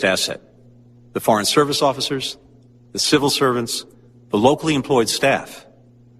asset. The foreign service officers, the civil servants, the locally employed staff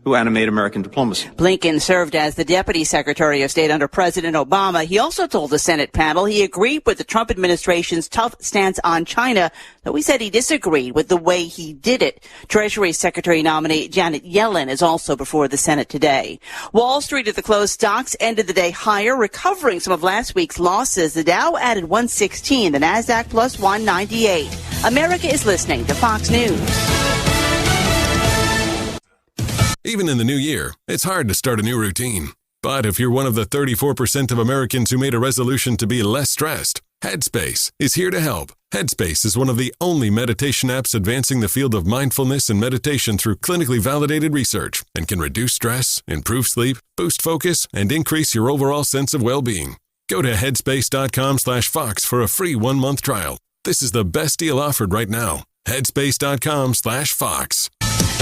who animate American diplomacy. Blinken served as the Deputy Secretary of State under President Obama. He also told the Senate panel he agreed with the Trump administration's tough stance on China, though he said he disagreed with the way he did it. Treasury Secretary nominee Janet Yellen is also before the Senate today. Wall Street at the close, stocks ended the day higher, recovering some of last week's losses. The Dow added 116, the Nasdaq plus 198. America is listening to Fox News. Even in the new year, it's hard to start a new routine. But if you're one of the 34% of Americans who made a resolution to be less stressed, Headspace is here to help. Headspace is one of the only meditation apps advancing the field of mindfulness and meditation through clinically validated research and can reduce stress, improve sleep, boost focus, and increase your overall sense of well-being. Go to headspace.com/Fox for a free 1-month trial. This is the best deal offered right now. Headspace.com/Fox.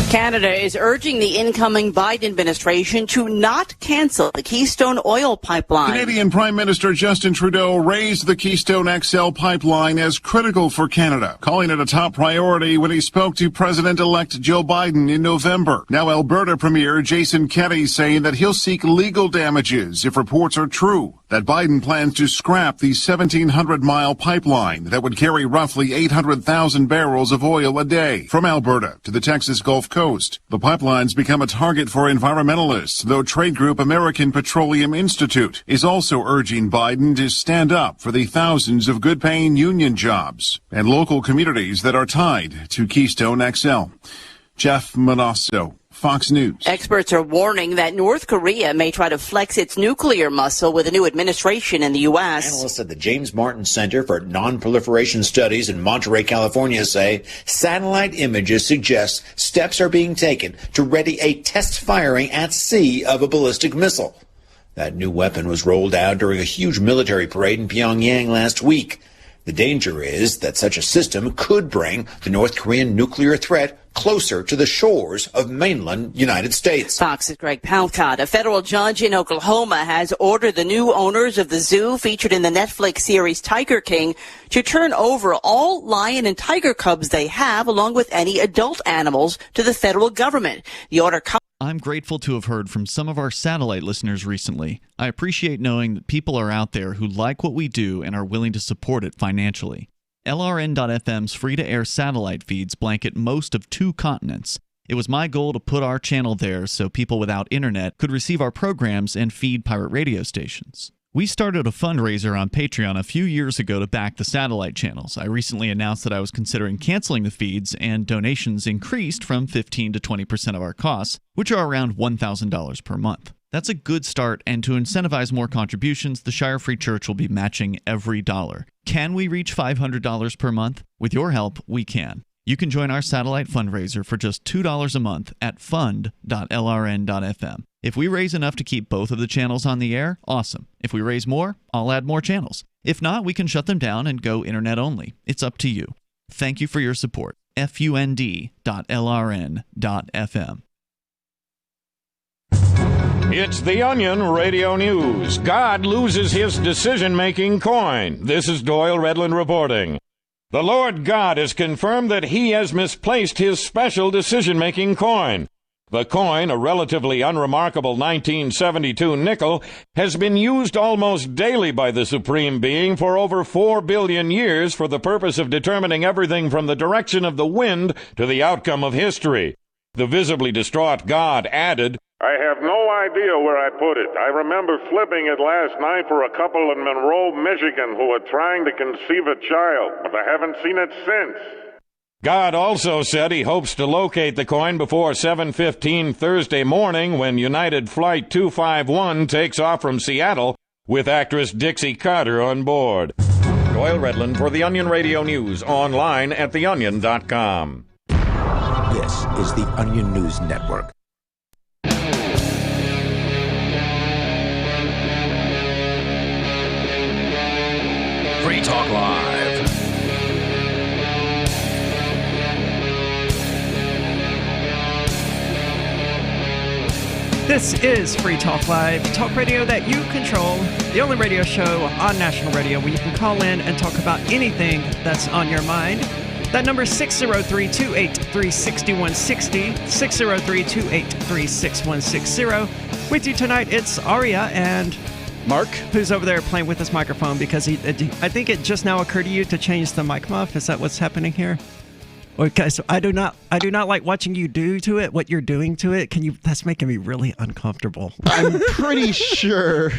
Canada is urging the incoming Biden administration to not cancel the Keystone Oil Pipeline. Canadian Prime Minister Justin Trudeau raised the Keystone XL pipeline as critical for Canada, calling it a top priority when he spoke to President-elect Joe Biden in November. Now Alberta Premier Jason Kenney saying that he'll seek legal damages if reports are true that Biden plans to scrap the 1,700-mile pipeline that would carry roughly 800,000 barrels of oil a day from Alberta to the Texas Gulf Coast. The pipeline's become a target for environmentalists, though trade group American Petroleum Institute is also urging Biden to stand up for the thousands of good-paying union jobs and local communities that are tied to Keystone XL. Jeff Manasso, Fox News. Experts are warning that North Korea may try to flex its nuclear muscle with a new administration in the U.S. Analysts at the James Martin Center for Non-Proliferation Studies in Monterey, California say satellite images suggest steps are being taken to ready a test firing at sea of a ballistic missile. That new weapon was rolled out during a huge military parade in Pyongyang last week. The danger is that such a system could bring the North Korean nuclear threat closer to the shores of mainland United States. Fox's Greg Palcott. A federal judge in Oklahoma has ordered the new owners of the zoo featured in the Netflix series Tiger King to turn over all lion and tiger cubs they have, along with any adult animals, to the federal government. The order I'm grateful to have heard from some of our satellite listeners recently. I appreciate knowing that people are out there who like what we do and are willing to support it financially. LRN.FM's free-to-air satellite feeds blanket most of 2 continents. It was my goal to put our channel there so people without internet could receive our programs and feed pirate radio stations. We started a fundraiser on Patreon a few years ago to back the satellite channels. I recently announced that I was considering canceling the feeds, and donations increased from 15 to 20% of our costs, which are around $1,000 per month. That's a good start, and to incentivize more contributions, the Shire Free Church will be matching every dollar. Can we reach $500 per month? With your help, we can. You can join our satellite fundraiser for just $2 a month at fund.lrn.fm. If we raise enough to keep both of the channels on the air, awesome. If we raise more, I'll add more channels. If not, we can shut them down and go internet only. It's up to you. Thank you for your support. fund.lrn.fm. It's The Onion Radio News. God loses his decision-making coin. This is Doyle Redland reporting. The Lord God has confirmed that he has misplaced his special decision-making coin. The coin, a relatively unremarkable 1972 nickel, has been used almost daily by the Supreme Being for over 4 billion years for the purpose of determining everything from the direction of the wind to the outcome of history. The visibly distraught God added, I have no idea where I put it. I remember flipping it last night for a couple in Monroe, Michigan, who were trying to conceive a child, but I haven't seen it since. God also said he hopes to locate the coin before 7:15 Thursday morning when United Flight 251 takes off from Seattle with actress Dixie Carter on board. Doyle Redland for The Onion Radio News, online at theonion.com. This is The Onion News Network. Free Talk Live. This is Free Talk Live, talk radio that you control, the only radio show on national radio where you can call in and talk about anything that's on your mind. That number is 603-283-6160, 603-283-6160. With you tonight, it's Aria and Mark, who's over there playing with this microphone because I think it just now occurred to you to change the mic muff. Is that what's happening here? Okay, so I do not like watching you do to it what you're doing to it. That's making me really uncomfortable. I'm pretty sure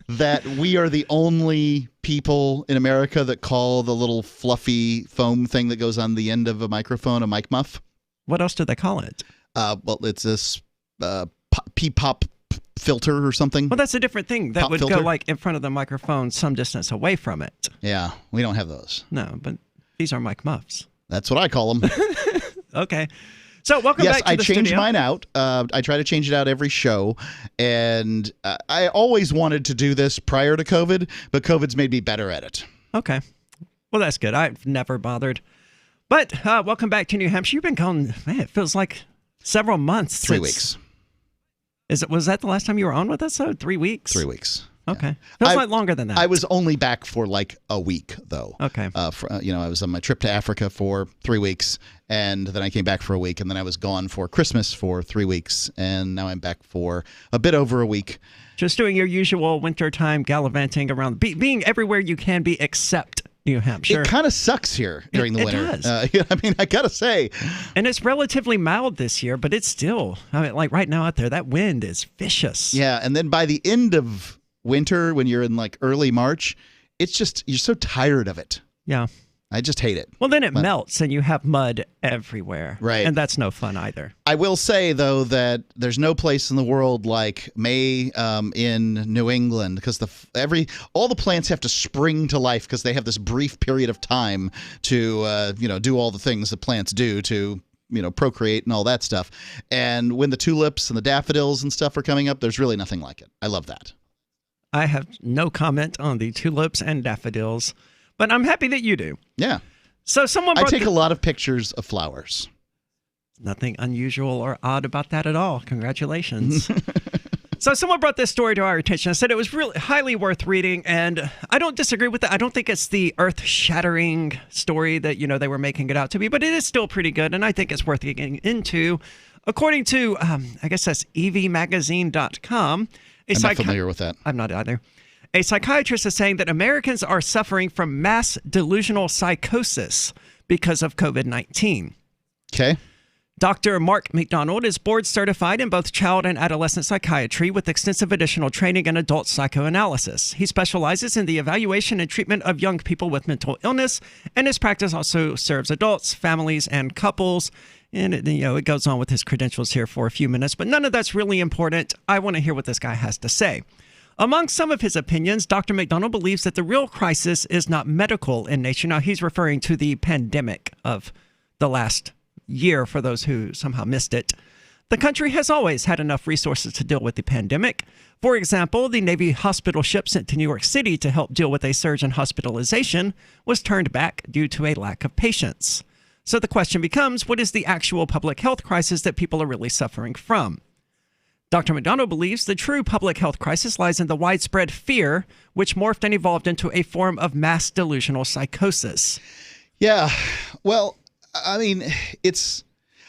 that we are the only people in America that call the little fluffy foam thing that goes on the end of a microphone a mic muff. What else do they call it? Well, it's this P-pop filter or something. Well, that's a different thing. That Pop would filter? go like in front of the microphone some distance away from it. Yeah, we don't have those. No, but these are mic muffs. That's what I call them. Okay. So welcome back to the Yes, I changed studio. mine out. I try to change it out every show. And I always wanted to do this prior to COVID, but COVID's made me better at it. Okay. Well, that's good. I've never bothered. But welcome back to New Hampshire. You've been gone, man, it feels like several months. 3 weeks. Was that the last time you were on with us? 3 weeks? 3 weeks. Okay. Feels like longer than that. I was only back for like a week, though. Okay. I was on my trip to Africa for 3 weeks, and then I came back for a week, and then I was gone for Christmas for 3 weeks, and now I'm back for a bit over a week. Just doing your usual wintertime gallivanting around, being everywhere you can be except New Hampshire. It kind of sucks here during the winter. It does. I mean, I gotta say. And it's relatively mild this year, but it's still, like right now out there, that wind is vicious. Yeah, and then by the end of winter, when you're in like early March, it's just, you're so tired of it. Yeah. I just hate it. Well, then it melts and you have mud everywhere. Right. And that's no fun either. I will say, though, that there's no place in the world like May in New England, because all the plants have to spring to life because they have this brief period of time to do all the things that plants do to procreate and all that stuff. And when the tulips and the daffodils and stuff are coming up, there's really nothing like it. I love that. I have no comment on the tulips and daffodils, but I'm happy that you do. Yeah. So someone I take a lot of pictures of flowers. Nothing unusual or odd about that at all. Congratulations. So someone brought this story to our attention. I said it was really highly worth reading, and I don't disagree with it. I don't think it's the earth-shattering story that, they were making it out to be, but it is still pretty good, and I think it's worth getting into. According to, I guess that's evmagazine.com. I'm not familiar with that. I'm not either. A psychiatrist is saying that Americans are suffering from mass delusional psychosis because of COVID-19. Okay. Dr. Mark McDonald is board certified in both child and adolescent psychiatry with extensive additional training in adult psychoanalysis. He specializes in the evaluation and treatment of young people with mental illness, and his practice also serves adults, families, and couples. And it goes on with his credentials here for a few minutes, but none of that's really important. I want to hear what this guy has to say. Among some of his opinions, Dr. McDonald believes that the real crisis is not medical in nature. Now, he's referring to the pandemic of the last year for those who somehow missed it. The country has always had enough resources to deal with the pandemic. For example, the Navy hospital ship sent to New York City to help deal with a surge in hospitalization was turned back due to a lack of patients. So the question becomes, what is the actual public health crisis that people are really suffering from? Dr. McDonald believes the true public health crisis lies in the widespread fear, which morphed and evolved into a form of mass delusional psychosis. Yeah, well, I mean,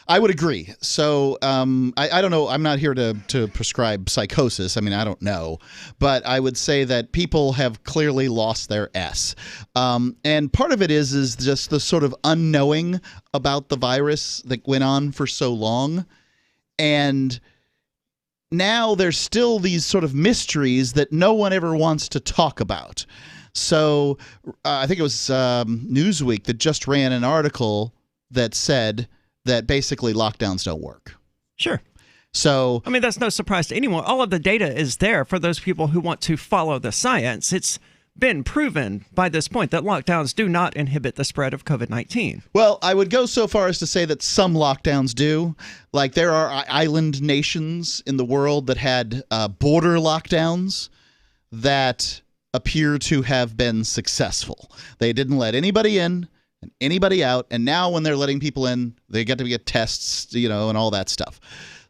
I would agree. So I don't know. I'm not here to prescribe psychosis. I mean, I don't know. But I would say that people have clearly lost their S. And part of it is just the sort of unknowing about the virus that went on for so long. And now there's still these sort of mysteries that no one ever wants to talk about. So I think it was Newsweek that just ran an article that said that basically lockdowns don't work. Sure. So, I mean, that's no surprise to anyone. All of the data is there for those people who want to follow the science. It's been proven by this point that lockdowns do not inhibit the spread of COVID-19. Well, I would go so far as to say that some lockdowns do. Like there are island nations in the world that had border lockdowns that appear to have been successful. They didn't let anybody in and anybody out, and now when they're letting people in, they get to get tests, and all that stuff.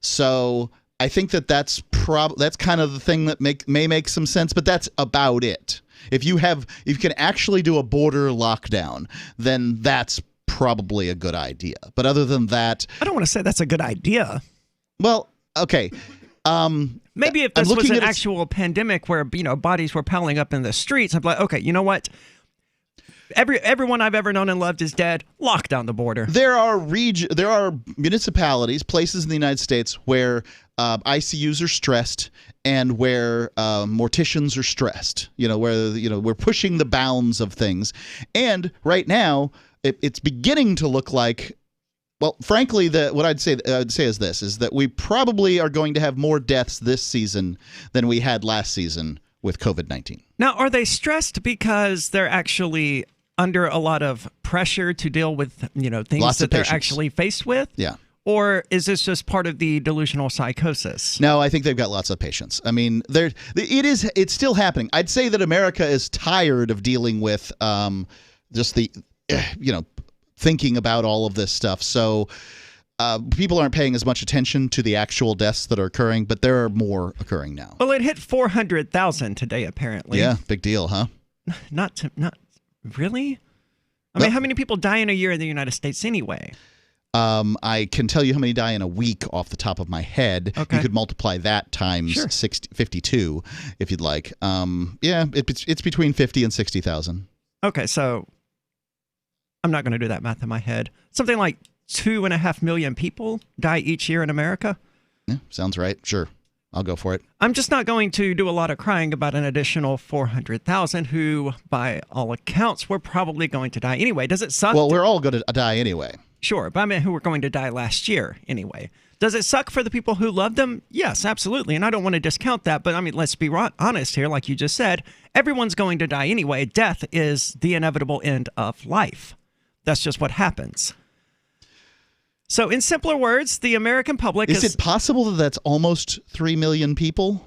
So I think that's kind of the thing that may make some sense, but that's about it. If you can actually do a border lockdown, then that's probably a good idea. But other than that, I don't want to say that's a good idea. Well, okay. Maybe if this was an actual pandemic where bodies were piling up in the streets, I'm like, okay, you know what? Everyone I've ever known and loved is dead. Lock down the border. There are municipalities, places in the United States where ICUs are stressed and where morticians are stressed. Where we're pushing the bounds of things. And right now, it's beginning to look like. Well, frankly, what I'd say is this: is that we probably are going to have more deaths this season than we had last season with COVID-19. Now, are they stressed because they're actually under a lot of pressure to deal with, things that they're actually faced with? Yeah. Or is this just part of the delusional psychosis? No, I think they've got lots of patience. I mean, it's still happening. I'd say that America is tired of dealing with just the, thinking about all of this stuff. So people aren't paying as much attention to the actual deaths that are occurring, but there are more occurring now. Well, it hit 400,000 today, apparently. Yeah, big deal, huh? Not really? I mean, how many people die in a year in the United States anyway? I can tell you how many die in a week off the top of my head. Okay. You could multiply that times 52 if you'd like. It's between 50 and 60,000. Okay, so I'm not going to do that math in my head. Something like 2.5 million people die each year in America. Yeah, sounds right. Sure. I'll go for it. I'm just not going to do a lot of crying about an additional 400,000 who, by all accounts, were probably going to die anyway. Does it suck? Well, we're all going to die anyway. Sure, but I mean who were going to die last year anyway. Does it suck for the people who love them? Yes, absolutely. And I don't want to discount that, but I mean, let's be honest here. Like you just said, everyone's going to die anyway. Death is the inevitable end of life. That's just what happens. So in simpler words, the American public Is it possible that that's almost 3 million people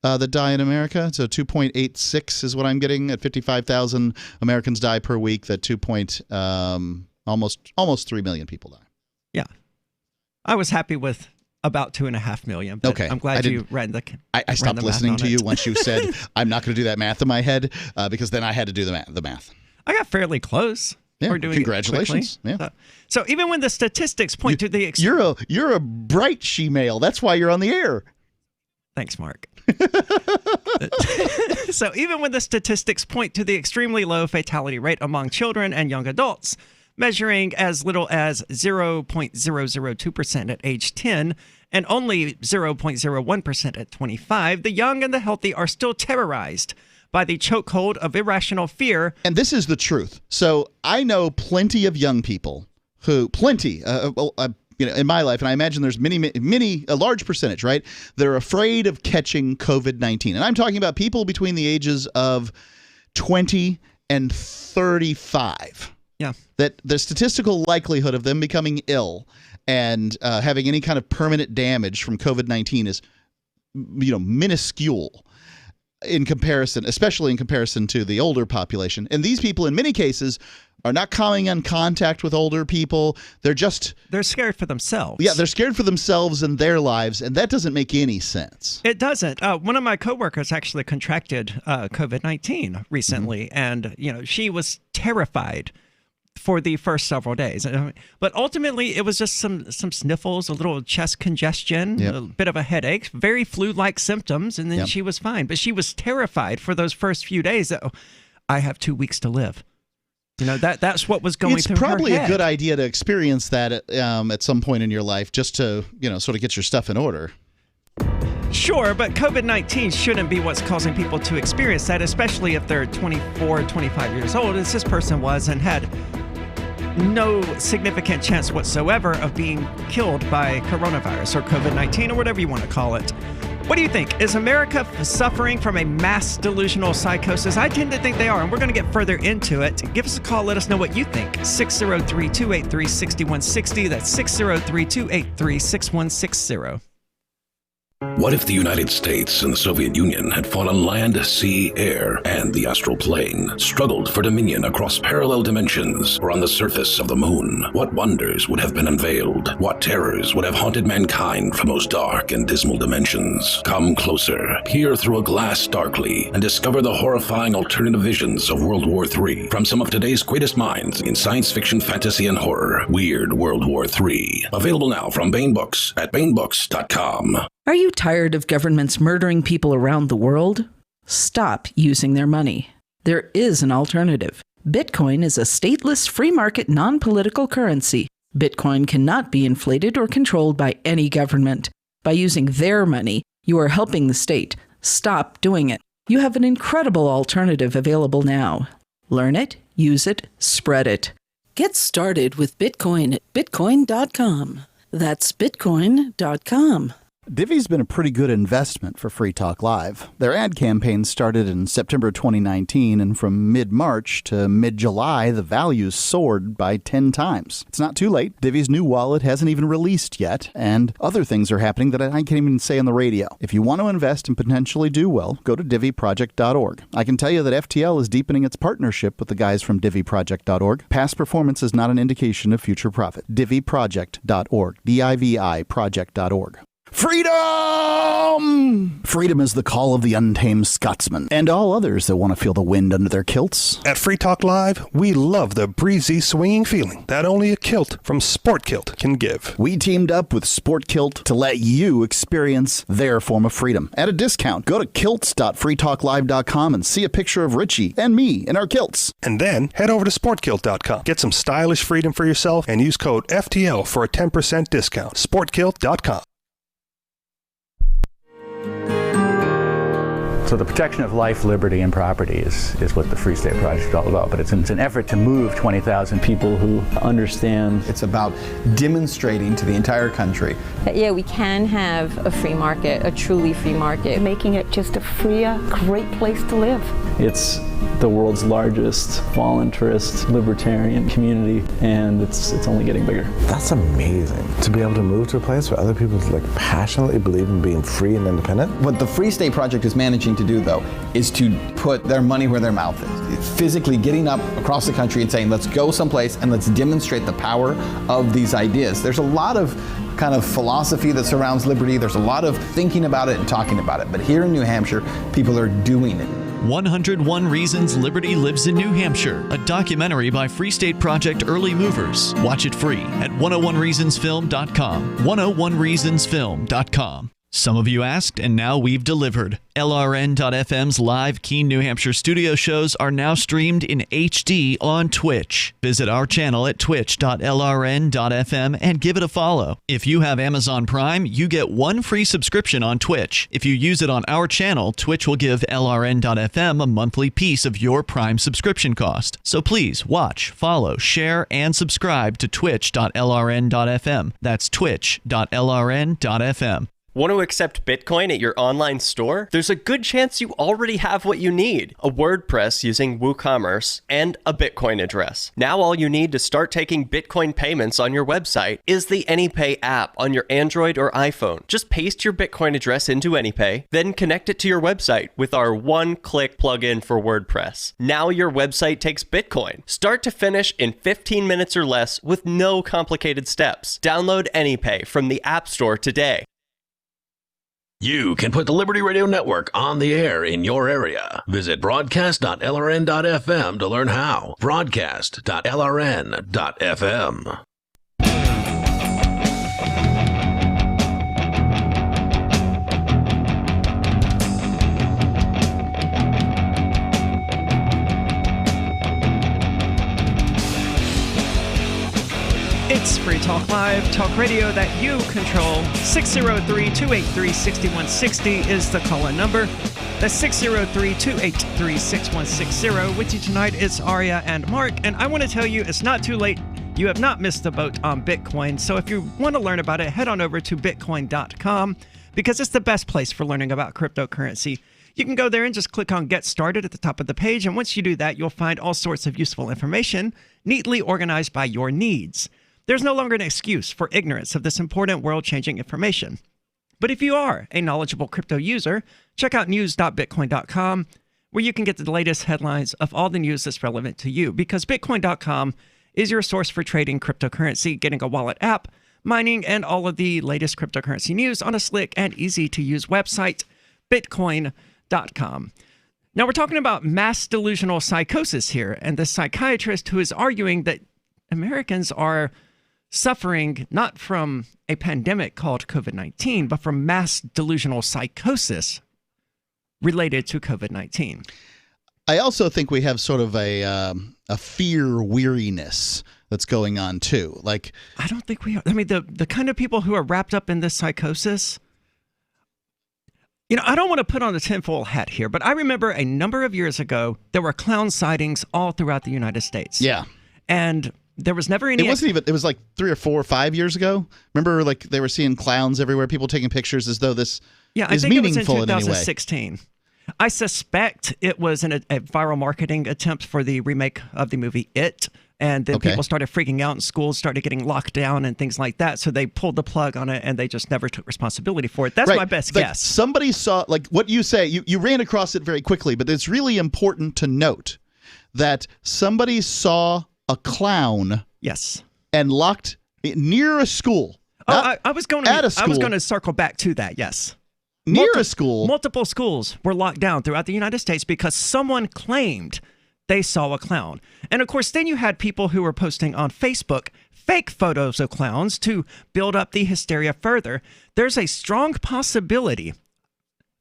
that die in America? So 2.86 is what I'm getting. At 55,000 Americans die per week. That almost 3 million people die. Yeah. I was happy with about 2.5 million. But okay. I'm glad you ran the I stopped listening to you once you said, I'm not going to do that math in my head, because then I had to do the math. I got fairly close. Yeah, congratulations. Yeah. So even when the statistics point to the... You're a bright she-male. That's why you're on the air. Thanks, Mark. So even when the statistics point to the extremely low fatality rate among children and young adults, measuring as little as 0.002% at age 10 and only 0.01% at 25, the young and the healthy are still terrorized by the chokehold of irrational fear. And this is the truth. So I know plenty of young people who, in my life, and I imagine there's a large percentage, right? They're afraid of catching COVID-19. And I'm talking about people between the ages of 20 and 35. Yeah. That the statistical likelihood of them becoming ill and having any kind of permanent damage from COVID-19 is, minuscule. In comparison, especially in comparison to the older population. And these people, in many cases, are not coming in contact with older people. They're scared for themselves. Yeah, they're scared for themselves and their lives, and that doesn't make any sense. It doesn't. One of my coworkers actually contracted COVID-19 recently, and she was terrified for the first several days. But ultimately, it was just some sniffles, a little chest congestion, a bit of a headache, very flu-like symptoms, and then she was fine. But she was terrified for those first few days that, I have 2 weeks to live. That's what was going through her head. It's probably a good idea to experience that at some point in your life, just to, sort of get your stuff in order. Sure, but COVID-19 shouldn't be what's causing people to experience that, especially if they're 24, 25 years old, as this person was, and had no significant chance whatsoever of being killed by coronavirus or COVID-19 or whatever you want to call it. What do you think? Is America suffering from a mass delusional psychosis? I tend to think they are, and we're going to get further into it. Give us a call. Let us know what you think. 603-283-6160. That's 603-283-6160. What if the United States and the Soviet Union had fought on land, sea, air, and the astral plane, struggled for dominion across parallel dimensions or on the surface of the moon? What wonders would have been unveiled? What terrors would have haunted mankind from those dark and dismal dimensions? Come closer, peer through a glass darkly, and discover the horrifying alternative visions of World War III from some of today's greatest minds in science fiction, fantasy, and horror. Weird World War III. Available now from Baen Books at baenbooks.com. Are you tired of governments murdering people around the world? Stop using their money. There is an alternative. Bitcoin is a stateless, free market, non-political currency. Bitcoin cannot be inflated or controlled by any government. By using their money, you are helping the state. Stop doing it. You have an incredible alternative available now. Learn it, use it, spread it. Get started with Bitcoin at bitcoin.com. That's bitcoin.com. Divvy's been a pretty good investment for Free Talk Live. Their ad campaign started in September 2019, and from mid-March to mid-July, the values soared by 10 times. It's not too late. Divvy's new wallet hasn't even released yet, and other things are happening that I can't even say on the radio. If you want to invest and potentially do well, go to divvyproject.org. I can tell you that FTL is deepening its partnership with the guys from divvyproject.org. Past performance is not an indication of future profit. divvyproject.org. D-I-V-I project.org. Freedom! Freedom is the call of the untamed Scotsman and all others that want to feel the wind under their kilts. At Free Talk Live, we love the breezy, swinging feeling that only a kilt from Sport Kilt can give. We teamed up with Sport Kilt to let you experience their form of freedom at a discount. Go to kilts.freetalklive.com and see a picture of Richie and me in our kilts. And then head over to sportkilt.com. Get some stylish freedom for yourself and use code FTL for a 10% discount. sportkilt.com. So the protection of life, liberty, and property is what the Free State Project is all about. But it's an effort to move 20,000 people who understand. It's about demonstrating to the entire country that, yeah, we can have a free market, a truly free market. Making it just a freer, great place to live. It's the world's largest voluntarist libertarian community, and it's only getting bigger. That's amazing, to be able to move to a place where other people passionately believe in being free and independent. What the Free State Project is managing to do, though, is to put their money where their mouth is. It's physically getting up across the country and saying, let's go someplace and let's demonstrate the power of these ideas. There's a lot of kind of philosophy that surrounds liberty. There's a lot of thinking about it and talking about it. But here in New Hampshire, people are doing it. 101 Reasons Liberty Lives in New Hampshire, a documentary by Free State Project Early Movers. Watch it free at 101reasonsfilm.com. 101reasonsfilm.com. Some of you asked, and now we've delivered. LRN.FM's live Keene, New Hampshire studio shows are now streamed in HD on Twitch. Visit our channel at twitch.lrn.fm and give it a follow. If you have Amazon Prime, you get one free subscription on Twitch. If you use it on our channel, Twitch will give LRN.FM a monthly piece of your Prime subscription cost. So please watch, follow, share, and subscribe to twitch.lrn.fm. That's twitch.lrn.fm. Want to accept Bitcoin at your online store? There's a good chance you already have what you need: a WordPress using WooCommerce and a Bitcoin address. Now all you need to start taking Bitcoin payments on your website is the AnyPay app on your Android or iPhone. Just paste your Bitcoin address into AnyPay, then connect it to your website with our one-click plugin for WordPress. Now your website takes Bitcoin, start to finish in 15 minutes or less with no complicated steps. Download AnyPay from the App Store today. You can put the Liberty Radio Network on the air in your area. Visit broadcast.lrn.fm to learn how. Broadcast.lrn.fm. It's Free Talk Live, talk radio that you control. 603-283-6160 is the call-in number. That's 603-283-6160. With you tonight, it's Aria and Mark, and I want to tell you it's not too late. You have not missed the boat on Bitcoin, so if you want to learn about it, head on over to bitcoin.com, because it's the best place for learning about cryptocurrency. You can go there and just click on Get Started at the top of the page, and once you do that, you'll find all sorts of useful information, neatly organized by your needs. There's no longer an excuse for ignorance of this important world-changing information. But if you are a knowledgeable crypto user, check out news.bitcoin.com, where you can get the latest headlines of all the news that's relevant to you, because bitcoin.com is your source for trading cryptocurrency, getting a wallet app, mining, and all of the latest cryptocurrency news on a slick and easy-to-use website, bitcoin.com. Now, we're talking about mass delusional psychosis here, and the psychiatrist who is arguing that Americans are suffering not from a pandemic called COVID-19, but from mass delusional psychosis related to COVID-19. I also think we have sort of a fear weariness that's going on too. Like, I don't think we are. I mean, the kind of people who are wrapped up in this psychosis, you know, I don't want to put on the tinfoil hat here, but I remember a number of years ago, there were clown sightings all throughout the United States. Yeah. And there was never any... It wasn't even... It was like 3 or 4 or 5 years ago. Remember, like, they were seeing clowns everywhere, people taking pictures as though this is meaningful in any way. It was in 2016. I suspect it was a viral marketing attempt for the remake of the movie It. And then people started freaking out and schools started getting locked down and things like that. So they pulled the plug on it and they just never took responsibility for it. That's my best guess. Somebody saw, like what you say, you ran across it very quickly, but it's really important to note that somebody saw a clown and locked near a school. I was going to circle back to that, yes. Near a school. Multiple schools were locked down throughout the United States because someone claimed they saw a clown. And of course, then you had people who were posting on Facebook fake photos of clowns to build up the hysteria further. There's a strong possibility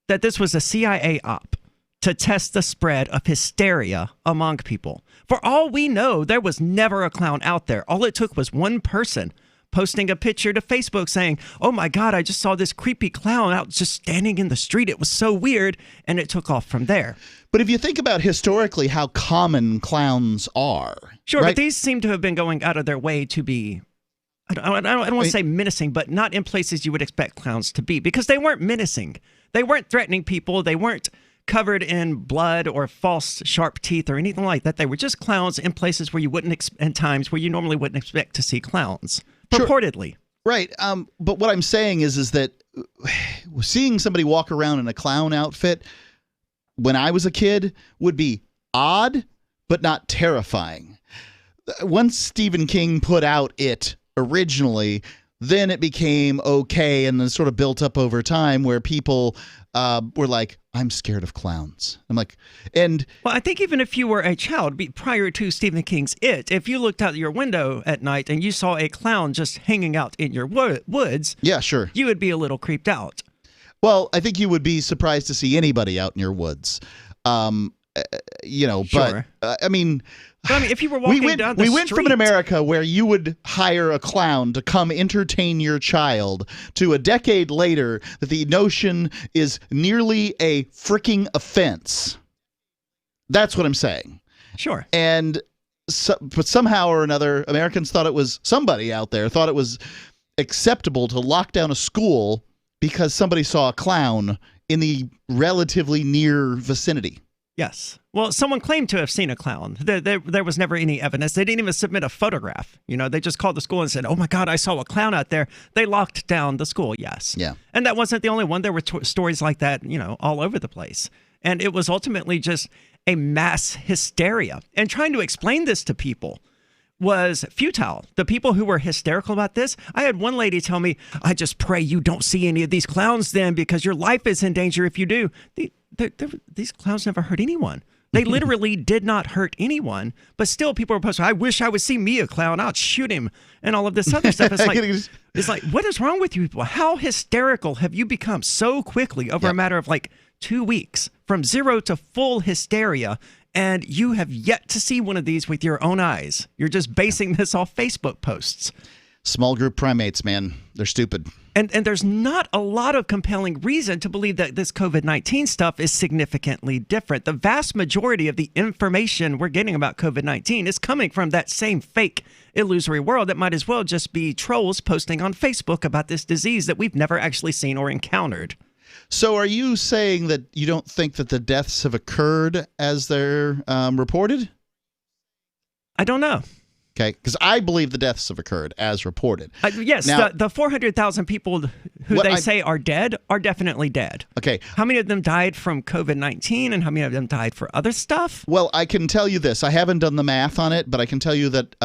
that this was a CIA op to test the spread of hysteria among people. For all we know, there was never a clown out there. All it took was one person posting a picture to Facebook saying, oh my God, I just saw this creepy clown out just standing in the street. It was so weird. And it took off from there. But if you think about historically how common clowns are. Sure, right? But these seem to have been going out of their way to be, I don't want to say menacing, but not in places you would expect clowns to be, because they weren't menacing. They weren't threatening people. They weren't covered in blood or false sharp teeth or anything like that. They were just clowns in places where you wouldn't, in times where you normally wouldn't expect to see clowns, purportedly. Sure. Right. But what I'm saying is that seeing somebody walk around in a clown outfit when I was a kid would be odd, but not terrifying. Once Stephen King put out It originally, then it became okay and then sort of built up over time where people were like, I'm scared of clowns. I'm like, and... Well, I think even if you were a child, prior to Stephen King's It, if you looked out your window at night and you saw a clown just hanging out in your woods... Yeah, sure. You would be a little creeped out. Well, I think you would be surprised to see anybody out in your woods. You know, sure. But I mean... But I mean, if you were walking down the street... We went from an America where you would hire a clown to come entertain your child to a decade later that the notion is nearly a freaking offense. That's what I'm saying. Sure. And but somehow or another, Americans thought it was, somebody out there thought it was acceptable to lock down a school because somebody saw a clown in the relatively near vicinity. Yes. Well, someone claimed to have seen a clown. There was never any evidence. They didn't even submit a photograph. You know, they just called the school and said, oh my God, I saw a clown out there. They locked down the school. Yes. Yeah. And that wasn't the only one. There were stories like that, you know, all over the place. And it was ultimately just a mass hysteria. And trying to explain this to people was futile. The people who were hysterical about this, I had one lady tell me, I just pray you don't see any of these clowns then because your life is in danger if you do. These clowns never hurt anyone. They literally did not hurt anyone, but still people were posting, I wish I would see me a clown. I'd shoot him and all of this other stuff. It's like, what is wrong with you people? How hysterical have you become so quickly over a matter of like 2 weeks from zero to full hysteria? And you have yet to see one of these with your own eyes. You're just basing this off Facebook posts. Small group primates, man. They're stupid. And there's not a lot of compelling reason to believe that this COVID-19 stuff is significantly different. The vast majority of the information we're getting about COVID-19 is coming from that same fake, illusory world that might as well just be trolls posting on Facebook about this disease that we've never actually seen or encountered. So are you saying that you don't think that the deaths have occurred as they're reported? I don't know. Okay, because I believe the deaths have occurred as reported. Yes, now, the 400,000 people who they say are dead are definitely dead. Okay. How many of them died from COVID-19 and how many of them died for other stuff? Well, I can tell you this. I haven't done the math on it, but I can tell you that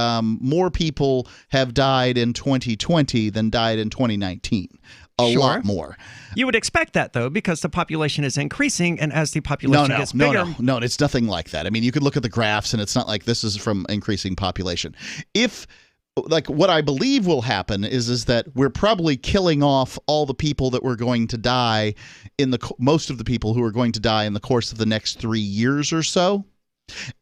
more people have died in 2020 than died in 2019. A lot more. You would expect that, though, because the population is increasing, and as the population gets bigger... No, it's nothing like that. I mean, you could look at the graphs, and it's not like this is from increasing population. What I believe will happen is that we're probably killing off all the people that were going to die most of the people who are going to die in the course of the next 3 years or so.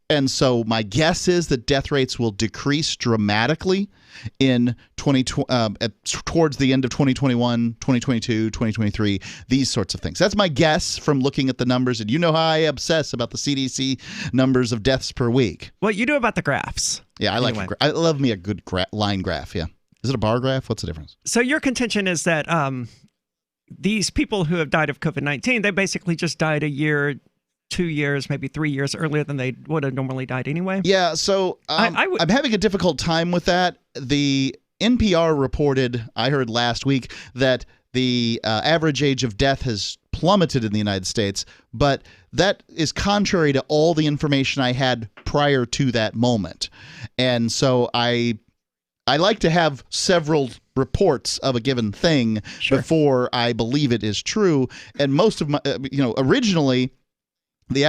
And so my guess is that death rates will decrease dramatically in towards the end of 2021, 2022, 2023, these sorts of things. That's my guess from looking at the numbers. And you know how I obsess about the CDC numbers of deaths per week. What you do about the graphs. Yeah, I love me a good line graph, yeah. Is it a bar graph? What's the difference? So your contention is that these people who have died of COVID-19, they basically just died a year, 2 years, maybe 3 years earlier than they would have normally died anyway? Yeah, so I'm having a difficult time with that. The NPR reported, I heard last week, that the average age of death has plummeted in the United States, but that is contrary to all the information I had prior to that moment. And so I like to have several reports of a given thing before I believe it is true. And most of my, originally, the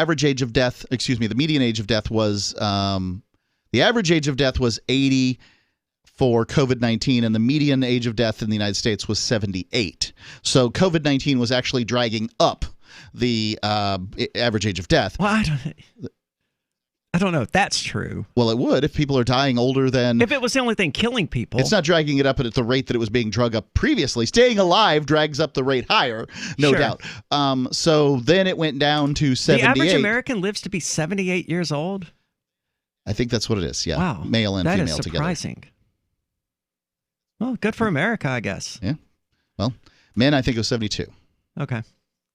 median age of death was, the average age of death was 80 for COVID-19, and the median age of death in the United States was 78. So COVID-19 was actually dragging up the average age of death. Well, I don't know if that's true. Well, it would if people are dying older than... If it was the only thing killing people. It's not dragging it up at the rate that it was being drug up previously. Staying alive drags up the rate higher, no doubt. So then it went down to 78. The average American lives to be 78 years old? I think that's what it is, yeah. Wow. Male and female together. That is surprising. Together. Well, good for America, I guess. Yeah. Well, men, I think it was 72. Okay.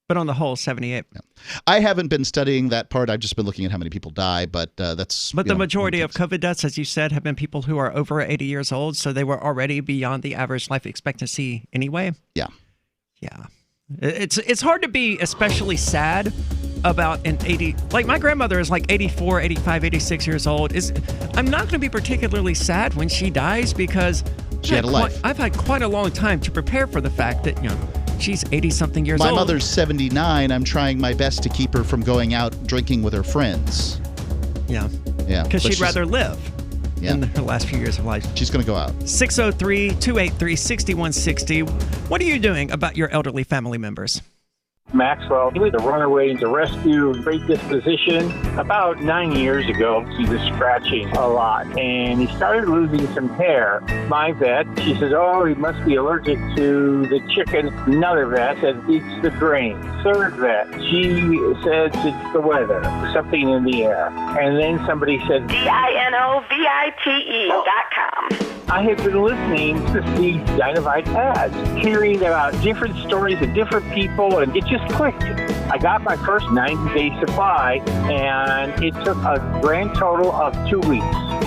But on the whole, 78. Yeah. I haven't been studying that part. I've just been looking at how many people die, but that's... But the majority of COVID deaths, as you said, have been people who are over 80 years old, so they were already beyond the average life expectancy anyway. Yeah. Yeah. It's hard to be especially sad about an 80... Like, my grandmother is like 84, 85, 86 years old. I'm not going to be particularly sad when she dies because... She had a life. I've had quite a long time to prepare for the fact that, she's 80-something years old. My mother's 79. I'm trying my best to keep her from going out drinking with her friends. Yeah. Yeah. Because she'd rather live in her last few years of life. She's going to go out. 603-283-6160. What are you doing about your elderly family members? Maxwell, he was a runaway to rescue, great disposition. About 9 years ago, he was scratching a lot, and he started losing some hair. My vet, she said, he must be allergic to the chicken. Another vet said, it's the grain. Third vet, she said it's the weather, something in the air. And then somebody said, DINOVITE.com. I had been listening to the Dynavite ads, hearing about different stories of different people, and it just clicked. I got my first 90-day supply, and it took a grand total of 2 weeks.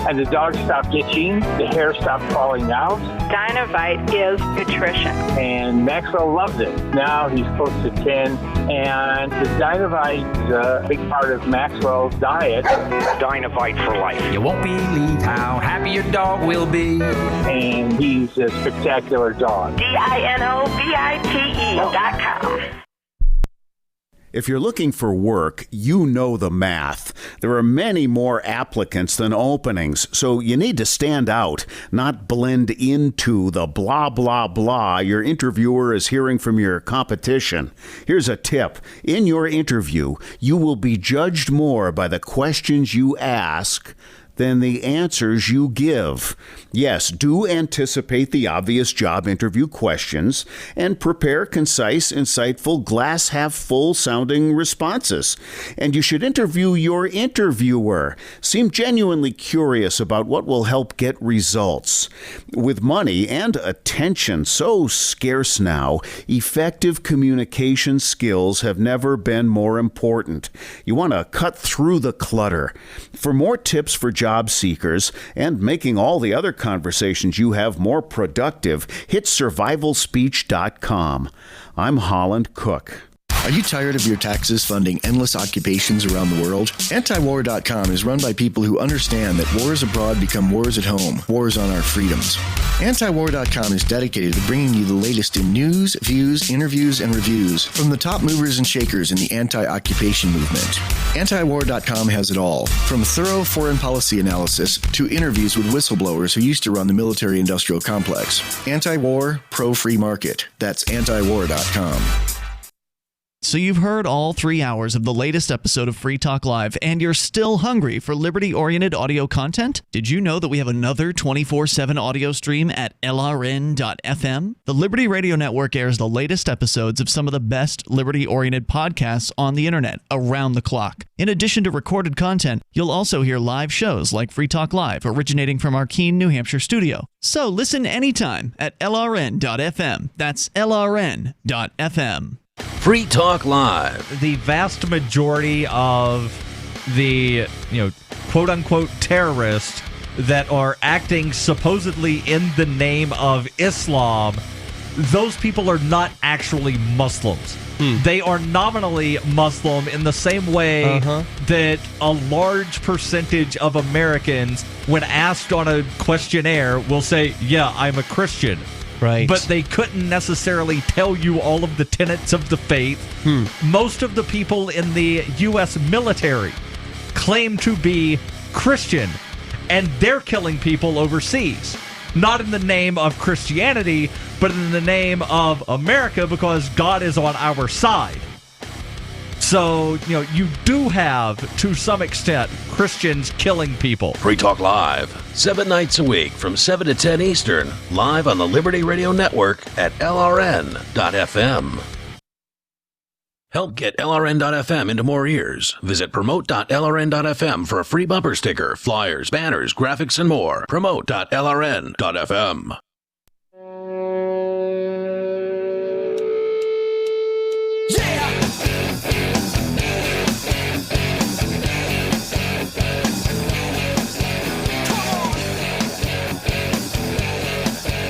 And the dog stopped itching, the hair stopped falling out. Dynavite is nutrition. And Maxwell loves it. Now he's close to 10, and the Dynavite's a big part of Maxwell's diet. Dynavite for life. You won't believe how happy your dog will be. And he's a spectacular dog. DINOVITE.com. If you're looking for work, you know the math. There are many more applicants than openings, so you need to stand out, not blend into the blah, blah, blah your interviewer is hearing from your competition. Here's a tip. In your interview, you will be judged more by the questions you ask than the answers you give. Yes, do anticipate the obvious job interview questions and prepare concise, insightful, glass-half-full sounding responses. And you should interview your interviewer. Seem genuinely curious about what will help get results. With money and attention so scarce now, effective communication skills have never been more important. You want to cut through the clutter. For more tips for job job seekers and making all the other conversations you have more productive, hit survivalspeech.com. I'm Holland Cook. Are you tired of your taxes funding endless occupations around the world? Antiwar.com is run by people who understand that wars abroad become wars at home, wars on our freedoms. Antiwar.com is dedicated to bringing you the latest in news, views, interviews, and reviews from the top movers and shakers in the anti-occupation movement. Antiwar.com has it all, from thorough foreign policy analysis to interviews with whistleblowers who used to run the military-industrial complex. Anti-war, pro-free market. That's antiwar.com. So you've heard all 3 hours of the latest episode of Free Talk Live, and you're still hungry for liberty-oriented audio content? Did you know that we have another 24/7 audio stream at LRN.FM? The Liberty Radio Network airs the latest episodes of some of the best liberty-oriented podcasts on the internet around the clock. In addition to recorded content, you'll also hear live shows like Free Talk Live, originating from our Keene, New Hampshire studio. So listen anytime at LRN.FM. That's LRN.FM. Free Talk Live. The vast majority of the, quote-unquote terrorists that are acting supposedly in the name of Islam, those people are not actually Muslims. They are nominally Muslim in the same way that a large percentage of Americans, when asked on a questionnaire, will say, yeah, I'm a Christian. Right. But they couldn't necessarily tell you all of the tenets of the faith. Most of the people in the U.S. military claim to be Christian, and they're killing people overseas. Not in the name of Christianity, but in the name of America, because God is on our side. So, you do have, to some extent, Christians killing people. Free Talk Live, 7 nights a week from 7 to 10 Eastern, live on the Liberty Radio Network at LRN.FM. Help get LRN.FM into more ears. Visit promote.lrn.fm for a free bumper sticker, flyers, banners, graphics, and more. Promote.lrn.fm.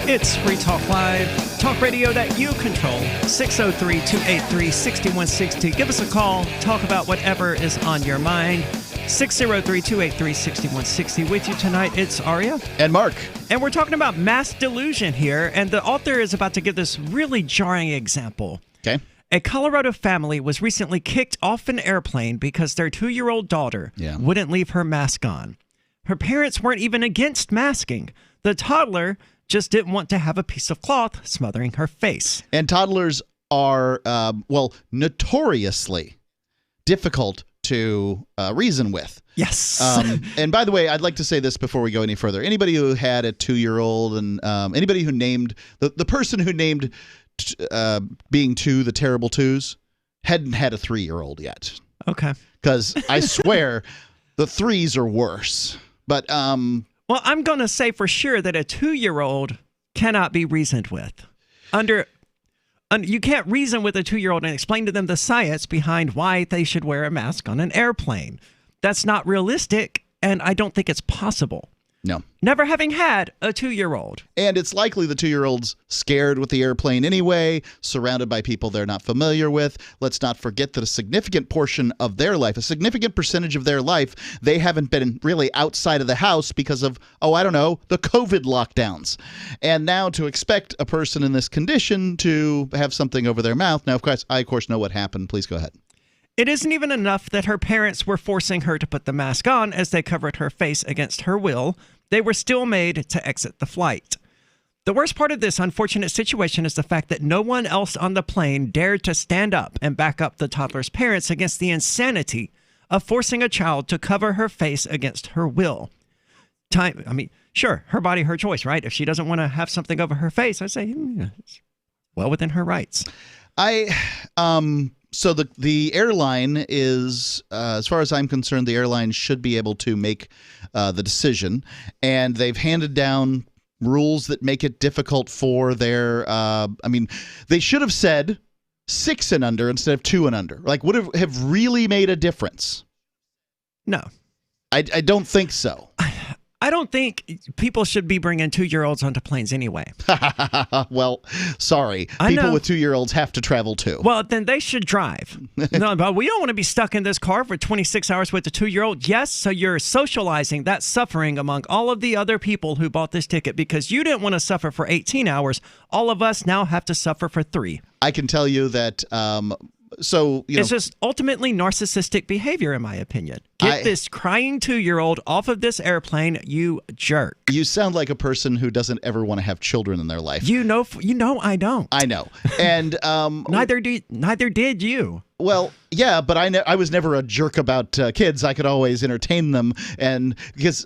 It's Free Talk Live, talk radio that you control. 603-283-6160. Give us a call. Talk about whatever is on your mind. 603-283-6160. With you tonight, it's Aria. And Mark. And we're talking about mass delusion here. And the author is about to give this really jarring example. Okay. A Colorado family was recently kicked off an airplane because their 2-year-old daughter wouldn't leave her mask on. Her parents weren't even against masking. The toddler just didn't want to have a piece of cloth smothering her face. And toddlers are, notoriously difficult to reason with. Yes. And by the way, I'd like to say this before we go any further. Anybody who had a 2-year-old and anybody who named, the person who named being 2 the terrible twos hadn't had a 3-year-old yet. Okay. Because I swear the 3s are worse. But well, I'm going to say for sure that a 2-year-old cannot be reasoned with. You can't reason with a 2-year-old and explain to them the science behind why they should wear a mask on an airplane. That's not realistic, and I don't think it's possible. No. Never having had a 2-year-old. And it's likely the 2-year-old's scared with the airplane anyway, surrounded by people they're not familiar with. Let's not forget that a significant portion of their life, a significant percentage of their life, they haven't been really outside of the house because of, the COVID lockdowns. And now to expect a person in this condition to have something over their mouth. Now, I of course know what happened. Please go ahead. It isn't even enough that her parents were forcing her to put the mask on as they covered her face against her will. They were still made to exit the flight. The worst part of this unfortunate situation is the fact that no one else on the plane dared to stand up and back up the toddler's parents against the insanity of forcing a child to cover her face against her will. Sure, her body, her choice, right? If she doesn't want to have something over her face, I say, it's well within her rights. So the airline is, as far as I'm concerned, the airline should be able to make the decision, and they've handed down rules that make it difficult for their. They should have said 6 and under instead of 2 and under. Like, would have really made a difference? No, I don't think so. don't think people should be bringing 2-year-olds onto planes anyway. Well, sorry. People with 2-year-olds have to travel too. Well, then they should drive. No, but we don't want to be stuck in this car for 26 hours with a 2-year-old. Yes, so you're socializing that suffering among all of the other people who bought this ticket because you didn't want to suffer for 18 hours. All of us now have to suffer for 3. I can tell you that it's just ultimately narcissistic behavior, in my opinion. Get this crying 2-year-old off of this airplane, you jerk. You sound like a person who doesn't ever want to have children in their life. You know, I don't. I know, and neither did you. Well, yeah, but I was never a jerk about kids. I could always entertain them, and because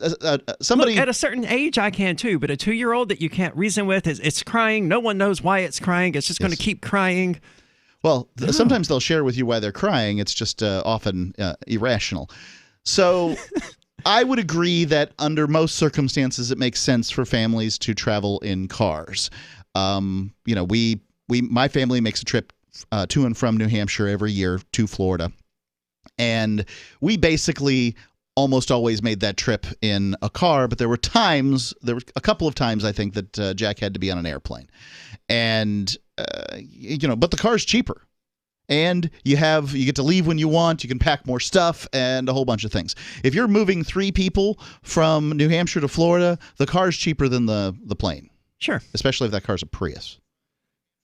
somebody Look, at a certain age, I can too. But a 2-year-old that you can't reason with it's crying. No one knows why it's crying. It's just going to keep crying. Well, sometimes they'll share with you why they're crying. It's just often irrational. So I would agree that under most circumstances, it makes sense for families to travel in cars. My family makes a trip to and from New Hampshire every year to Florida. And we basically almost always made that trip in a car, but there were a couple of times, I think, that Jack had to be on an airplane. And but the car's cheaper, and you get to leave when you want. You can pack more stuff and a whole bunch of things. If you're moving 3 people from New Hampshire to Florida, the car's cheaper than the plane. Sure, especially if that car's a Prius.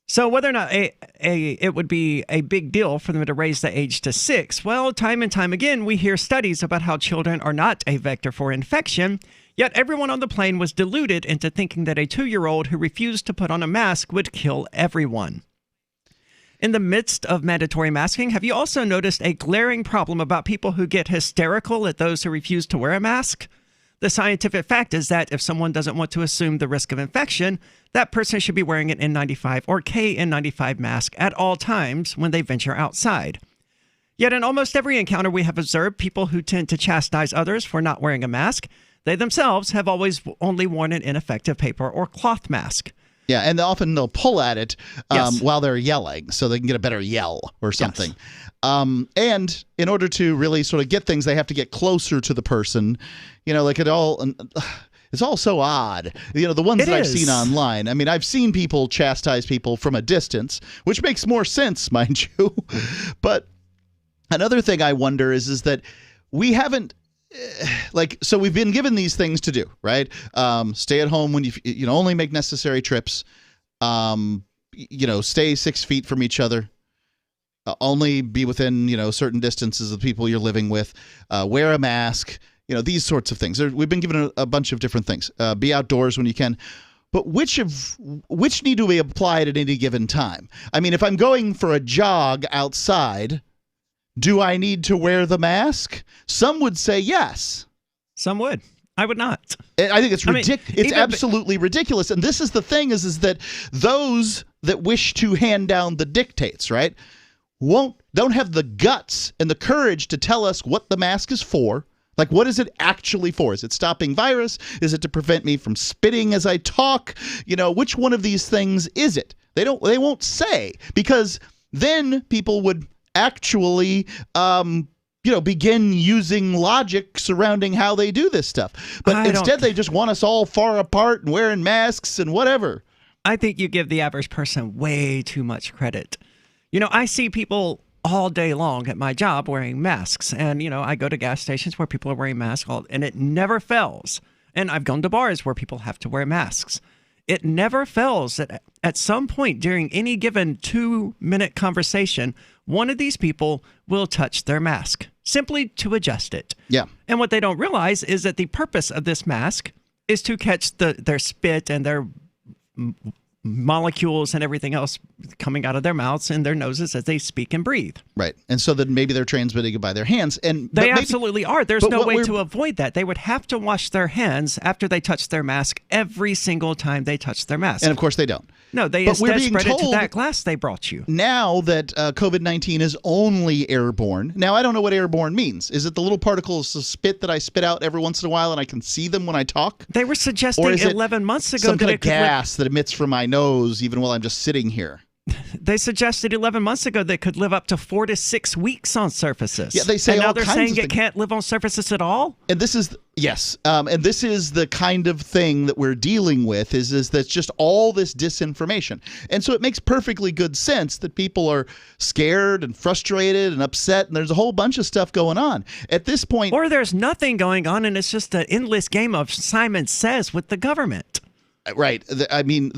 So whether or not it would be a big deal for them to raise the age to 6, well, time and time again, we hear studies about how children are not a vector for infection. Yet everyone on the plane was deluded into thinking that a 2-year-old who refused to put on a mask would kill everyone. In the midst of mandatory masking, have you also noticed a glaring problem about people who get hysterical at those who refuse to wear a mask? The scientific fact is that if someone doesn't want to assume the risk of infection, that person should be wearing an N95 or KN95 mask at all times when they venture outside. Yet in almost every encounter we have observed, people who tend to chastise others for not wearing a mask, they themselves have always only worn an ineffective paper or cloth mask. Yeah, and often they'll pull at it while they're yelling so they can get a better yell or something. Yes. And in order to really sort of get things, they have to get closer to the person. It's all so odd. The ones that I've seen online. I mean, I've seen people chastise people from a distance, which makes more sense, mind you. But another thing I wonder is that we haven't so we've been given these things to do, right? Stay at home when you only make necessary trips. Stay 6 feet from each other. Only be within certain distances of the people you're living with. Wear a mask. These sorts of things. We've been given a bunch of different things. Be outdoors when you can. But which need to be applied at any given time? I mean, if I'm going for a jog outside, do I need to wear the mask? Some would say yes. Some would. I would not. I think it's ridiculous. It's absolutely ridiculous. And this is the thing is that those that wish to hand down the dictates, right, don't have the guts and the courage to tell us what the mask is for. Like, what is it actually for? Is it stopping virus? Is it to prevent me from spitting as I talk? Which one of these things is it? They won't say, because then people would actually begin using logic surrounding how they do this stuff. But instead they just want us all far apart and wearing masks and whatever. I think you give the average person way too much credit. I see people all day long at my job wearing masks, and I go to gas stations where people are wearing masks and it never fails. And I've gone to bars where people have to wear masks. It never fails that at some point during any given 2-minute conversation, one of these people will touch their mask simply to adjust it. Yeah. And what they don't realize is that the purpose of this mask is to catch their spit and their molecules and everything else coming out of their mouths and their noses as they speak and breathe. Right. And so then maybe they're transmitting it by their hands. And they absolutely are. There's no way to avoid that. They would have to wash their hands after they touch their mask every single time they touch their mask. And of course they don't. No, they instead spread it to that glass they brought you. Now that COVID-19 is only airborne. Now, I don't know what airborne means. Is it the little particles of spit that I spit out every once in a while and I can see them when I talk? They were suggesting 11 months ago some kind of gas that emits from my nose even while I'm just sitting here. They suggested 11 months ago they could live up to 4 to 6 weeks on surfaces. Yeah, they say and now all they're kinds saying of it things. can't live on surfaces at all? And this is, yes, and this is the kind of thing that we're dealing with is that's just all this disinformation. And so it makes perfectly good sense that people are scared and frustrated and upset, and there's a whole bunch of stuff going on. At this point... Or there's nothing going on, and it's just an endless game of Simon Says with the government. Right. I mean,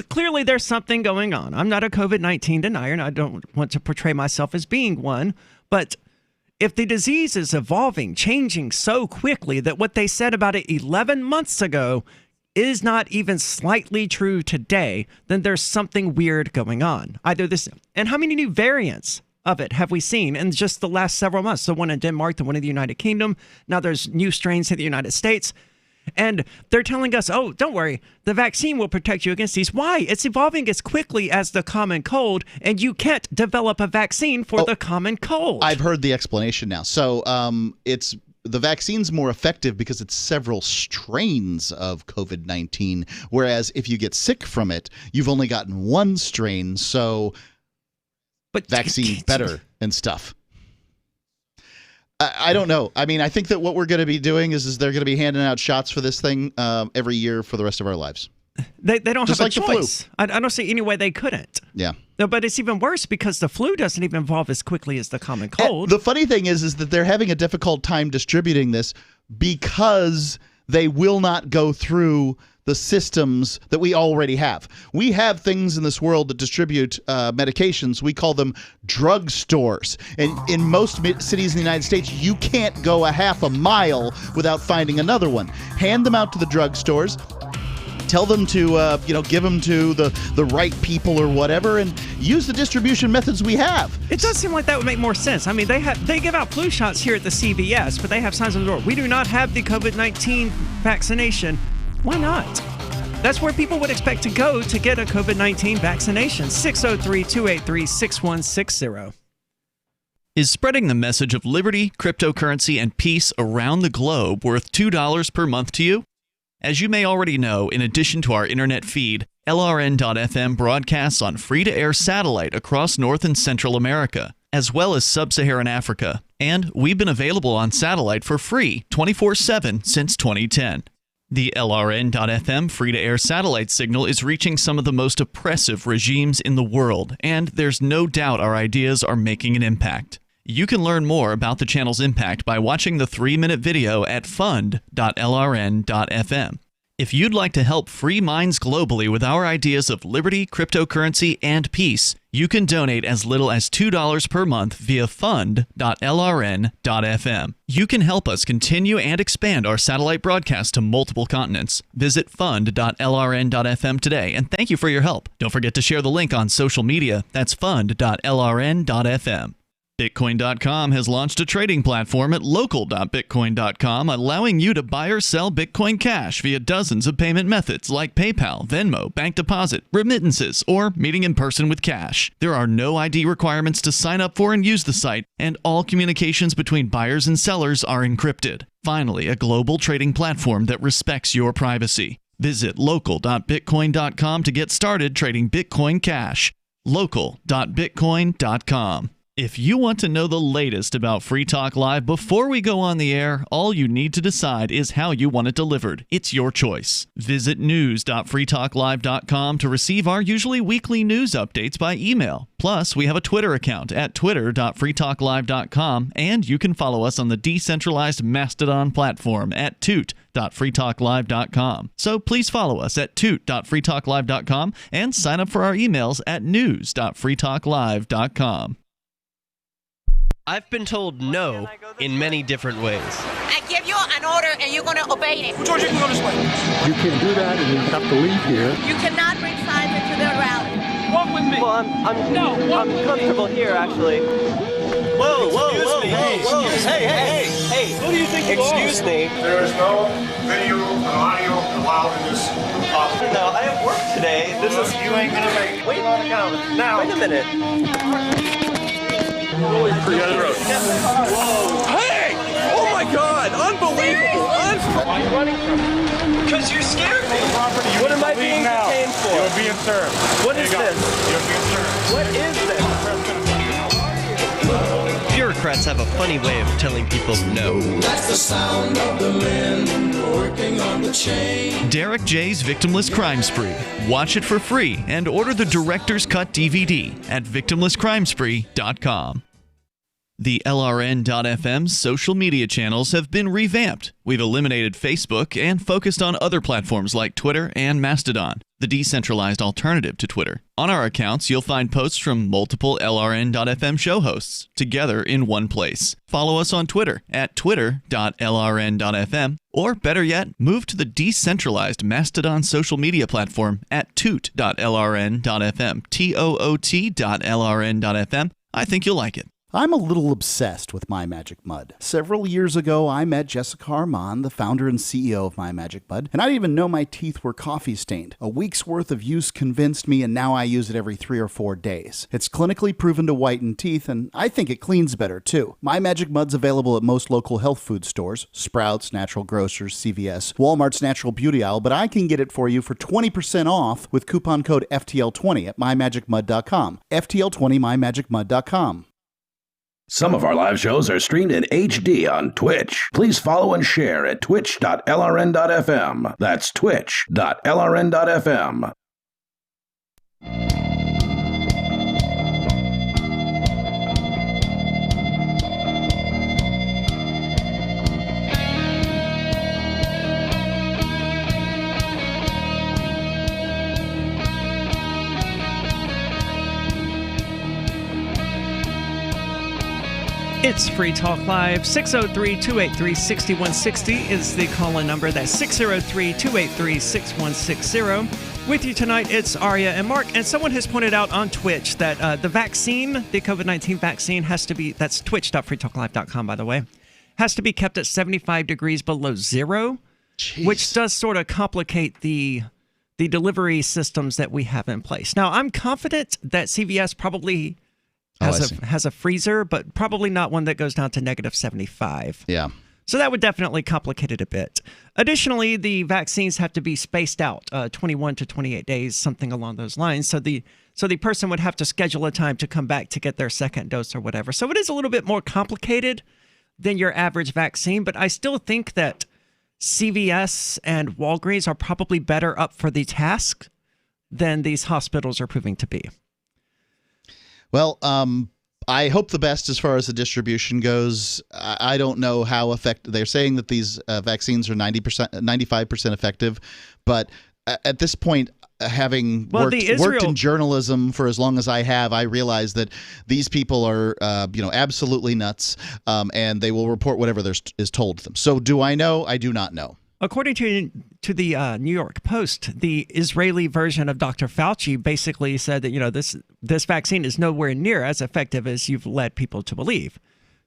clearly there's something going on. I'm not a COVID-19 denier, and I don't want to portray myself as being one. But if the disease is evolving, changing so quickly that what they said about it 11 months ago is not even slightly true today, then there's something weird going on. Either this, and how many new variants of it have we seen in just the last several months? The one in Denmark, the one in the United Kingdom. Now there's new strains in the United States. And they're telling us, oh, don't worry, the vaccine will protect you against these. Why? It's evolving as quickly as the common cold, and you can't develop a vaccine for the common cold. I've heard the explanation now. So it's the vaccine's more effective because it's several strains of COVID-19, whereas if you get sick from it, you've only gotten one strain, so vaccine better and stuff. I don't know. I mean, I think that what we're going to be doing is they're going to be handing out shots for this thing every year for the rest of our lives. They don't Just have a like choice. the flu. I don't see any way they couldn't. Yeah. No, but it's even worse because the flu doesn't even evolve as quickly as the common cold. And the funny thing is that they're having a difficult time distributing this because they will not go through the systems that we already have. We have things in this world that distribute medications. We call them drug stores. And in most cities in the United States, you can't go a half a mile without finding another one. Hand them out to the drug stores. Tell them to, give them to the right people or whatever, and use the distribution methods we have. It does seem like that would make more sense. I mean, they give out flu shots here at the CVS, but they have signs on the door. We do not have the COVID-19 vaccination. Why not? That's where people would expect to go to get a COVID-19 vaccination. 603-283-6160. Is spreading the message of liberty, cryptocurrency, and peace around the globe worth $2 per month to you? As you may already know, in addition to our internet feed, LRN.FM broadcasts on free-to-air satellite across North and Central America, as well as Sub-Saharan Africa. And we've been available on satellite for free 24/7 since 2010. The LRN.FM free-to-air satellite signal is reaching some of the most oppressive regimes in the world, and there's no doubt our ideas are making an impact. You can learn more about the channel's impact by watching the 3-minute video at fund.lrn.fm. If you'd like to help free minds globally with our ideas of liberty, cryptocurrency, and peace, you can donate as little as $2 per month via fund.lrn.fm. You can help us continue and expand our satellite broadcast to multiple continents. Visit fund.lrn.fm today, and thank you for your help. Don't forget to share the link on social media. That's fund.lrn.fm. Bitcoin.com has launched a trading platform at local.bitcoin.com, allowing you to buy or sell Bitcoin Cash via dozens of payment methods like PayPal, Venmo, bank deposit, remittances, or meeting in person with cash. There are no ID requirements to sign up for and use the site, and all communications between buyers and sellers are encrypted. Finally, a global trading platform that respects your privacy. Visit local.bitcoin.com to get started trading Bitcoin Cash. local.bitcoin.com. If you want to know the latest about Free Talk Live before we go on the air, all you need to decide is how you want it delivered. It's your choice. Visit news.freetalklive.com to receive our usually weekly news updates by email. Plus, we have a Twitter account at twitter.freetalklive.com, and you can follow us on the decentralized Mastodon platform at toot.freetalklive.com. So please follow us at toot.freetalklive.com and sign up for our emails at news.freetalklive.com. I've been told no in many different ways. I give you an order and you're going to obey it. George, you can go this way. You can't do that and you have to leave here. You cannot bring signs into their rally. Walk with me. Well, I'm comfortable here, actually. Whoa. Hey. Who do you think you are? Excuse me. There is no video and audio allowed in this office. No, I have work today. You ain't going to make it. Wait a minute. Hey! Oh my God! Unbelievable! Why are you running from me? Because you scared me. What am I being detained for? You're being served. What is this? You're being served. What is this? Bureaucrats have a funny way of telling people no. That's the sound of the men working on the chain. Derek J's Victimless Crime Spree. Watch it for free and order the Director's Cut DVD at victimlesscrimespree.com. The LRN.FM social media channels have been revamped. We've eliminated Facebook and focused on other platforms like Twitter and Mastodon, the decentralized alternative to Twitter. On our accounts, you'll find posts from multiple LRN.FM show hosts together in one place. Follow us on Twitter at twitter.lrn.fm, or better yet, move to the decentralized Mastodon social media platform at toot.lrn.fm, toot.lrn.fm. I think you'll like it. I'm a little obsessed with My Magic Mud. Several years ago, I met Jessica Armand, the founder and CEO of My Magic Mud, and I didn't even know my teeth were coffee stained. A week's worth of use convinced me, and now I use it every 3 or 4 days. It's clinically proven to whiten teeth, and I think it cleans better too. My Magic Mud's available at most local health food stores, Sprouts, Natural Grocers, CVS, Walmart's Natural Beauty Aisle, but I can get it for you for 20% off with coupon code FTL20 at mymagicmud.com. FTL20 mymagicmud.com. Some of our live shows are streamed in HD on Twitch. Please follow and share at twitch.lrn.fm. That's twitch.lrn.fm. It's Free Talk Live. 603-283-6160 is the call-in number. That's 603-283-6160. With you tonight, it's Arya and Mark. And someone has pointed out on Twitch that the vaccine, the COVID-19 vaccine, has to be, that's twitch.freetalklive.com, by the way, has to be kept at 75 degrees below zero, which does sort of complicate the delivery systems that we have in place. Now, I'm confident that CVS probably has a freezer, but probably not one that goes down to negative 75. Yeah. So that would definitely complicate it a bit. Additionally, the vaccines have to be spaced out 21 to 28 days, something along those lines. So the person would have to schedule a time to come back to get their second dose or whatever. So it is a little bit more complicated than your average vaccine, but I still think that CVS and Walgreens are probably better up for the task than these hospitals are proving to be. Well, I hope the best as far as the distribution goes. I don't know how effective. They're saying that these vaccines are 95% effective, but at this point, having worked in journalism for as long as I have, I realize that these people are, absolutely nuts, and they will report whatever is told to them. So, do I know? I do not know. According to the New York Post, the Israeli version of Dr. Fauci basically said that, this vaccine is nowhere near as effective as you've led people to believe.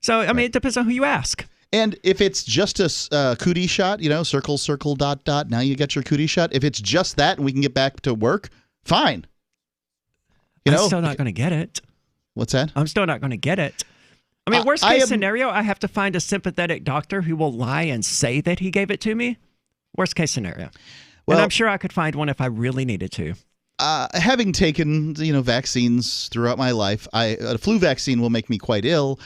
So, I mean, it depends on who you ask. And if it's just a cootie shot, circle, circle, dot, dot, now you get your cootie shot. If it's just that and we can get back to work, fine. I'm still not going to get it. What's that? I'm still not going to get it. I mean, worst case scenario, I have to find a sympathetic doctor who will lie and say that he gave it to me. Worst case scenario. Well, and I'm sure I could find one if I really needed to. Having taken, vaccines throughout my life, a flu vaccine will make me quite ill.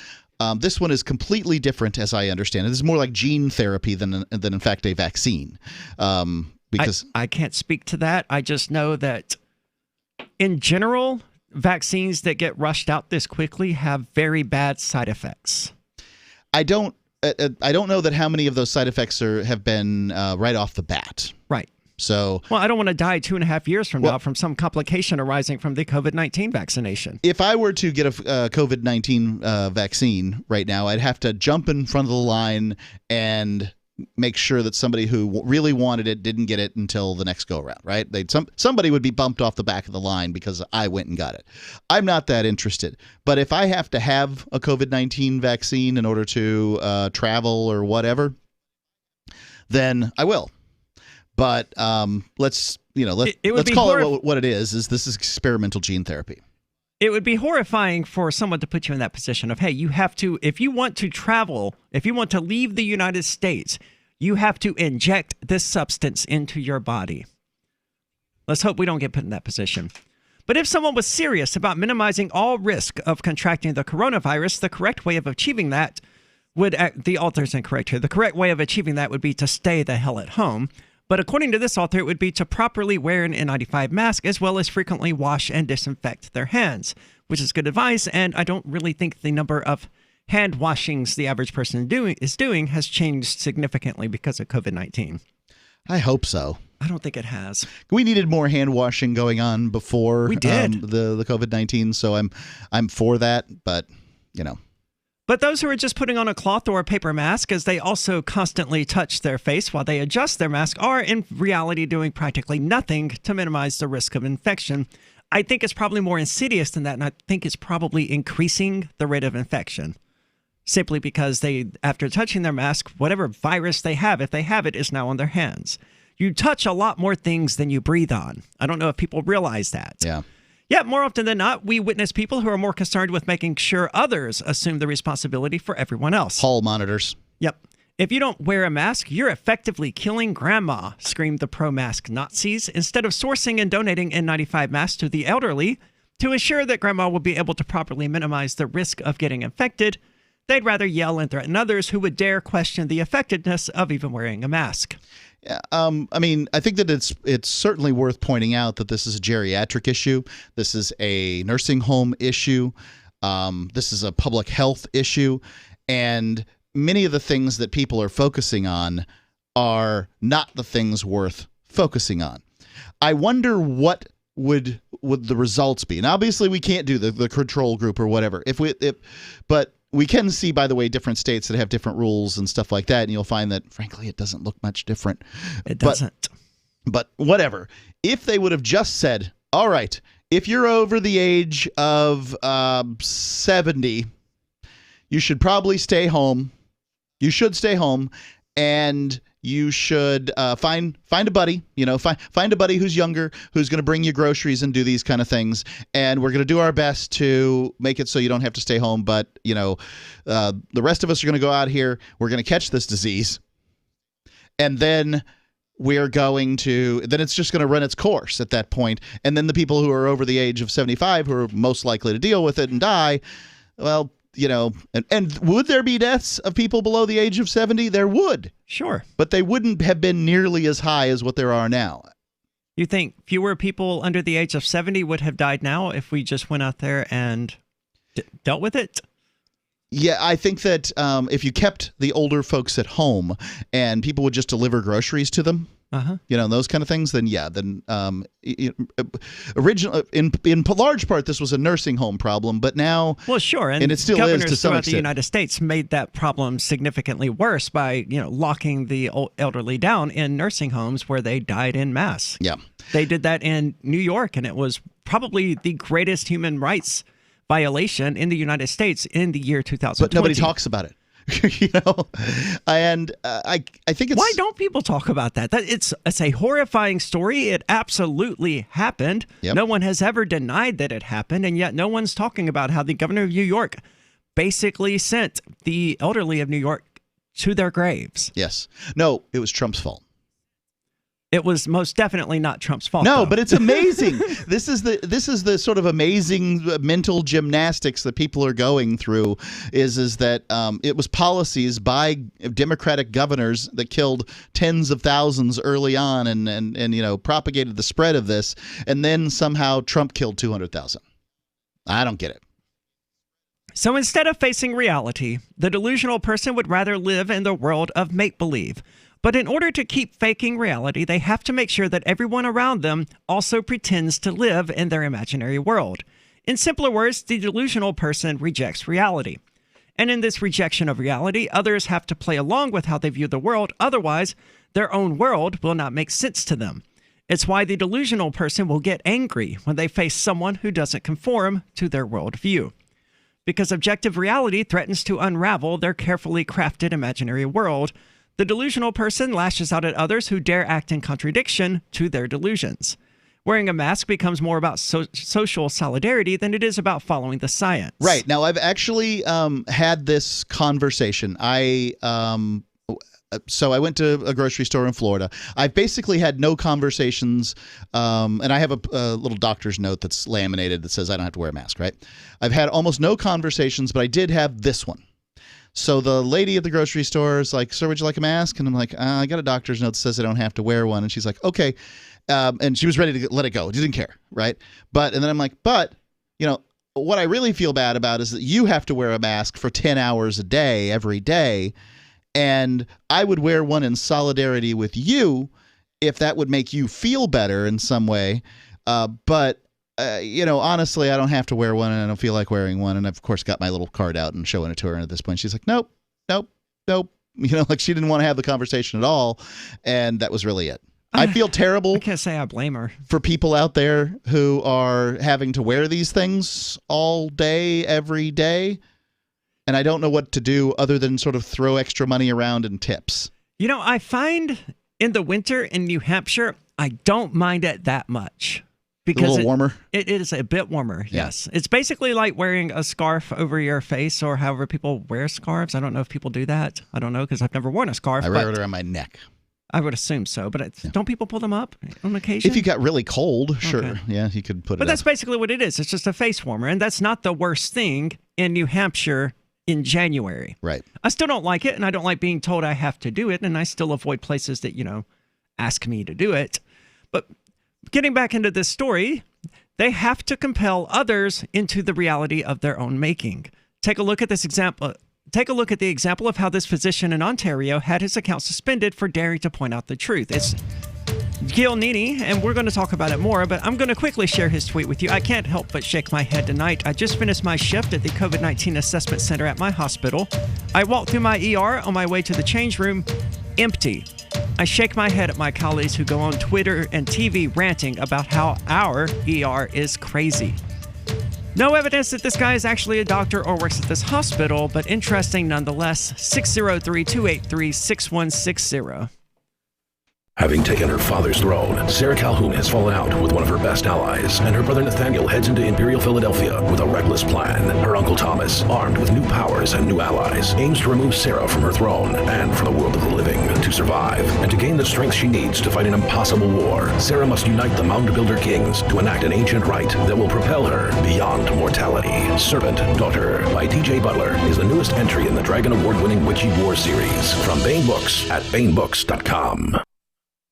This one is completely different, as I understand it. This is more like gene therapy than in fact, a vaccine. Because I can't speak to that. I just know that, in general, vaccines that get rushed out this quickly have very bad side effects. I don't know that how many of those side effects have been right off the bat. Right. So, well, I don't want to die 2.5 years from now from some complication arising from the COVID-19 vaccination. If I were to get a COVID-19 vaccine right now, I'd have to jump in front of the line and make sure that somebody who really wanted it didn't get it until the next go around, right? Somebody would be bumped off the back of the line because I went and got it. I'm not that interested. But if I have to have a COVID-19 vaccine in order to travel or whatever, then I will. But let's call it what it is. This is experimental gene therapy. It would be horrifying for someone to put you in that position of, hey, you have to, if you want to travel, if you want to leave the United States, you have to inject this substance into your body. Let's hope we don't get put in that position. But if someone was serious about minimizing all risk of contracting the coronavirus, the correct way of achieving that the author's incorrect here. The correct way of achieving that would be to stay the hell at home. But according to this author, it would be to properly wear an N95 mask as well as frequently wash and disinfect their hands, which is good advice. And I don't really think the number of hand washings the average person is doing has changed significantly because of COVID-19. I hope so. I don't think it has. We needed more hand washing going on before we did. The COVID-19, so I'm for that, but But those who are just putting on a cloth or a paper mask, as they also constantly touch their face while they adjust their mask, are in reality doing practically nothing to minimize the risk of infection. I think it's probably more insidious than that, and I think it's probably increasing the rate of infection. Simply because after touching their mask, whatever virus they have, if they have it, is now on their hands. You touch a lot more things than you breathe on. I don't know if people realize that. Yeah. Yet, more often than not, we witness people who are more concerned with making sure others assume the responsibility for everyone else. Hall monitors. Yep. If you don't wear a mask, you're effectively killing grandma, screamed the pro-mask Nazis. Instead of sourcing and donating N95 masks to the elderly to ensure that grandma will be able to properly minimize the risk of getting infected, they'd rather yell and threaten others who would dare question the effectiveness of even wearing a mask. Yeah, I think that it's certainly worth pointing out that this is a geriatric issue. This is a nursing home issue. This is a public health issue. And many of the things that people are focusing on are not the things worth focusing on. I wonder what would the results be. And obviously we can't do the control group or whatever. But we can see, by the way, different states that have different rules and stuff like that, and you'll find that, frankly, it doesn't look much different. It doesn't. But whatever. If they would have just said, all right, if you're over the age of 70, you should probably stay home. You should stay home, and you should find a buddy, find a buddy who's younger, who's going to bring you groceries and do these kind of things. And we're going to do our best to make it so you don't have to stay home. But, the rest of us are going to go out here. We're going to catch this disease. And then then it's just going to run its course at that point. And then the people who are over the age of 75, who are most likely to deal with it and die, well, and would there be deaths of people below the age of 70? There would. Sure. But they wouldn't have been nearly as high as what there are now. You think fewer people under the age of 70 would have died now if we just went out there and dealt with it? Yeah, I think that if you kept the older folks at home and people would just deliver groceries to them, those kind of things, then originally, in large part, this was a nursing home problem, but now, well, sure, and it still is to some throughout extent. The United States made that problem significantly worse by locking the elderly down in nursing homes where they died en masse. Yeah, they did that in New York, and it was probably the greatest human rights violation in the United States in the year 2020. But nobody talks about it. And I think it's... Why don't people talk about that? It's a horrifying story. It absolutely happened. Yep. No one has ever denied that it happened, and yet no one's talking about how the governor of New York basically sent the elderly of New York to their graves. Yes. No, it was Trump's fault. It was most definitely not Trump's fault. No, though. but it's amazing. This is the sort of amazing mental gymnastics that people are going through. Is that it was policies by Democratic governors that killed tens of thousands early on, and propagated the spread of this, and then somehow Trump killed 200,000. I don't get it. So instead of facing reality, the delusional person would rather live in the world of make-believe. But in order to keep faking reality, they have to make sure that everyone around them also pretends to live in their imaginary world. In simpler words, the delusional person rejects reality. And in this rejection of reality, others have to play along with how they view the world. Otherwise, their own world will not make sense to them. It's why the delusional person will get angry when they face someone who doesn't conform to their worldview. Because objective reality threatens to unravel their carefully crafted imaginary world, the delusional person lashes out at others who dare act in contradiction to their delusions. Wearing a mask becomes more about social solidarity than it is about following the science. Right. Now, I've actually had this conversation. So I went to a grocery store in Florida. I've basically had no conversations, and I have a little doctor's note that's laminated that says I don't have to wear a mask, right? I've had almost no conversations, but I did have this one. So the lady at the grocery store is like, "Sir, would you like a mask?" And I'm like, "I got a doctor's note that says I don't have to wear one." And she's like, "Okay." And she was ready to let it go. She didn't care, right? And then I'm like, "But, what I really feel bad about is that you have to wear a mask for 10 hours a day, every day. And I would wear one in solidarity with you if that would make you feel better in some way. But honestly, I don't have to wear one, and I don't feel like wearing one." And I've, of course, got my little card out and showing it to her. And at this point, she's like, nope. Like she didn't want to have the conversation at all. And that was really it. I feel terrible. I can't say I blame her. For people out there who are having to wear these things all day, every day. And I don't know what to do other than sort of throw extra money around in tips. I find in the winter in New Hampshire, I don't mind it that much. Because a little warmer? It is a bit warmer, yes. It's basically like wearing a scarf over your face, or however people wear scarves. I don't know if people do that. I don't know, because I've never worn a scarf. I wear it around my neck. I would assume so, but don't people pull them up on occasion? If you got really cold, sure. Okay. Yeah, you could put it But that's up. basically what it is. It's just a face warmer, and that's not the worst thing in New Hampshire in January. Right. I still don't like it, and I don't like being told I have to do it, and I still avoid places that, ask me to do it. But getting back into this story, they have to compel others into the reality of their own making. Take a look at this example. Take a look at the example of how this physician in Ontario had his account suspended for daring to point out the truth. It's Gil Nini, and we're going to talk about it more, but I'm going to quickly share his tweet with you. I can't help but shake my head tonight. I just finished my shift at the COVID-19 assessment center at my hospital. I walked through my ER on my way to the change room, empty. I shake my head at my colleagues who go on Twitter and TV ranting about how our ER is crazy. No evidence that this guy is actually a doctor or works at this hospital, but interesting nonetheless. 603-283-6160. Having taken her father's throne, Sarah Calhoun has fallen out with one of her best allies, and her brother Nathaniel heads into Imperial Philadelphia with a reckless plan. Her uncle Thomas, armed with new powers and new allies, aims to remove Sarah from her throne and from the world of the living. To survive, and to gain the strength she needs to fight an impossible war, Sarah must unite the Mound Builder Kings to enact an ancient rite that will propel her beyond mortality. Servant Daughter by DJ Butler is the newest entry in the Dragon Award-winning Witchy War series from Baen Books at BaenBooks.com.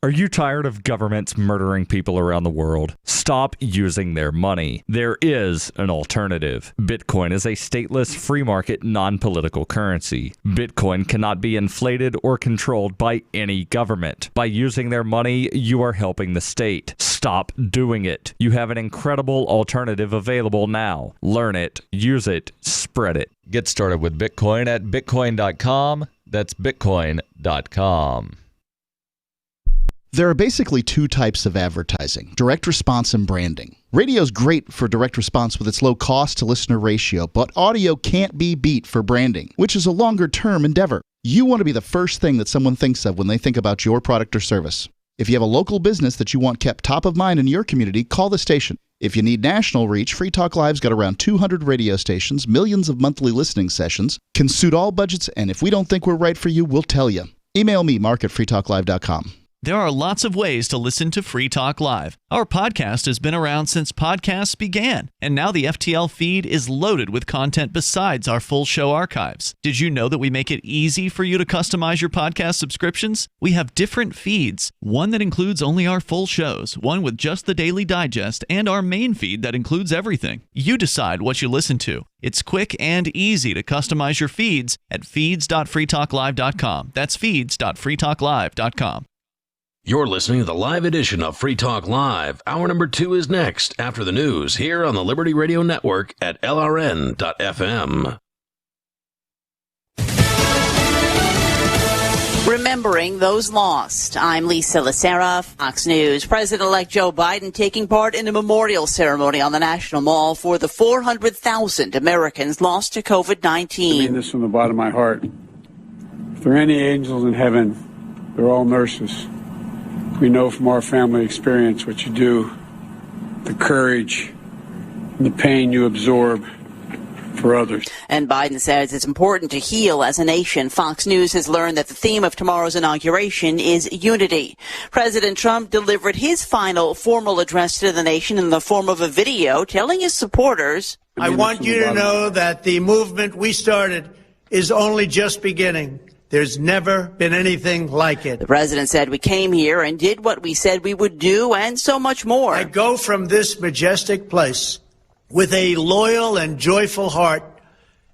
Are you tired of governments murdering people around the world? Stop using their money. There is an alternative. Bitcoin is a stateless, free market, non-political currency. Bitcoin cannot be inflated or controlled by any government. By using their money, you are helping the state. Stop doing it. You have an incredible alternative available now. Learn it, use it, spread it. Get started with Bitcoin at Bitcoin.com. That's Bitcoin.com. There are basically two types of advertising, direct response and branding. Radio's great for direct response with its low cost to listener ratio, but audio can't be beat for branding, which is a longer-term endeavor. You want to be the first thing that someone thinks of when they think about your product or service. If you have a local business that you want kept top of mind in your community, call the station. If you need national reach, Free Talk Live's got around 200 radio stations, millions of monthly listening sessions, can suit all budgets, and if we don't think we're right for you, we'll tell you. Email me, mark@freetalklive.com. There are lots of ways to listen to Free Talk Live. Our podcast has been around since podcasts began, and now the FTL feed is loaded with content besides our full show archives. Did you know that we make it easy for you to customize your podcast subscriptions? We have different feeds, one that includes only our full shows, one with just the Daily Digest, and our main feed that includes everything. You decide what you listen to. It's quick and easy to customize your feeds at feeds.freetalklive.com. That's feeds.freetalklive.com. You're listening to the live edition of Free Talk Live. Hour number 2 is next after the news here on the Liberty Radio Network at LRN.FM. Remembering those lost. I'm Lisa Lacera, Fox News. President-elect Joe Biden taking part in a memorial ceremony on the National Mall for the 400,000 Americans lost to COVID-19. I mean this from the bottom of my heart. If there are any angels in heaven, they're all nurses. We know from our family experience what you do, the courage and the pain you absorb for others. And Biden says it's important to heal as a nation. Fox News has learned that the theme of tomorrow's inauguration is unity. President Trump delivered his final formal address to the nation in the form of a video telling his supporters, I want you to know that the movement we started is only just beginning. There's never been anything like it. The president said we came here and did what we said we would do and so much more. I go from this majestic place with a loyal and joyful heart,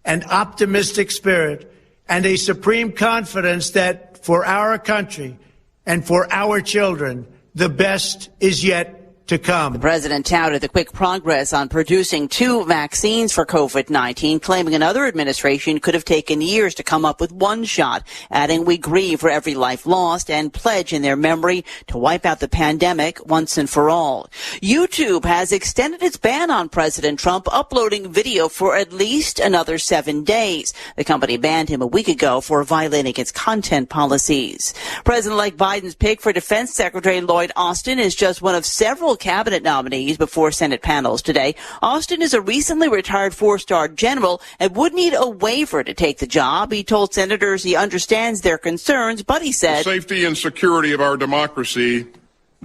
an optimistic spirit, and a supreme confidence that for our country and for our children, the best is yet to come. The president touted the quick progress on producing 2 vaccines for COVID-19, claiming another administration could have taken years to come up with one shot, adding we grieve for every life lost and pledge in their memory to wipe out the pandemic once and for all. YouTube has extended its ban on President Trump uploading video for at least another 7 days. The company banned him a week ago for violating its content policies. President-elect Biden's pick for Defense Secretary Lloyd Austin is just one of several cabinet nominees before Senate panels today. Austin is a recently retired 4-star general and would need a waiver to take the job. He told senators he understands their concerns, but he said, the safety and security of our democracy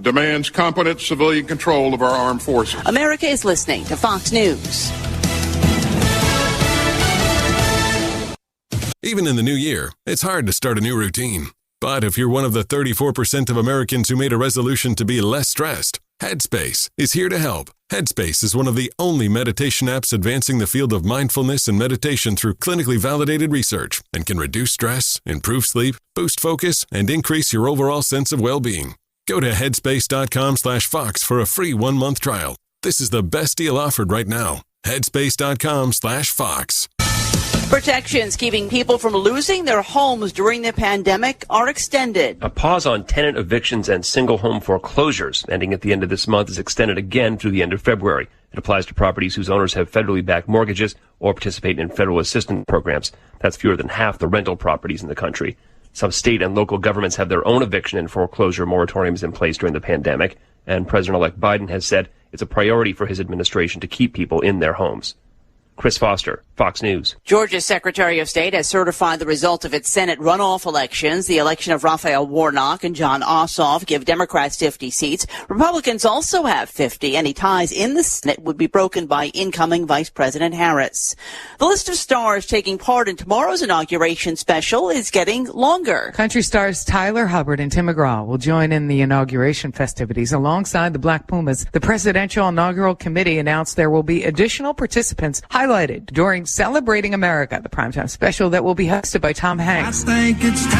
demands competent civilian control of our armed forces. America is listening to Fox News. Even in the new year, it's hard to start a new routine. But if you're one of the 34% of Americans who made a resolution to be less stressed, Headspace is here to help. Headspace is one of the only meditation apps advancing the field of mindfulness and meditation through clinically validated research and can reduce stress, improve sleep, boost focus, and increase your overall sense of well-being. Go to headspace.com/Fox for a free 1-month trial. This is the best deal offered right now. Headspace.com/Fox. Protections keeping people from losing their homes during the pandemic are extended. A pause on tenant evictions and single home foreclosures ending at the end of this month is extended again through the end of February. It applies to properties whose owners have federally backed mortgages or participate in federal assistance programs. That's fewer than half the rental properties in the country. Some state and local governments have their own eviction and foreclosure moratoriums in place during the pandemic, and President-elect Biden has said it's a priority for his administration to keep people in their homes. Chris Foster, Fox News. Georgia's Secretary of State has certified the result of its Senate runoff elections. The election of Raphael Warnock and John Ossoff give Democrats 50 seats. Republicans also have 50. Any ties in the Senate would be broken by incoming Vice President Harris. The list of stars taking part in tomorrow's inauguration special is getting longer. Country stars Tyler Hubbard and Tim McGraw will join in the inauguration festivities alongside the Black Pumas. The Presidential Inaugural Committee announced there will be additional participants highlighted during Celebrating America, the primetime special that will be hosted by Tom Hanks. I think it's time to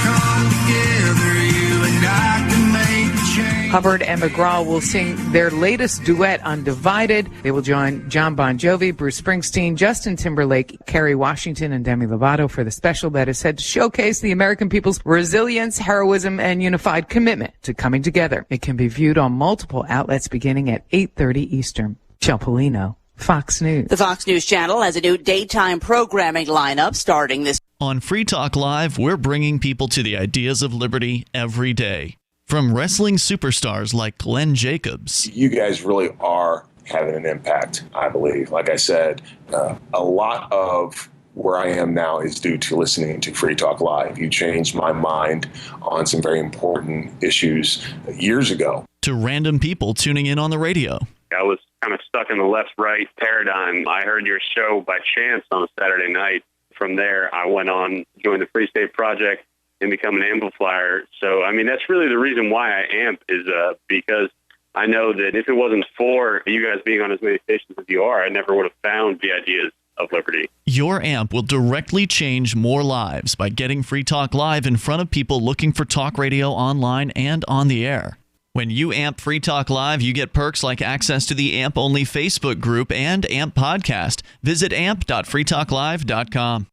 come together, you and I can make a change. Hubbard and McGraw will sing their latest duet, Undivided. They will join John Bon Jovi, Bruce Springsteen, Justin Timberlake, Kerry Washington, and Demi Lovato for the special that is said to showcase the American people's resilience, heroism, and unified commitment to coming together. It can be viewed on multiple outlets beginning at 8:30 Eastern. Michelle Polino, Fox News. The Fox News Channel has a new daytime programming lineup starting this. On Free Talk Live, we're bringing people to the ideas of liberty every day. From wrestling superstars like Glenn Jacobs. You guys really are having an impact, I believe. Like I said, a lot of where I am now is due to listening to Free Talk Live. You changed my mind on some very important issues years ago. To random people tuning in on the radio. I was kind of stuck in the left-right paradigm. I heard your show by chance on a Saturday night. From there, I went on, joined the Free State Project, and become an amplifier. So, I mean, that's really the reason why I amp is because I know that if it wasn't for you guys being on as many stations as you are, I never would have found the ideas of liberty. Your amp will directly change more lives by getting Free Talk Live in front of people looking for talk radio online and on the air. When you amp Free Talk Live, you get perks like access to the AMP-only Facebook group and AMP podcast. Visit amp.freetalklive.com.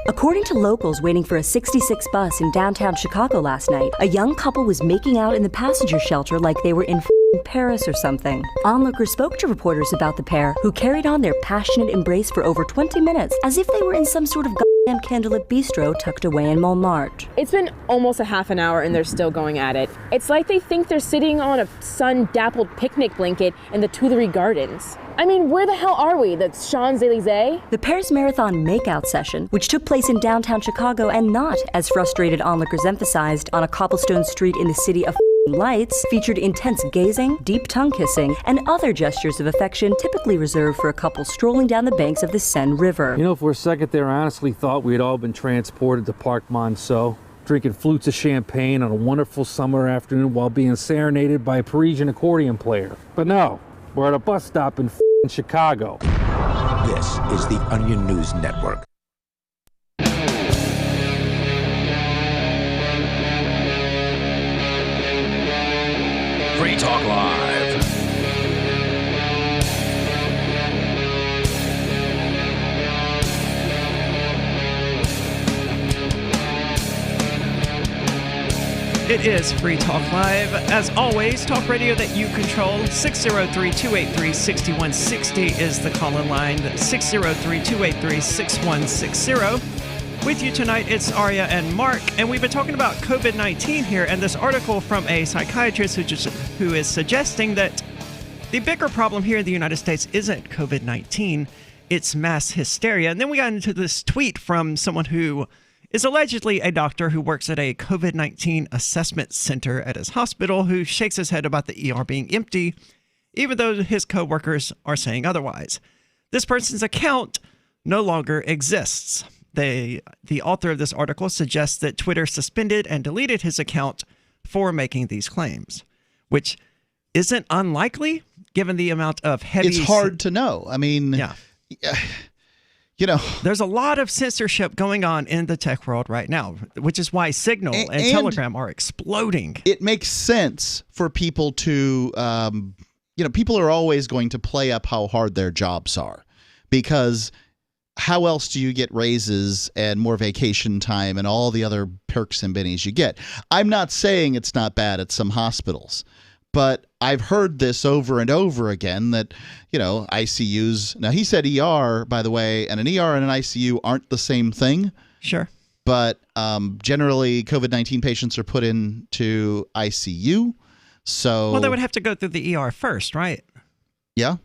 According to locals waiting for a 66 bus in downtown Chicago last night, a young couple was making out in the passenger shelter like they were in Paris or something. Onlookers spoke to reporters about the pair, who carried on their passionate embrace for over 20 minutes, as if they were in some sort of candlelit bistro tucked away in Montmartre. It's been almost a half an hour and they're still going at it. It's like they think they're sitting on a sun-dappled picnic blanket in the Tuileries Gardens. I mean, where the hell are we? The Champs-Élysées? The Paris Marathon makeout session, which took place in downtown Chicago and not, as frustrated onlookers emphasized, on a cobblestone street in the city of lights, featured intense gazing, deep tongue kissing, and other gestures of affection typically reserved for a couple strolling down the banks of the Seine River. You know, for a second there, I honestly thought we had all been transported to Parc Monceau, drinking flutes of champagne on a wonderful summer afternoon while being serenaded by a Parisian accordion player. But no, we're at a bus stop in Chicago. This is the Onion News Network. Free Talk Live. It is Free Talk Live. As always, talk radio that you control. 603-283-6160 is the call-in line. 603-283-6160. With you tonight, it's Arya and Mark, and we've been talking about COVID-19 here, and this article from a psychiatrist who is suggesting that the bigger problem here in the United States isn't COVID-19, it's mass hysteria. And then we got into this tweet from someone who is allegedly a doctor who works at a COVID-19 assessment center at his hospital, who shakes his head about the ER being empty, even though his coworkers are saying otherwise. This person's account no longer exists. The author of this article suggests that Twitter suspended and deleted his account for making these claims, which isn't unlikely given the amount of heavy... It's hard to know. I mean... Yeah. You know, there's a lot of censorship going on in the tech world right now, which is why Signal and Telegram are exploding. It makes sense for people to, people are always going to play up how hard their jobs are, because how else do you get raises and more vacation time and all the other perks and bennies you get? I'm not saying it's not bad at some hospitals, but I've heard this over and over again that, ICUs. Now, he said ER, by the way, and an ER and an ICU aren't the same thing. Sure. But generally, COVID-19 patients are put into ICU. So, well, they would have to go through the ER first, right? Yeah.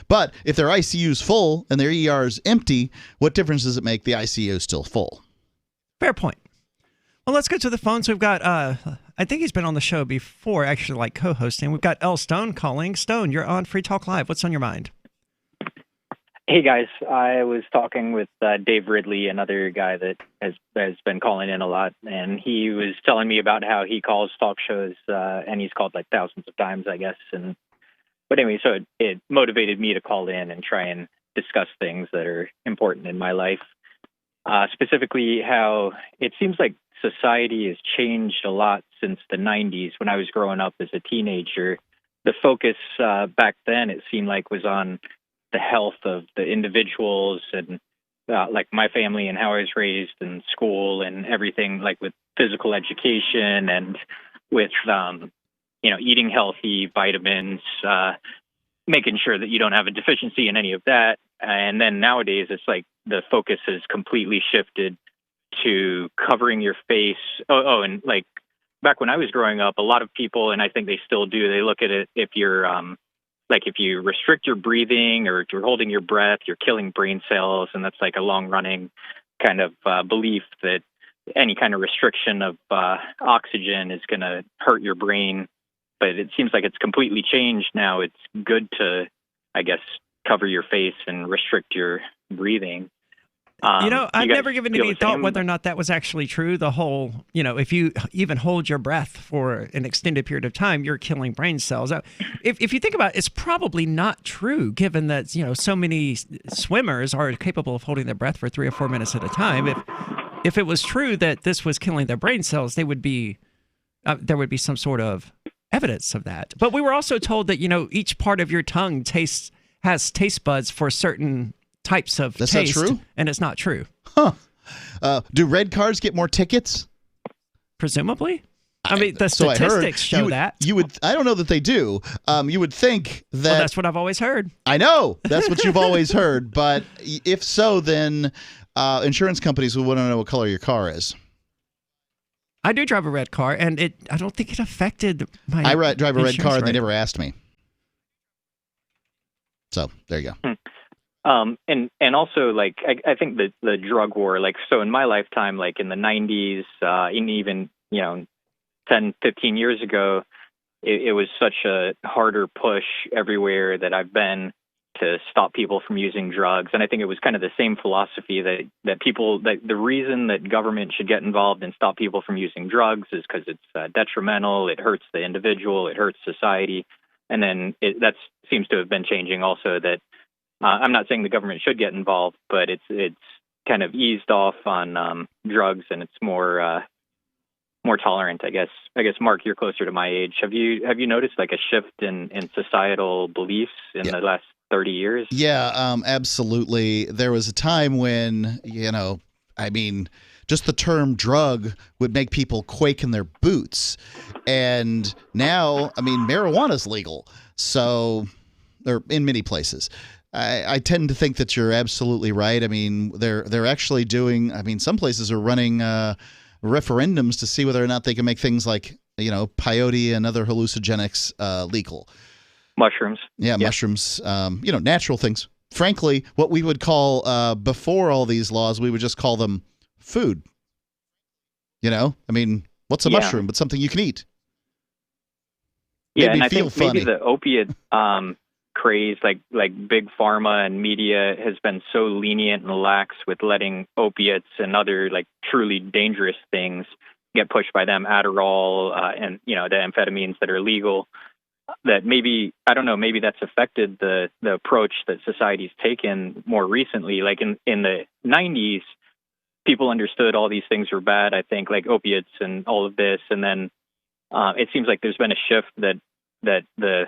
But if their ICU is full and their ER is empty, what difference does it make the ICU is still full? Fair point. Well, let's go to the phones. We've got, I think he's been on the show before, actually, like co-hosting. We've got L. Stone calling. Stone, you're on Free Talk Live. What's on your mind? Hey, guys. I was talking with Dave Ridley, another guy that has been calling in a lot, and he was telling me about how he calls talk shows, and he's called like thousands of times, I guess. But anyway, so it motivated me to call in and try and discuss things that are important in my life. Specifically how it seems like society has changed a lot since the 90s. When I was growing up as a teenager, the focus back then, it seemed like, was on the health of the individuals and like my family and how I was raised in school and everything, like with physical education and with, eating healthy, vitamins, making sure that you don't have a deficiency in any of that. And then nowadays, it's like the focus has completely shifted to covering your face. And like back when I was growing up, a lot of people, and I think they still do, they look at it, if you're if you restrict your breathing or if you're holding your breath, you're killing brain cells. And that's like a long running kind of belief that any kind of restriction of oxygen is going to hurt your brain. But it seems like it's completely changed now. It's good to, I guess, cover your face and restrict your breathing. I've never given any thought whether or not that was actually true. The whole, if you even hold your breath for an extended period of time, you're killing brain cells. If you think about it, it's probably not true, given that, so many swimmers are capable of holding their breath for 3 or 4 minutes at a time. If it was true that this was killing their brain cells, there would be some sort of evidence of that. But we were also told that, each part of your tongue has taste buds for certain types of taste. That's not true? And it's not true. Huh. Do red cars get more tickets? Presumably. I mean, the statistics show that. I don't know that they do. You would think that... Well, that's what I've always heard. I know. That's what you've always heard. But if so, then insurance companies would want to know what color your car is. I do drive a red car, and I don't think it affected my I drive a red car, and they rate. never asked me. So there you go. And also, like, I think that the drug war, like, so in my lifetime, like in the 90s, and even, 10, 15 years ago, it was such a harder push everywhere that I've been to stop people from using drugs. And I think it was kind of the same philosophy that people, that the reason that government should get involved and stop people from using drugs is because it's detrimental, it hurts the individual, it hurts society. And then that seems to have been changing also, that I'm not saying the government should get involved, but it's kind of eased off on drugs, and it's more tolerant, I guess. Mark, you're closer to my age. Have you noticed like a shift in societal beliefs in the last 30 years? Yeah, absolutely. There was a time when, just the term drug would make people quake in their boots. And now, marijuana's legal. So, or in many places. I tend to think that you're absolutely right. They're actually doing, some places are running referendums to see whether or not they can make things like, peyote and other hallucinogenics legal. Mushrooms. Yeah, mushrooms, natural things. Frankly, what we would call, before all these laws, we would just call them food. What's a mushroom? But something you can eat. Yeah, and I think maybe the opiate craze, like big pharma and media, has been so lenient and lax with letting opiates and other like truly dangerous things get pushed by them, Adderall and the amphetamines that are legal, that maybe, I don't know, maybe that's affected the approach that society's taken more recently. Like in the 90s, people understood all these things were bad, I think, like opiates and all of this, and then it seems like there's been a shift that the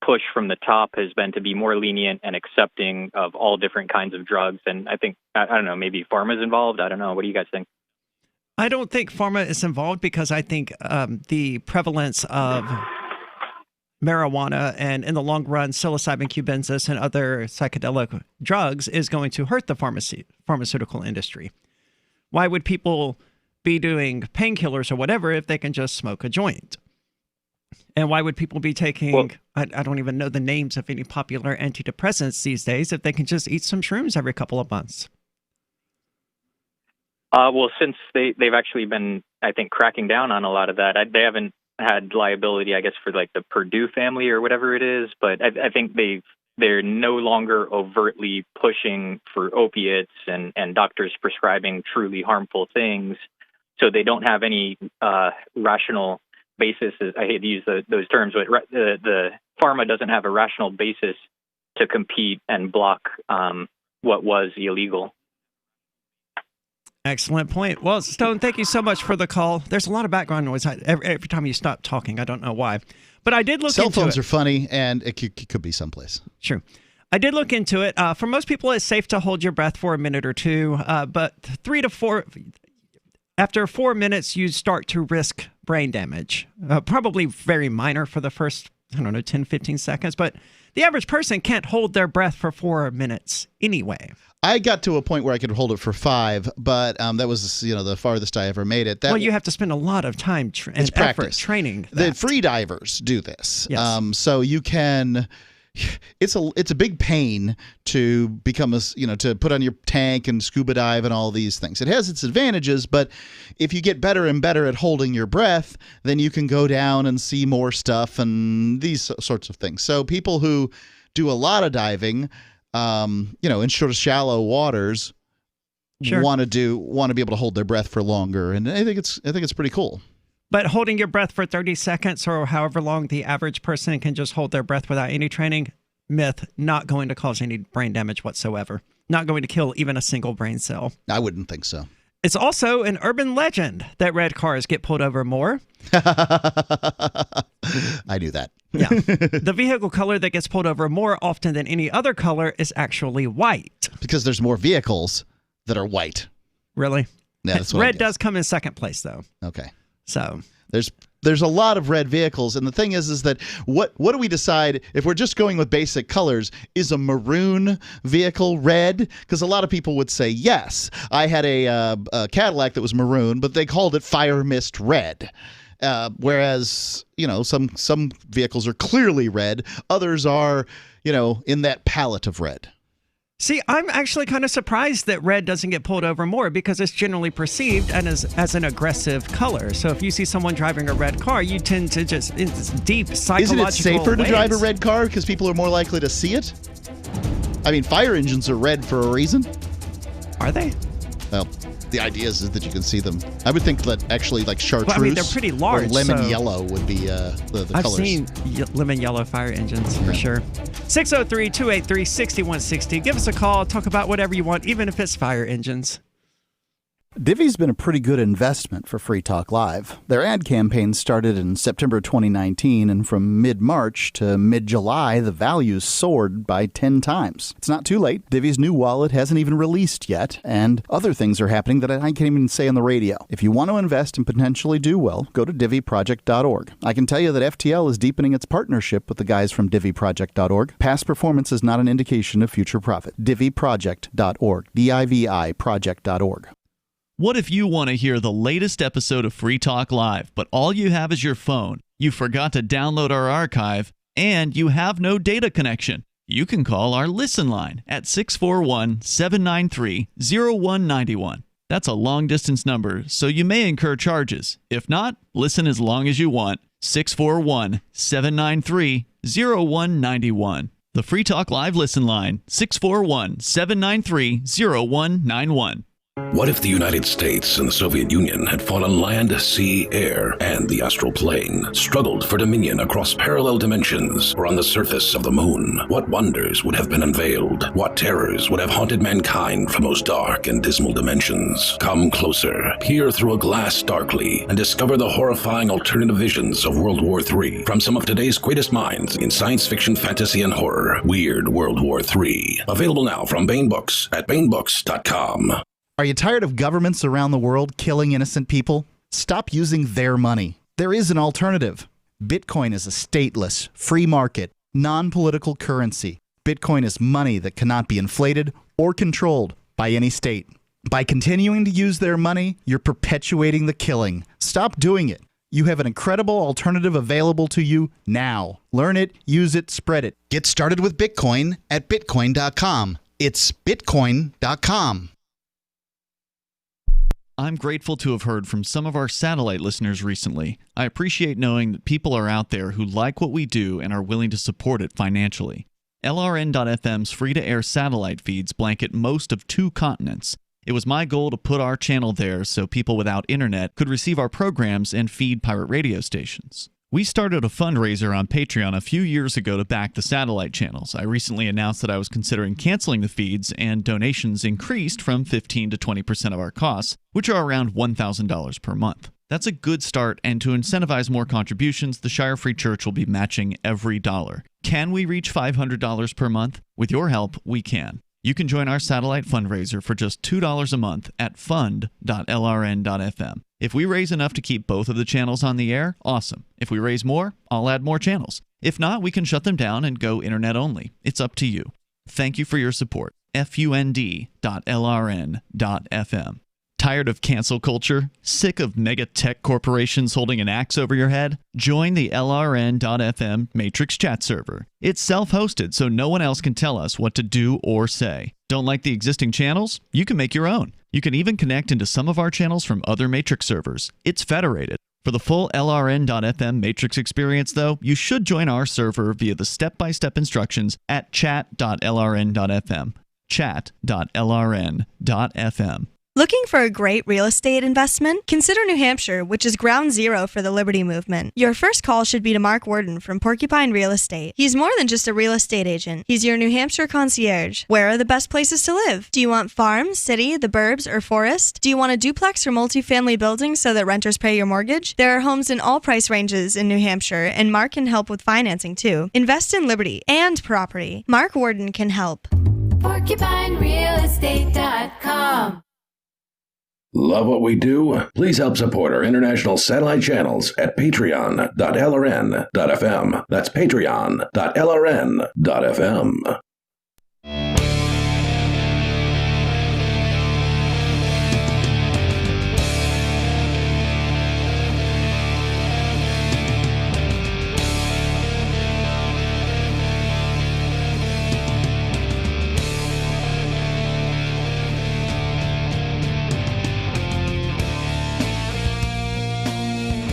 push from the top has been to be more lenient and accepting of all different kinds of drugs. And I think, I don't know, maybe pharma's involved. I don't know. What do you guys think? I don't think pharma is involved, because I think the prevalence of marijuana and, in the long run, psilocybin cubensis and other psychedelic drugs is going to hurt the pharmaceutical industry. Why would people be doing painkillers or whatever if they can just smoke a joint? And why would people be taking, I don't even know the names of any popular antidepressants these days, if they can just eat some shrooms every couple of months? Since they've actually been, I think, cracking down on a lot of that. They haven't had liability, I guess, for like the Purdue family or whatever it is, but I think they're no longer overtly pushing for opiates and doctors prescribing truly harmful things. So they don't have any rational basis. I hate to use those terms, but the pharma doesn't have a rational basis to compete and block what was illegal. Excellent point. Well, Stone, thank you so much for the call. There's a lot of background noise every time you stop talking. I don't know why. But I did look into it. Cell phones are funny, and it could be someplace. True. I did look into it. For most people, it's safe to hold your breath for a minute or two. But 3 to 4... After 4 minutes, you start to risk brain damage. Probably very minor for the first, 10, 15 seconds. But the average person can't hold their breath for 4 minutes anyway. I got to a point where I could hold it for 5, but that was the farthest I ever made it. You have to spend a lot of time and effort training that. The free divers do this. Yes. So you can... It's a big pain to become to put on your tank and scuba dive and all these things. It has its advantages, but if you get better and better at holding your breath, then you can go down and see more stuff and these sorts of things. So people who do a lot of diving, in sort of shallow waters, want to be able to hold their breath for longer, and I think it's pretty cool. But holding your breath for 30 seconds or however long the average person can just hold their breath without any training, myth, not going to cause any brain damage whatsoever. Not going to kill even a single brain cell. I wouldn't think so. It's also an urban legend that red cars get pulled over more. I knew that. Yeah. The vehicle color that gets pulled over more often than any other color is actually white. Because there's more vehicles that are white. Really? Yeah, that's what red does come in second place, though. Okay. So there's There's a lot of red vehicles, and the thing is that what do we decide if we're just going with basic colors? Is a maroon vehicle red? Because a lot of people would say yes. I had a Cadillac that was maroon, but they called it Fire Mist Red. Whereas, some vehicles are clearly red. Others are, in that palette of red. See, I'm actually kind of surprised that red doesn't get pulled over more because it's generally perceived as an aggressive color. So if you see someone driving a red car, you tend to just, it's deep psychological Isn't it safer ways. to drive a red car because people are more likely to see it? I mean, fire engines are red for a reason. Are they? Well, the idea is that you can see them. I would think that actually like chartreuse Well, I mean, they're pretty large, or lemon so- yellow would be the I've colors. seen lemon yellow fire engines for sure. 603-283-6160. Give us a call. Talk about whatever you want, even if it's fire engines. Divvy's been a pretty good investment for Free Talk Live. Their ad campaign started in September 2019, and from mid-March to mid-July, the values soared by 10 times. It's not too late. Divvy's new wallet hasn't even released yet, and other things are happening that I can't even say on the radio. If you want to invest and potentially do well, go to DivvyProject.org. I can tell you that FTL is deepening its partnership with the guys from DivvyProject.org. Past performance is not an indication of future profit. DivvyProject.org. DIVI Project.org. What if you want to hear the latest episode of Free Talk Live, but all you have is your phone, you forgot to download our archive, and you have no data connection? You can call our Listen line at 641-793-0191. That's a long-distance number, so you may incur charges. If not, listen as long as you want. 641-793-0191. The Free Talk Live Listen line, 641-793-0191. What if the United States and the Soviet Union had fought on land, sea, air, and the astral plane, struggled for dominion across parallel dimensions or on the surface of the moon? What wonders would have been unveiled? What terrors would have haunted mankind from those dark and dismal dimensions? Come closer, peer through a glass darkly, and discover the horrifying alternative visions of World War III from some of today's greatest minds in science fiction, fantasy, and horror. Weird World War III. Available now from Baen Books at baenbooks.com. Are you tired of governments around the world killing innocent people? Stop using their money. There is an alternative. Bitcoin is a stateless, free market, non-political currency. Bitcoin is money that cannot be inflated or controlled by any state. By continuing to use their money, you're perpetuating the killing. Stop doing it. You have an incredible alternative available to you now. Learn it, use it, spread it. Get started with Bitcoin at Bitcoin.com. It's Bitcoin.com. I'm grateful to have heard from some of our satellite listeners recently. I appreciate knowing that people are out there who like what we do and are willing to support it financially. LRN.FM's free-to-air satellite feeds blanket most of 2 continents. It was my goal to put our channel there so people without internet could receive our programs and feed pirate radio stations. We started a fundraiser on Patreon a few years ago to back the satellite channels. I recently announced that I was considering canceling the feeds, and donations increased from 15 to 20% of our costs, which are around $1,000 per month. That's a good start, and to incentivize more contributions, the Shire Free Church will be matching every dollar. Can we reach $500 per month? With your help, we can. You can join our satellite fundraiser for just $2 a month at fund.lrn.fm. If we raise enough to keep both of the channels on the air, awesome. If we raise more, I'll add more channels. If not, we can shut them down and go internet only. It's up to you. Thank you for your support. fund.lrn.fm. Tired of cancel culture? Sick of mega tech corporations holding an axe over your head? Join the LRN.FM Matrix chat server. It's self-hosted, so no one else can tell us what to do or say. Don't like the existing channels? You can make your own. You can even connect into some of our channels from other Matrix servers. It's federated. For the full LRN.FM Matrix experience, though, you should join our server via the step-by-step instructions at chat.lrn.fm. Chat.lrn.fm. Looking for a great real estate investment? Consider New Hampshire, which is ground zero for the Liberty Movement. Your first call should be to Mark Worden from Porcupine Real Estate. He's more than just a real estate agent. He's your New Hampshire concierge. Where are the best places to live? Do you want farm, city, the burbs, or forest? Do you want a duplex or multifamily building so that renters pay your mortgage? There are homes in all price ranges in New Hampshire, and Mark can help with financing too. Invest in liberty and property. Mark Worden can help. PorcupineRealEstate.com. Love what we do? Please help support our international satellite channels at patreon.lrn.fm. That's patreon.lrn.fm.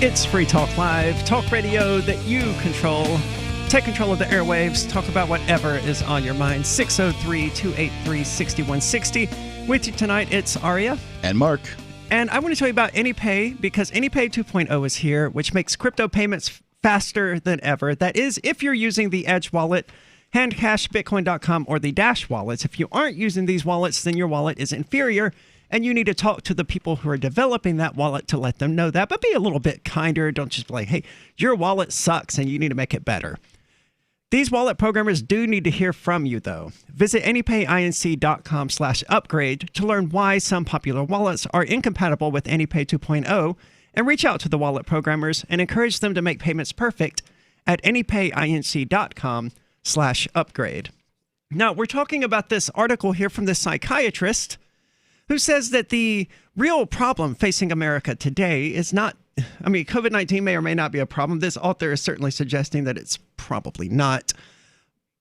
It's Free Talk Live, talk radio that you control. Take control of the airwaves. Talk about whatever is on your mind. 603-283-6160. With you tonight, it's Aria. And Mark. And I want to tell you about AnyPay because AnyPay 2.0 is here, which makes crypto payments faster than ever. That is, if you're using the Edge wallet, Handcash, Bitcoin.com, or the Dash wallets. If you aren't using these wallets, then your wallet is inferior. And you need to talk to the people who are developing that wallet to let them know that. But be a little bit kinder. Don't just be like, hey, your wallet sucks and you need to make it better. These wallet programmers do need to hear from you, though. Visit anypayinc.com/upgrade to learn why some popular wallets are incompatible with AnyPay 2.0 and reach out to the wallet programmers and encourage them to make payments perfect at anypayinc.com/upgrade. Now, we're talking about this article here from the psychiatrist who says that the real problem facing America today is not, COVID-19 may or may not be a problem. This author is certainly suggesting that it's probably not.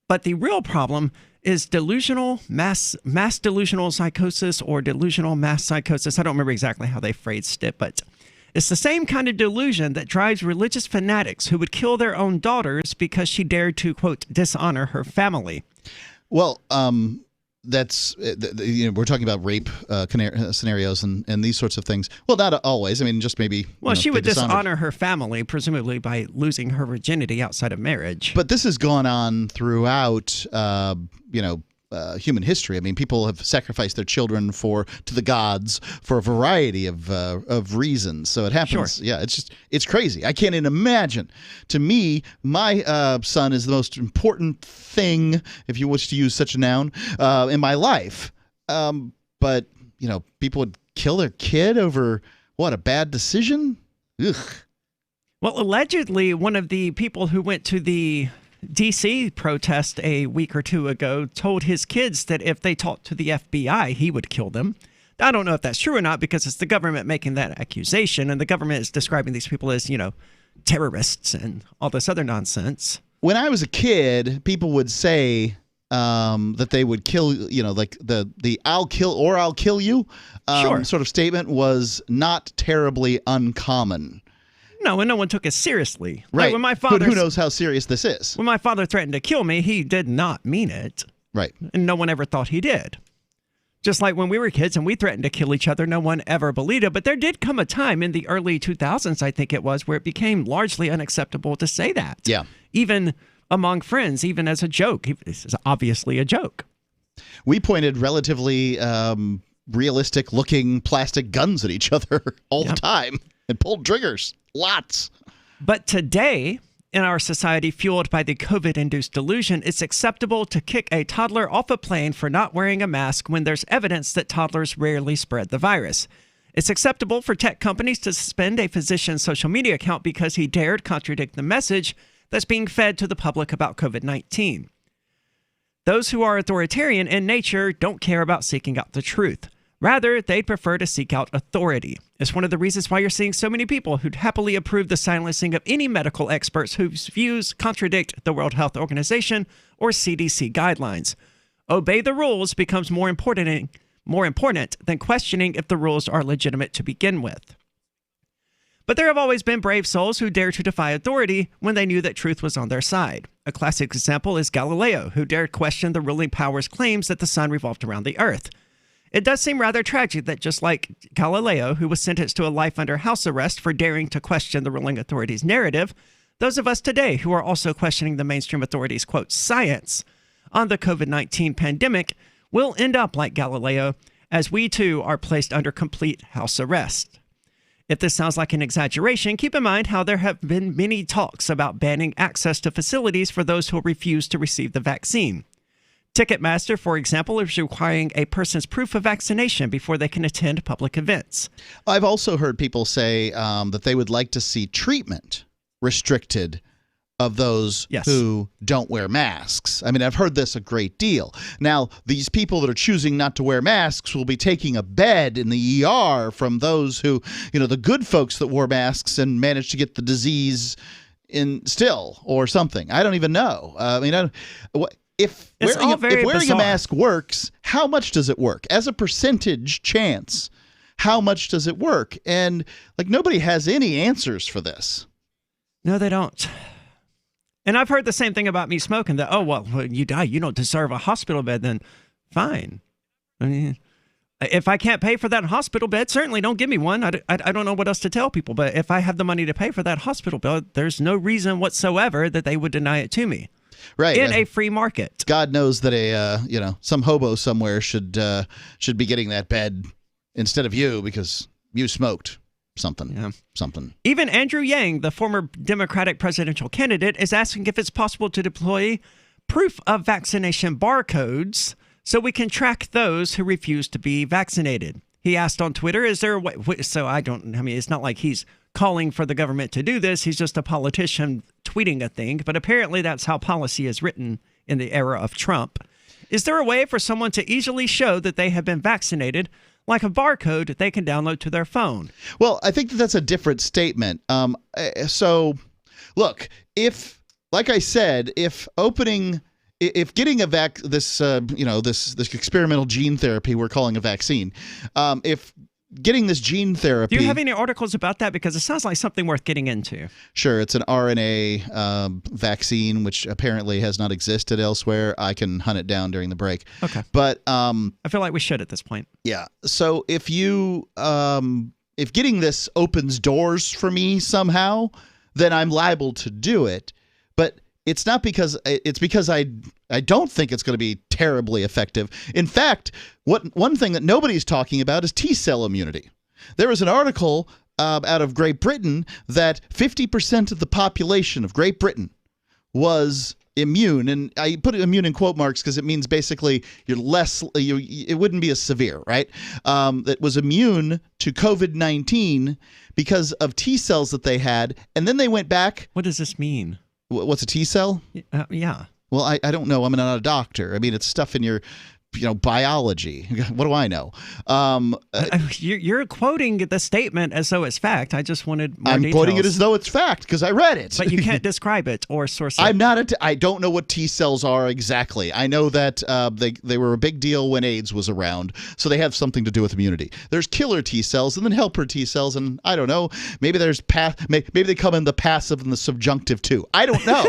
But the real problem is delusional mass delusional psychosis or delusional mass psychosis. I don't remember exactly how they phrased it, but it's the same kind of delusion that drives religious fanatics who would kill their own daughters because she dared to, quote, dishonor her family. Well, that's we're talking about rape scenarios and these sorts of things. Well, not always. Just maybe. Well, she would dishonor her family, presumably by losing her virginity outside of marriage. But this has gone on throughout, human history. People have sacrificed their children to the gods for a variety of reasons. So it happens. Sure. Yeah, it's crazy. I can't even imagine. To me, my son is the most important thing, if you wish to use such a noun, in my life. But people would kill their kid over what, a bad decision? Ugh. Well, allegedly, one of the people who went to the D.C. protest a week or two ago told his kids that if they talked to the FBI, he would kill them. I don't know if that's true or not because it's the government making that accusation, and the government is describing these people as, terrorists and all this other nonsense. When I was a kid, people would say that they would kill, like the I'll kill you sort of statement was not terribly uncommon. No, and no one took it seriously. Right. Like when my father, who knows how serious this is? When my father threatened to kill me, he did not mean it. Right. And no one ever thought he did. Just like when we were kids and we threatened to kill each other, no one ever believed it. But there did come a time in the early 2000s, I think it was, where it became largely unacceptable to say that. Yeah. Even among friends, even as a joke. This is obviously a joke. We pointed relatively realistic-looking plastic guns at each other all the time and pulled triggers. Lots. But today, in our society fueled by the COVID-induced delusion, it's acceptable to kick a toddler off a plane for not wearing a mask when there's evidence that toddlers rarely spread the virus. It's acceptable for tech companies to suspend a physician's social media account because he dared contradict the message that's being fed to the public about COVID-19. Those who are authoritarian in nature don't care about seeking out the truth. Rather, they'd prefer to seek out authority. It's one of the reasons why you're seeing so many people who'd happily approve the silencing of any medical experts whose views contradict the World Health Organization or CDC guidelines. Obey the rules becomes more important than questioning if the rules are legitimate to begin with. But there have always been brave souls who dare to defy authority when they knew that truth was on their side. A classic example is Galileo, who dared question the ruling power's claims that the sun revolved around the earth. It does seem rather tragic that just like Galileo, who was sentenced to a life under house arrest for daring to question the ruling authorities' narrative, those of us today who are also questioning the mainstream authorities' quote, science on the COVID-19 pandemic will end up like Galileo, as we too are placed under complete house arrest. If this sounds like an exaggeration, keep in mind how there have been many talks about banning access to facilities for those who refuse to receive the vaccine. Ticketmaster, for example, is requiring a person's proof of vaccination before they can attend public events. I've also heard people say that they would like to see treatment restricted of those who don't wear masks. I mean, I've heard this a great deal. Now, these people that are choosing not to wear masks will be taking a bed in the ER from those who, the good folks that wore masks and managed to get the disease in still or something. I don't even know. If wearing a mask works, how much does it work? As a percentage chance, how much does it work? And nobody has any answers for this. No, they don't. And I've heard the same thing about me smoking, that, when you die, you don't deserve a hospital bed, then fine. I mean, if I can't pay for that hospital bed, certainly don't give me one. I don't know what else to tell people, but if I have the money to pay for that hospital bed, there's no reason whatsoever that they would deny it to me. Right. In a free market. God knows that some hobo somewhere should be getting that bed instead of you because you smoked something. Even Andrew Yang, the former Democratic presidential candidate, is asking if it's possible to deploy proof of vaccination barcodes so we can track those who refuse to be vaccinated. He asked on Twitter, is there a way? It's not like he's calling for the government to do this. He's just a politician tweeting a thing. But apparently that's how policy is written in the era of Trump. Is there a way for someone to easily show that they have been vaccinated, like a barcode they can download to their phone? Well, I think that's a different statement. So, look, if getting this experimental gene therapy we're calling a vaccine, if getting this gene therapy. Do you have any articles about that? Because it sounds like something worth getting into. Sure. It's an RNA vaccine, which apparently has not existed elsewhere. I can hunt it down during the break. Okay. But I feel like we should at this point. Yeah. So if getting this opens doors for me somehow, then I'm liable to do it. But it's not because I don't think it's going to be terribly effective. In fact, one thing that nobody's talking about is T-cell immunity. There was an article out of Great Britain that 50% of the population of Great Britain was immune, and I put immune in quote marks because it means basically it wouldn't be as severe, right? That was immune to COVID-19 because of T-cells that they had, and then they went back. What does this mean? What's a T-cell? Yeah. Well, I don't know. I'm not a doctor. I mean, it's stuff in your biology. What do I know? You're quoting the statement as though it's fact. I just wanted more details. I'm quoting it as though it's fact because I read it. But you can't describe it or source it. I don't know what T cells are exactly. I know that they were a big deal when AIDS was around, so they have something to do with immunity. There's killer T cells and then helper T cells, and I don't know. Maybe there's maybe they come in the passive and the subjunctive too. I don't know.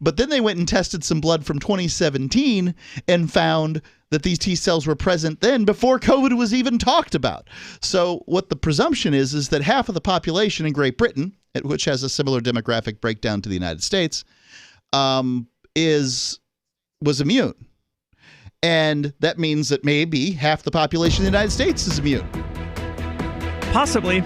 But then they went and tested some blood from 2017 and found that these T cells were present then before COVID was even talked about. So what the presumption is that half of the population in Great Britain, which has a similar demographic breakdown to the United States, was immune. And that means that maybe half the population in the United States is immune. Possibly.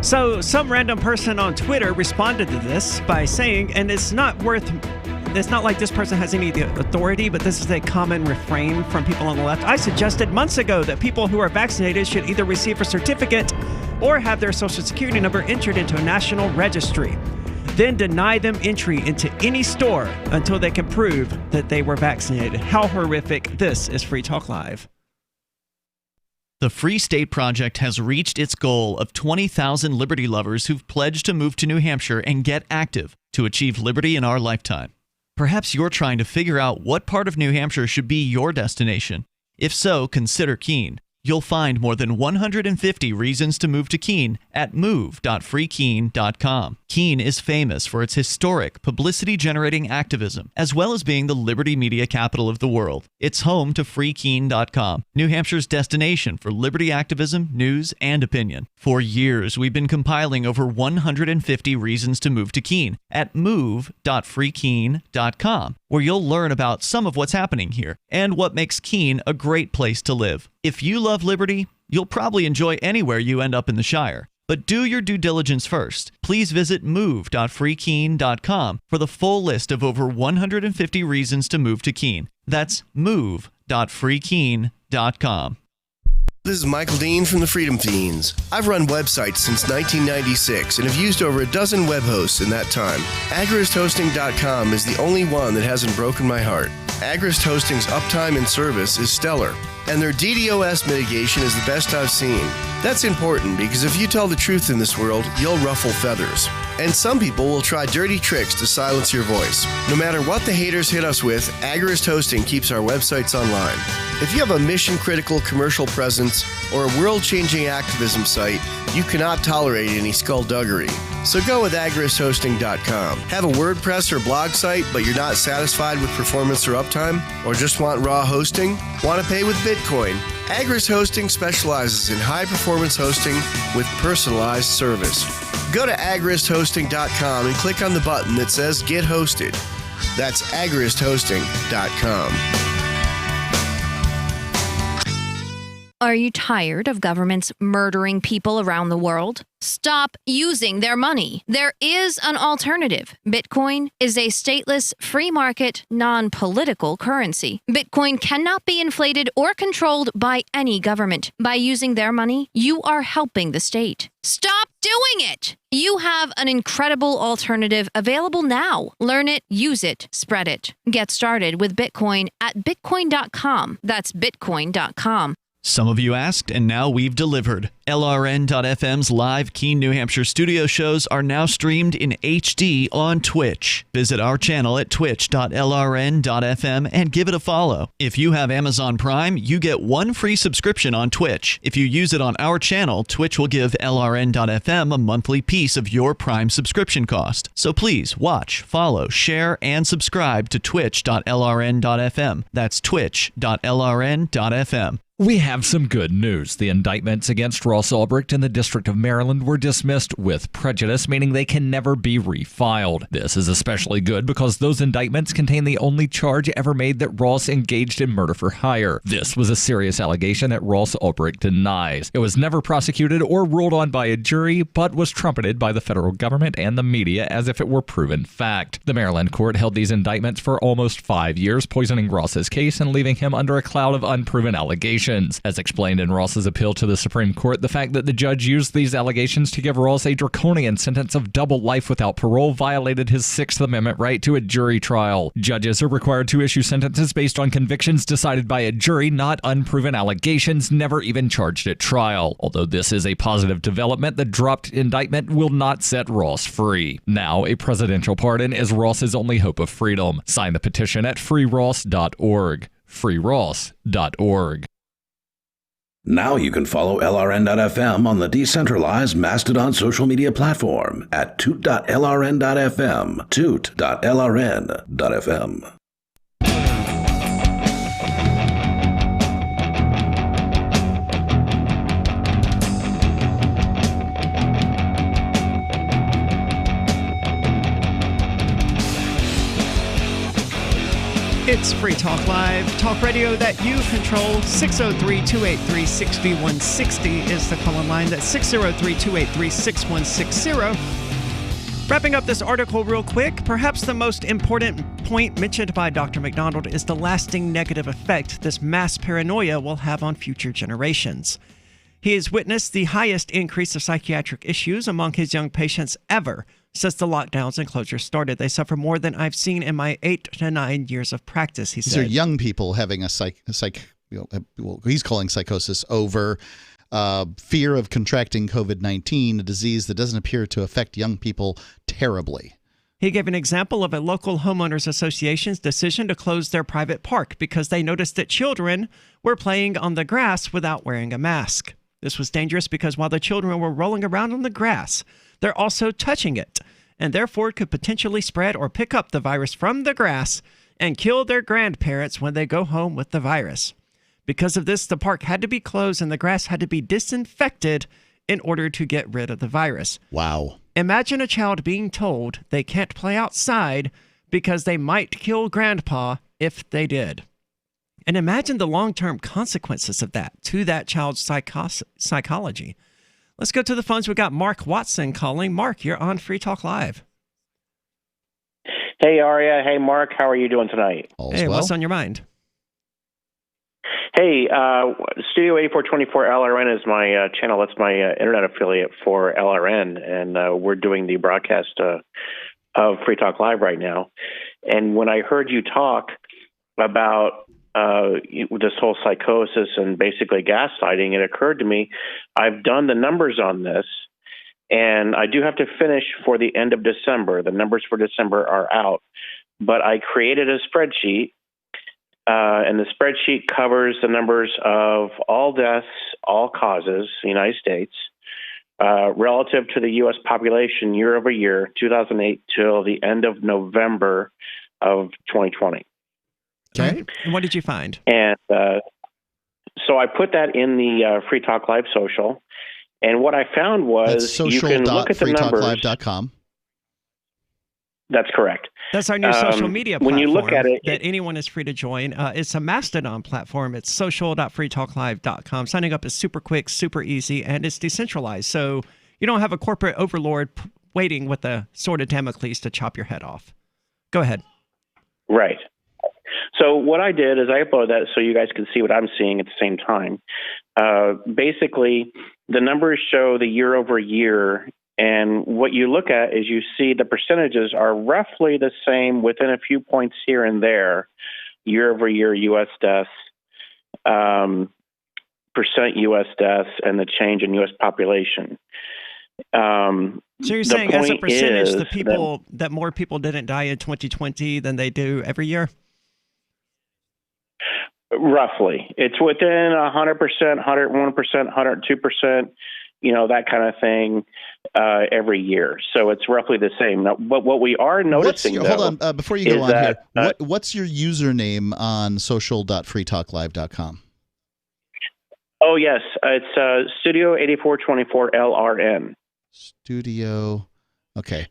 So some random person on Twitter responded to this by saying, and it's not like this person has any authority, but this is a common refrain from people on the left. I suggested months ago that people who are vaccinated should either receive a certificate or have their social security number entered into a national registry. Then deny them entry into any store until they can prove that they were vaccinated. How horrific. This is Free Talk Live. The Free State Project has reached its goal of 20,000 liberty lovers who've pledged to move to New Hampshire and get active to achieve liberty in our lifetime. Perhaps you're trying to figure out what part of New Hampshire should be your destination. If so, consider Keene. You'll find more than 150 reasons to move to Keene at move.freekeene.com. Keene is famous for its historic, publicity-generating activism, as well as being the liberty media capital of the world. It's home to freekeene.com, New Hampshire's destination for liberty activism, news, and opinion. For years, we've been compiling over 150 reasons to move to Keene at move.freekeene.com, where you'll learn about some of what's happening here and what makes Keene a great place to live. If you love liberty, you'll probably enjoy anywhere you end up in the Shire. But do your due diligence first. Please visit move.freekeene.com for the full list of over 150 reasons to move to Keene. That's move.freekeene.com. This is Michael Dean from the Freedom Fiends. I've run websites since 1996 and have used over a dozen web hosts in that time. AgristHosting.com is the only one that hasn't broken my heart. Agrist Hosting's uptime and service is stellar, and their DDoS mitigation is the best I've seen. That's important because if you tell the truth in this world, you'll ruffle feathers. And some people will try dirty tricks to silence your voice. No matter what the haters hit us with, Agrist Hosting keeps our websites online. If you have a mission-critical commercial presence or a world-changing activism site, you cannot tolerate any skullduggery. So go with agristhosting.com. Have a WordPress or blog site, but you're not satisfied with performance or uptime? Or just want raw hosting? Want to pay with Bitcoin? Agrist Hosting specializes in high-performance hosting with personalized service. Go to agristhosting.com and click on the button that says Get Hosted. That's agristhosting.com. Are you tired of governments murdering people around the world? Stop using their money. There is an alternative. Bitcoin is a stateless, free market, non-political currency. Bitcoin cannot be inflated or controlled by any government. By using their money, you are helping the state. Stop doing it! You have an incredible alternative available now. Learn it, use it, spread it. Get started with Bitcoin at bitcoin.com. That's bitcoin.com. Some of you asked, and now we've delivered. LRN.FM's live Keene, New Hampshire studio shows are now streamed in HD on Twitch. Visit our channel at twitch.lrn.fm and give it a follow. If you have Amazon Prime, you get one free subscription on Twitch. If you use it on our channel, Twitch will give LRN.FM a monthly piece of your Prime subscription cost. So please watch, follow, share, and subscribe to twitch.lrn.fm. That's twitch.lrn.fm. We have some good news. The indictments against Ross Ulbricht in the District of Maryland were dismissed with prejudice, meaning they can never be refiled. This is especially good because those indictments contain the only charge ever made that Ross engaged in murder for hire. This was a serious allegation that Ross Ulbricht denies. It was never prosecuted or ruled on by a jury, but was trumpeted by the federal government and the media as if it were proven fact. The Maryland court held these indictments for almost 5 years, poisoning Ross's case and leaving him under a cloud of unproven allegations. As explained in Ross's appeal to the Supreme Court, the fact that the judge used these allegations to give Ross a draconian sentence of double life without parole violated his Sixth Amendment right to a jury trial. Judges are required to issue sentences based on convictions decided by a jury, not unproven allegations never even charged at trial. Although this is a positive development, the dropped indictment will not set Ross free. Now, a presidential pardon is Ross's only hope of freedom. Sign the petition at freeross.org. freeross.org. Now you can follow LRN.FM on the decentralized Mastodon social media platform at toot.lrn.fm, toot.lrn.fm. It's Free Talk Live, talk radio that you control. 603-283-6160 is the call-in line. That's 603-283-6160. Wrapping up this article real quick, perhaps the most important point mentioned by Dr. McDonald is the lasting negative effect this mass paranoia will have on future generations. He has witnessed the highest increase of psychiatric issues among his young patients ever since the lockdowns and closures started. They suffer more than I've seen in my 8 to 9 years of practice, he said. These are young people having he's calling psychosis over fear of contracting COVID-19, a disease that doesn't appear to affect young people terribly. He gave an example of a local homeowners association's decision to close their private park because they noticed that children were playing on the grass without wearing a mask. This was dangerous because while the children were rolling around on the grass, they're also touching it, and therefore could potentially spread or pick up the virus from the grass and kill their grandparents when they go home with the virus. Because of this, the park had to be closed and the grass had to be disinfected in order to get rid of the virus. Wow. Imagine a child being told they can't play outside because they might kill grandpa if they did. And imagine the long-term consequences of that to that child's psychology. Let's go to the phones. We got Mark Watson calling. Mark, you're on Free Talk Live. Hey, Aria. Hey, Mark. How are you doing tonight? Hey, what's on your mind? Hey, Studio 8424 LRN is my channel. That's my internet affiliate for LRN, and we're doing the broadcast of Free Talk Live right now. And when I heard you talk about this whole psychosis and basically gaslighting, it occurred to me, I've done the numbers on this, and I do have to finish for the end of December. The numbers for December are out, but I created a spreadsheet, and the spreadsheet covers the numbers of all deaths, all causes, in the United States, relative to the U.S. population year over year, 2008 till the end of November of 2020. Okay. And what did you find? And so I put that in the Free Talk Live social. And what I found was you can look at the numbers. social.freetalklive.com. That's correct. That's our new social media platform when you look at it, that anyone is free to join. It's a Mastodon platform. It's social.freetalklive.com. Signing up is super quick, super easy, and it's decentralized. So you don't have a corporate overlord waiting with a sword of Damocles to chop your head off. Go ahead. Right. So what I did is I uploaded that so you guys can see what I'm seeing at the same time. Basically, the numbers show the year over year, and what you look at is you see the percentages are roughly the same within a few points here and there, year over year U.S. deaths, percent U.S. deaths, and the change in U.S. population. So you're saying as a percentage, the people that more people didn't die in 2020 than they do every year? Roughly. It's within 100%, 101%, 102%, that kind of thing every year. So it's roughly the same. Now, but what we are noticing, hold on, before you go on here, what's your username on social.freetalklive.com? Oh, yes. It's Studio 8424 LRN. Studio. Okay.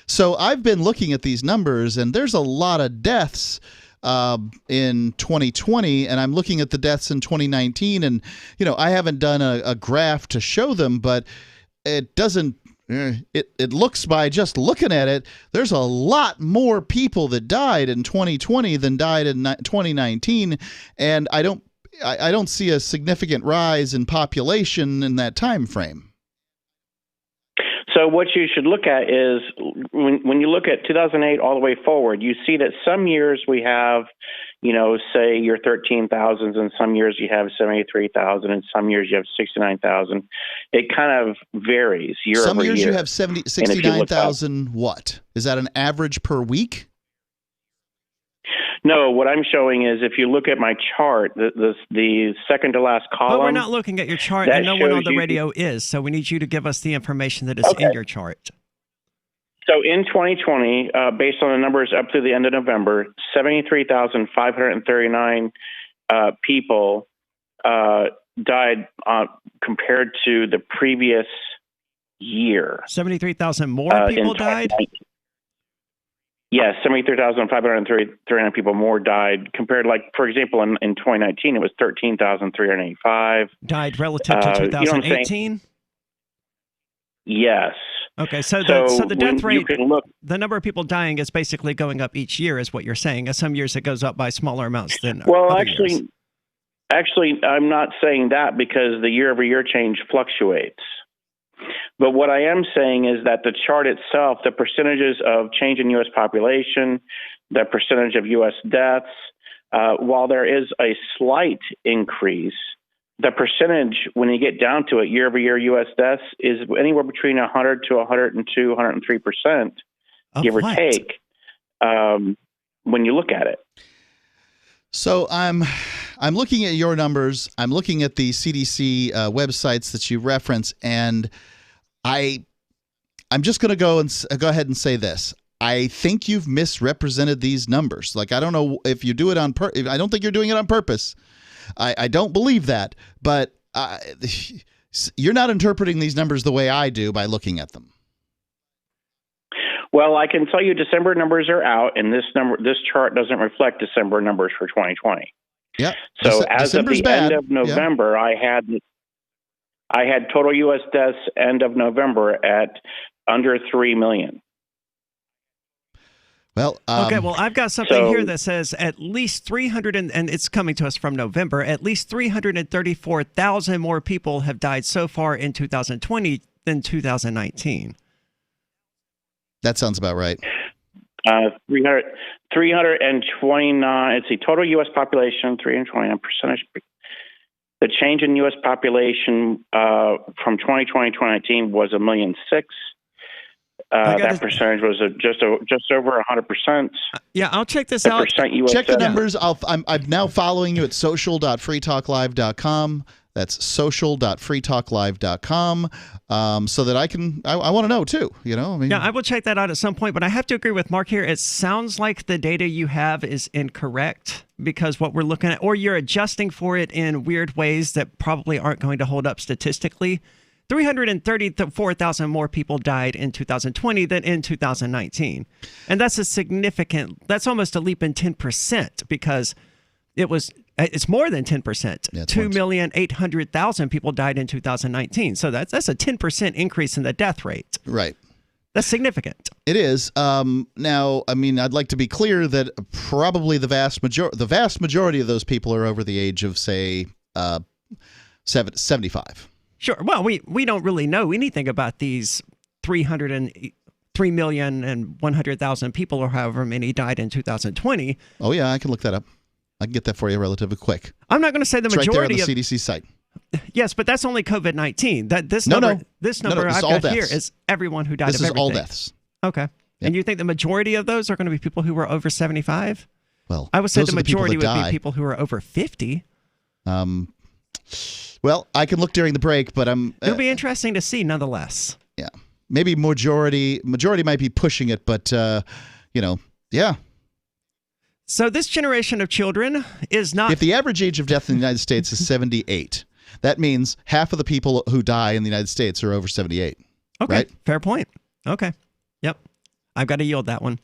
So I've been looking at these numbers, and there's a lot of deaths in 2020, and I'm looking at the deaths in 2019, and I haven't done a graph to show them, but it doesn't. It looks, by just looking at it, there's a lot more people that died in 2020 than died in 2019, and I don't see a significant rise in population in that time frame. So what you should look at is when you look at 2008 all the way forward, you see that some years we have, say your 13,000s, and some years you have 73,000, and some years you have 69,000. It kind of varies year over year. Some years you have 69,000 what? Is that an average per week? No, what I'm showing is if you look at my chart, the second to last column. But we're not looking at your chart, and no one on the radio is, so we need you to give us the information that is in your chart. So in 2020, based on the numbers up to the end of November, 73,539 people died compared to the previous year. 73,000 more people died? Yes, 73,539 people more died compared, for example, in 2019, it was 13,385. Died relative to 2018? Yes. Okay, so the death rate, the number of people dying is basically going up each year is what you're saying. Some years it goes up by smaller amounts than other years. Actually, I'm not saying that because the year-over-year change fluctuates. But what I am saying is that the chart itself, the percentages of change in U.S. population, the percentage of U.S. deaths, while there is a slight increase, the percentage, when you get down to it, year-over-year U.S. deaths is anywhere between 100 to 102, 103%, give or take, when you look at it. So I'm looking at your numbers. I'm looking at the CDC websites that you reference, and I'm just going to go ahead and say this. I think you've misrepresented these numbers. I don't know if you do it on purpose. I don't think you're doing it on purpose. I don't believe that, but you're not interpreting these numbers the way I do by looking at them. Well, I can tell you December numbers are out, and this chart doesn't reflect December numbers for 2020. Yeah. So as of December's the bad. end of November, I had total U.S. deaths end of November at under 3 million. Well, okay, well, I've got something here that says at least 300, and it's coming to us from November, at least 334,000 more people have died so far in 2020 than 2019. That sounds about right. 329, let's see, total U.S. population, 329 percentage. The change in U.S. population from 2020 to 2019 was 1.6 million. That percentage was just over 100%. Yeah, I'll check this out. Check the numbers. I'm now following you at social.freetalklive.com. That's social.freetalklive.com. So that I want to know too. Yeah, I will check that out at some point. But I have to agree with Mark here. It sounds like the data you have is incorrect because what we're looking at, or you're adjusting for it in weird ways that probably aren't going to hold up statistically. 334,000 more people died in 2020 than in 2019. And that's that's almost a leap in 10% because it's more than 10%. 2,800,000 people died in 2019. So that's a 10% increase in the death rate. Right. That's significant. It is. Now, I mean, I'd like to be clear that probably the vast majority of those people are over the age of, say, 75. Sure. Well, we don't really know anything about these 3,100,000 people or however many died in 2020. Oh, yeah, I can look that up. I can get that for you relatively quick. I'm not going to say the majority right there on the CDC site. Yes, but that's only COVID-19. This number I've got here is everyone who died of everything. This is all deaths. Okay. Yep. And you think the majority of those are going to be people who were over 75? Well, I would say the majority would be people who are over 50. Well, I can look during the break, but it'll be interesting to see nonetheless. Yeah. Maybe majority might be pushing it, but yeah. So this generation of children is not... If the average age of death in the United States is 78, that means half of the people who die in the United States are over 78. Okay, right? Fair point. Okay. Yep. I've got to yield that one.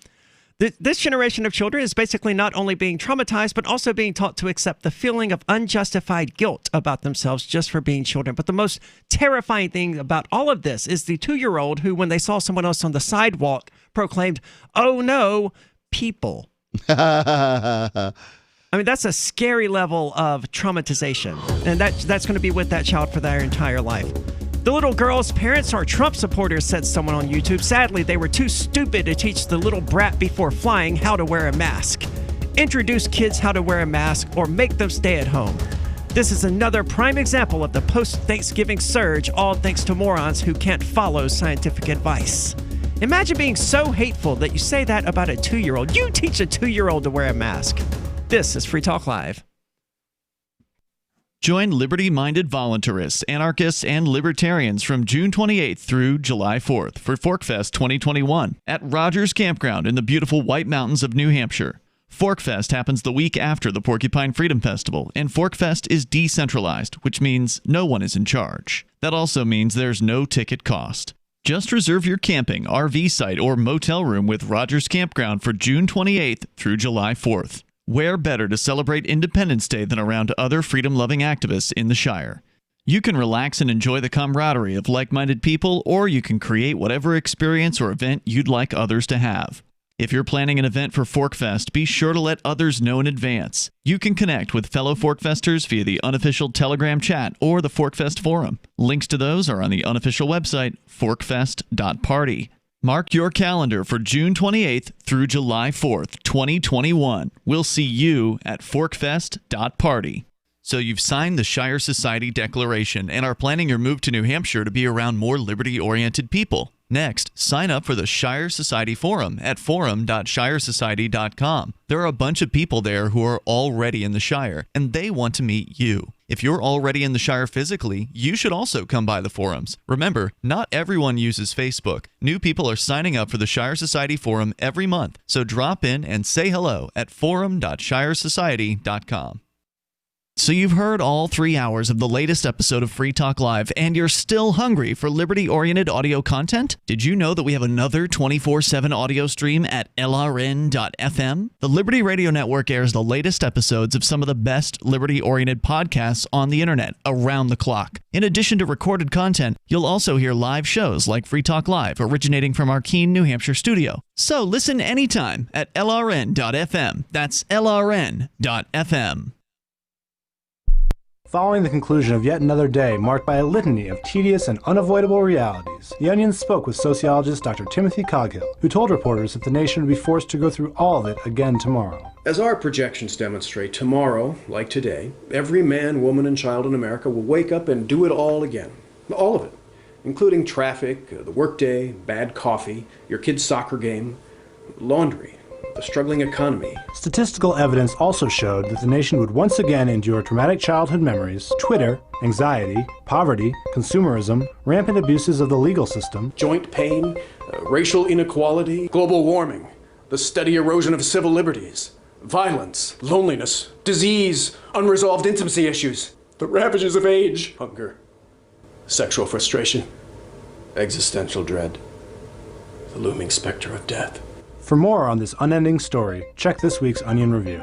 This generation of children is basically not only being traumatized, but also being taught to accept the feeling of unjustified guilt about themselves just for being children. But the most terrifying thing about all of this is the 2-year-old who, when they saw someone else on the sidewalk, proclaimed, "Oh no, people." I mean, that's a scary level of traumatization. And that's going to be with that child for their entire life. The little girl's parents are Trump supporters, said someone on YouTube. Sadly, they were too stupid to teach the little brat before flying how to wear a mask. Introduce kids how to wear a mask or make them stay at home. This is another prime example of the post-Thanksgiving surge, all thanks to morons who can't follow scientific advice. Imagine being so hateful that you say that about a 2-year-old. You teach a 2-year-old to wear a mask. This is Free Talk Live. Join liberty-minded voluntarists, anarchists, and libertarians from June 28th through July 4th for ForkFest 2021 at Rogers Campground in the beautiful White Mountains of New Hampshire. ForkFest happens the week after the Porcupine Freedom Festival, and ForkFest is decentralized, which means no one is in charge. That also means there's no ticket cost. Just reserve your camping, RV site, or motel room with Rogers Campground for June 28th through July 4th. Where better to celebrate Independence Day than around other freedom-loving activists in the Shire? You can relax and enjoy the camaraderie of like-minded people, or you can create whatever experience or event you'd like others to have. If you're planning an event for ForkFest, be sure to let others know in advance. You can connect with fellow ForkFesters via the unofficial Telegram chat or the ForkFest forum. Links to those are on the unofficial website, forkfest.party. Mark your calendar for June 28th through July 4th, 2021. We'll see you at forkfest.party. So you've signed the Shire Society Declaration and are planning your move to New Hampshire to be around more liberty-oriented people. Next, sign up for the Shire Society Forum at forum.shiresociety.com. There are a bunch of people there who are already in the Shire, and they want to meet you. If you're already in the Shire physically, you should also come by the forums. Remember, not everyone uses Facebook. New people are signing up for the Shire Society Forum every month, so drop in and say hello at forum.shiresociety.com. So you've heard all 3 hours of the latest episode of Free Talk Live, and you're still hungry for liberty-oriented audio content? Did you know that we have another 24/7 audio stream at LRN.FM? The Liberty Radio Network airs the latest episodes of some of the best liberty-oriented podcasts on the internet around the clock. In addition to recorded content, you'll also hear live shows like Free Talk Live, originating from our Keene, New Hampshire studio. So listen anytime at LRN.FM. That's LRN.FM. Following the conclusion of yet another day marked by a litany of tedious and unavoidable realities, The Onion spoke with sociologist Dr. Timothy Coghill, who told reporters that the nation would be forced to go through all of it again tomorrow. As our projections demonstrate, tomorrow, like today, every man, woman, and child in America will wake up and do it all again. All of it, including traffic, the workday, bad coffee, your kid's soccer game, laundry, the struggling economy. Statistical evidence also showed that the nation would once again endure traumatic childhood memories, Twitter, anxiety, poverty, consumerism, rampant abuses of the legal system, joint pain, racial inequality, global warming, the steady erosion of civil liberties, violence, loneliness, disease, unresolved intimacy issues, the ravages of age, hunger, sexual frustration, existential dread, the looming specter of death. For more on this unending story, check this week's Onion Review.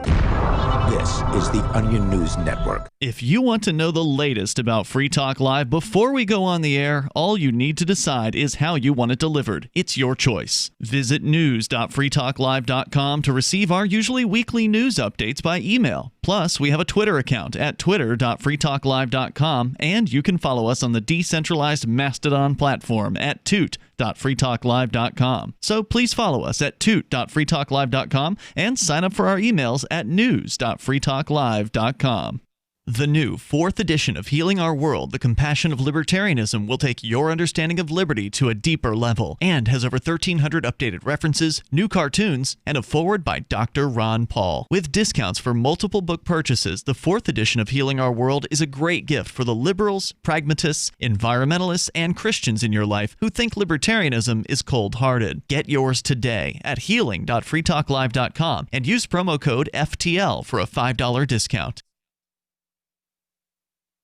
This is the Onion News Network. If you want to know the latest about Free Talk Live before we go on the air, all you need to decide is how you want it delivered. It's your choice. Visit news.freetalklive.com to receive our usually weekly news updates by email. Plus, we have a Twitter account at twitter.freetalklive.com, and you can follow us on the decentralized Mastodon platform at toot.freetalklive.com. So please follow us at toot.freetalklive.com and sign up for our emails at news.freetalklive.com. The new 4th edition of Healing Our World, The Compassion of Libertarianism, will take your understanding of liberty to a deeper level and has over 1,300 updated references, new cartoons, and a foreword by Dr. Ron Paul. With discounts for multiple book purchases, the 4th edition of Healing Our World is a great gift for the liberals, pragmatists, environmentalists, and Christians in your life who think libertarianism is cold-hearted. Get yours today at healing.freetalklive.com and use promo code FTL for a $5 discount.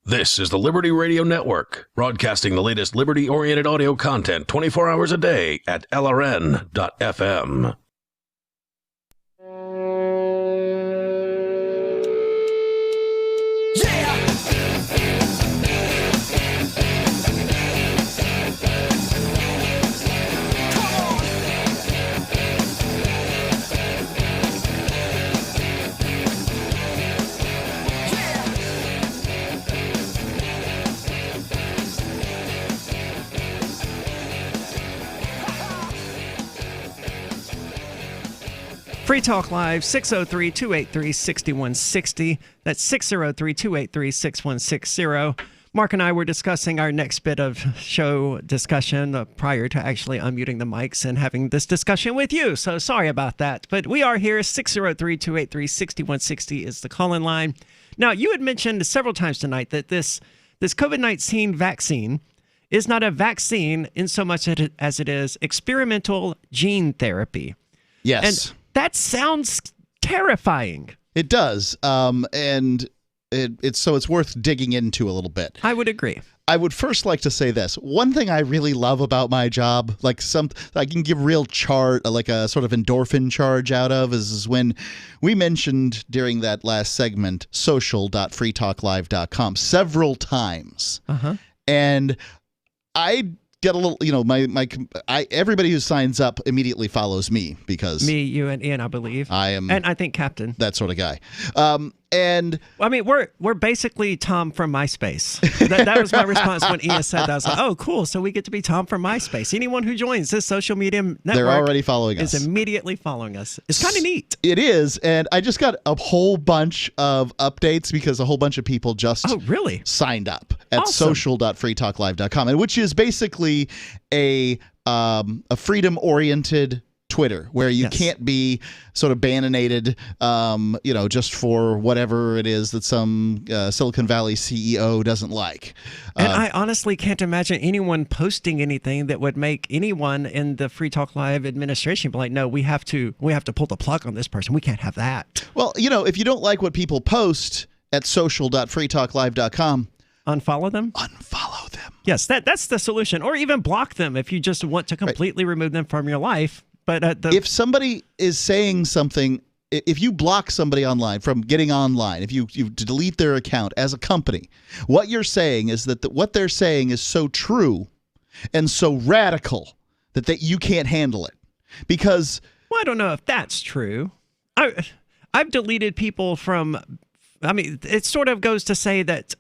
This is the Liberty Radio Network, broadcasting the latest liberty-oriented audio content 24 hours a day at LRN.FM. Free Talk Live, 603-283-6160. That's 603-283-6160. Mark and I were discussing our next bit of show discussion prior to actually unmuting the mics and having this discussion with you. So sorry about that. But we are here. 603-283-6160 is the call-in line. Now, you had mentioned several times tonight that this COVID-19 vaccine is not a vaccine in so much as it is experimental gene therapy. Yes. And that sounds terrifying. It does. And it's worth digging into a little bit. I would agree. I would first like to say this. One thing I really love about my job, like I can give real like a sort of endorphin charge out of, is when we mentioned during that last segment social.freetalklive.com several times. And I get a little, everybody who signs up immediately follows me because me, you, and Ian, I believe. I am, and I think Captain, that sort of guy. And I mean, we're basically Tom from MySpace. That was my response when Ian said that. I was like, oh, cool. So we get to be Tom from MySpace. Anyone who joins this social media network, they're already following us. Is immediately following us. It's kind of neat. It is. And I just got a whole bunch of updates because a whole bunch of people just signed up at social.freetalklive.com, and which is basically a freedom-oriented Twitter, where you can't be sort of bananated, just for whatever it is that some Silicon Valley CEO doesn't like. And I honestly can't imagine anyone posting anything that would make anyone in the Free Talk Live administration be like, no, we have to pull the plug on this person. We can't have that. Well, if you don't like what people post, at social.freetalklive.com. Unfollow them? Unfollow them. Yes, that's the solution. Or even block them if you just want to completely remove them from your life. But if somebody is saying something, if you block somebody online from getting online, if you delete their account as a company, what you're saying is that what they're saying is so true and so radical that you can't handle it. Because... Well, I don't know if that's true. I've deleted people from... I mean, it sort of goes to say that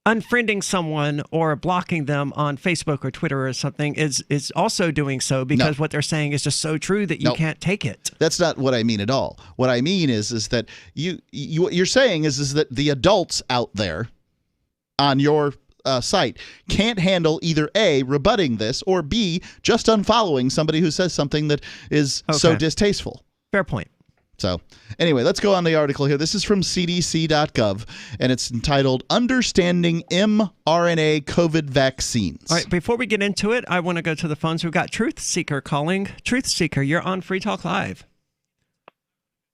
unfriending someone or blocking them on Facebook or Twitter or something is also doing so because what they're saying is just so true that you can't take it. That's not what I mean at all. What I mean is that what you're saying is that the adults out there on your site can't handle either A, rebutting this, or B, just unfollowing somebody who says something that is so distasteful. Fair point. So anyway, let's go on the article here. This is from cdc.gov, and it's entitled Understanding mRNA COVID Vaccines. All right, before we get into it, I want to go to the phones. We've got Truth Seeker calling. Truth Seeker, you're on Free Talk Live.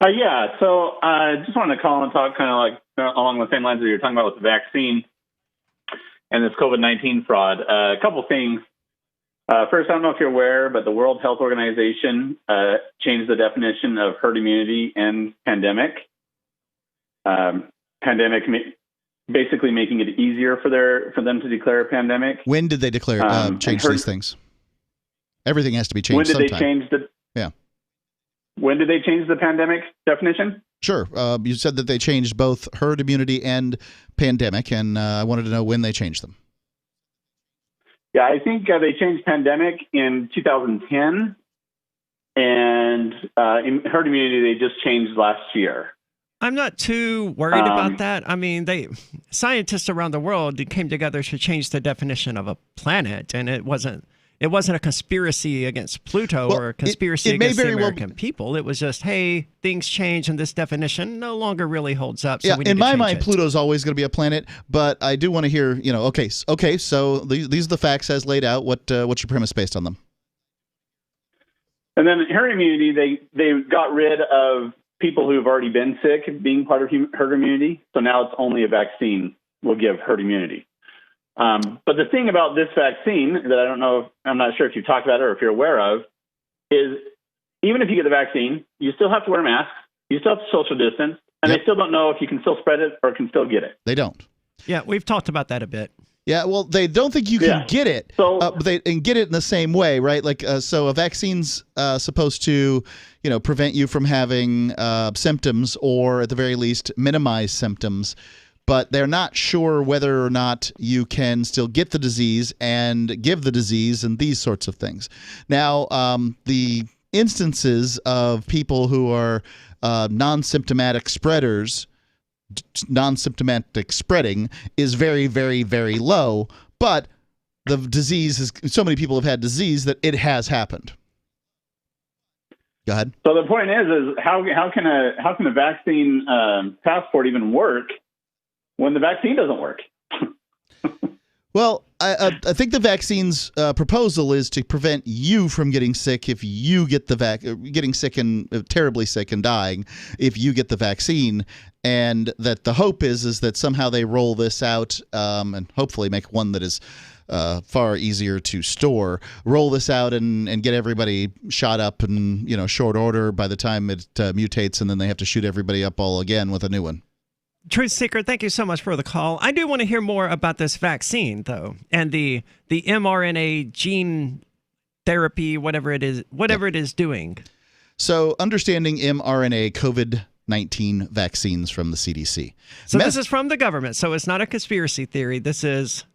Yeah, so I just wanted to call and talk kind of like along the same lines that you're talking about with the vaccine and this COVID-19 fraud. A couple things. First, I don't know if you're aware, but the World Health Organization changed the definition of herd immunity and pandemic. Basically making it easier for them to declare a pandemic. When did they declare change these things? Everything has to be changed. When did sometime. they change the? Yeah. When did they change the pandemic definition? Sure. You said that they changed both herd immunity and pandemic, and I wanted to know when they changed them. Yeah, I think they changed pandemic in 2010, and in herd immunity they just changed last year. I'm not too worried about that. I mean, scientists around the world came together to change the definition of a planet, and it wasn't a conspiracy against Pluto or a conspiracy against the American people. It was just, hey, things change, and this definition no longer really holds up. So we need in to my change mind, it. Pluto's always going to be a planet, but I do want to hear, okay, so these are the facts as laid out. What's your premise based on them? And then herd immunity, they got rid of people who've already been sick being part of herd immunity. So now it's only a vaccine will give herd immunity. But the thing about this vaccine that I'm not sure if you've talked about it or if you're aware of, is even if you get the vaccine, you still have to wear a mask, you still have to social distance, and they still don't know if you can still spread it or can still get it. They don't. Yeah, we've talked about that a bit. Yeah, well, they don't think you can get it, but they can get it in the same way, right? Like, so a vaccine's supposed to, prevent you from having symptoms or at the very least minimize symptoms. But they're not sure whether or not you can still get the disease and give the disease and these sorts of things. Now, the instances of people who are non-symptomatic spreaders, non-symptomatic spreading is very, very, very low. But the disease is so many people have had disease that it has happened. Go ahead. So the point is how can a vaccine passport even work when the vaccine doesn't work? Well, I think the vaccine's proposal is to prevent you from getting sick if you get getting sick and terribly sick and dying if you get the vaccine, and that the hope is that somehow they roll this out and hopefully make one that is far easier to store. Roll this out and get everybody shot up in short order by the time it mutates, and then they have to shoot everybody up all again with a new one. Truth Seeker, thank you so much for the call. I do want to hear more about this vaccine, though, and the mRNA gene therapy, whatever it is doing. So, understanding mRNA COVID-19 vaccines from the CDC. So this is from the government, so it's not a conspiracy theory. This is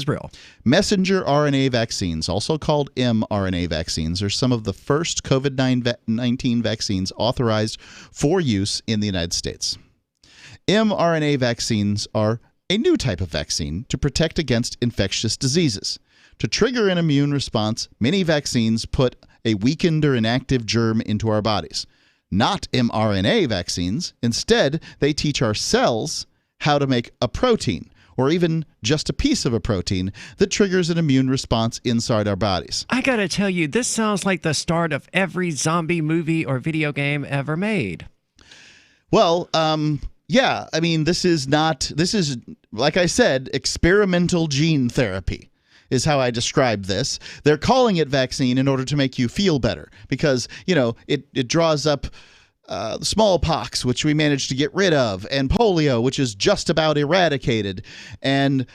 real. Messenger RNA vaccines, also called mRNA vaccines, are some of the first COVID-19 vaccines authorized for use in the United States. mRNA vaccines are a new type of vaccine to protect against infectious diseases. To trigger an immune response, many vaccines put a weakened or inactive germ into our bodies. Not mRNA vaccines. Instead, they teach our cells how to make a protein, or even just a piece of a protein that triggers an immune response inside our bodies. I gotta tell you, this sounds like the start of every zombie movie or video game ever made. Well, Yeah, I mean, this is, like I said, experimental gene therapy is how I describe this. They're calling it vaccine in order to make you feel better because, it draws up smallpox, which we managed to get rid of, and polio, which is just about eradicated. And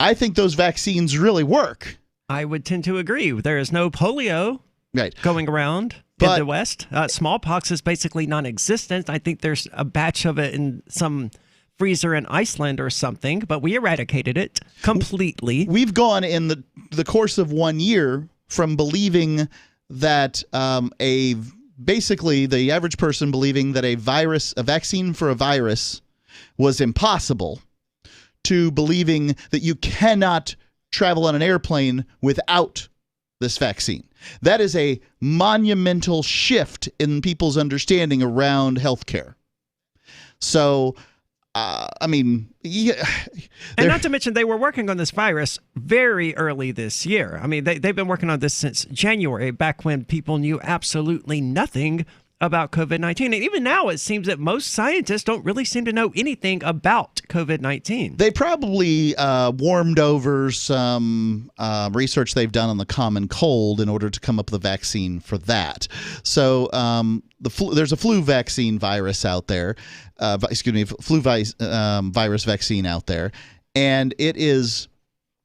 I think those vaccines really work. I would tend to agree. There is no polio going around in the West. Smallpox is basically non-existent. I think there's a batch of it in some freezer in Iceland or something, but we eradicated it completely. We've gone in the course of 1 year from believing that basically the average person believing that a vaccine for a virus was impossible to believing that you cannot travel on an airplane without this vaccine. That is a monumental shift in people's understanding around healthcare. So, and not to mention they were working on this virus very early this year. I mean, they've been working on this since January, back when people knew absolutely nothing about COVID-19. And even now, it seems that most scientists don't really seem to know anything about COVID-19. They probably warmed over some research they've done on the common cold in order to come up with a vaccine for that. So there's a flu vaccine virus out there. Virus vaccine out there, and it is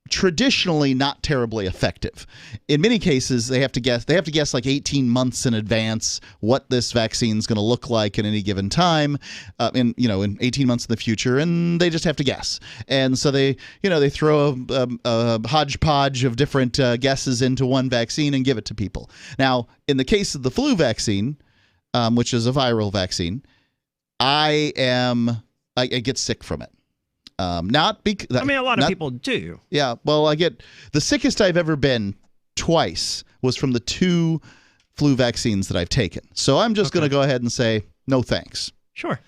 traditionally not terribly effective. In many cases, they have to guess like 18 months in advance what this vaccine is going to look like at any given time, in 18 months in the future, and they just have to guess. And so they throw a hodgepodge of different guesses into one vaccine and give it to people. Now, in the case of the flu vaccine, which is a viral vaccine, I get sick from it. A lot of people do. Yeah. Well, I get the sickest I've ever been twice was from the 2 flu vaccines that I've taken. So I'm just going to go ahead and say no thanks. Sure.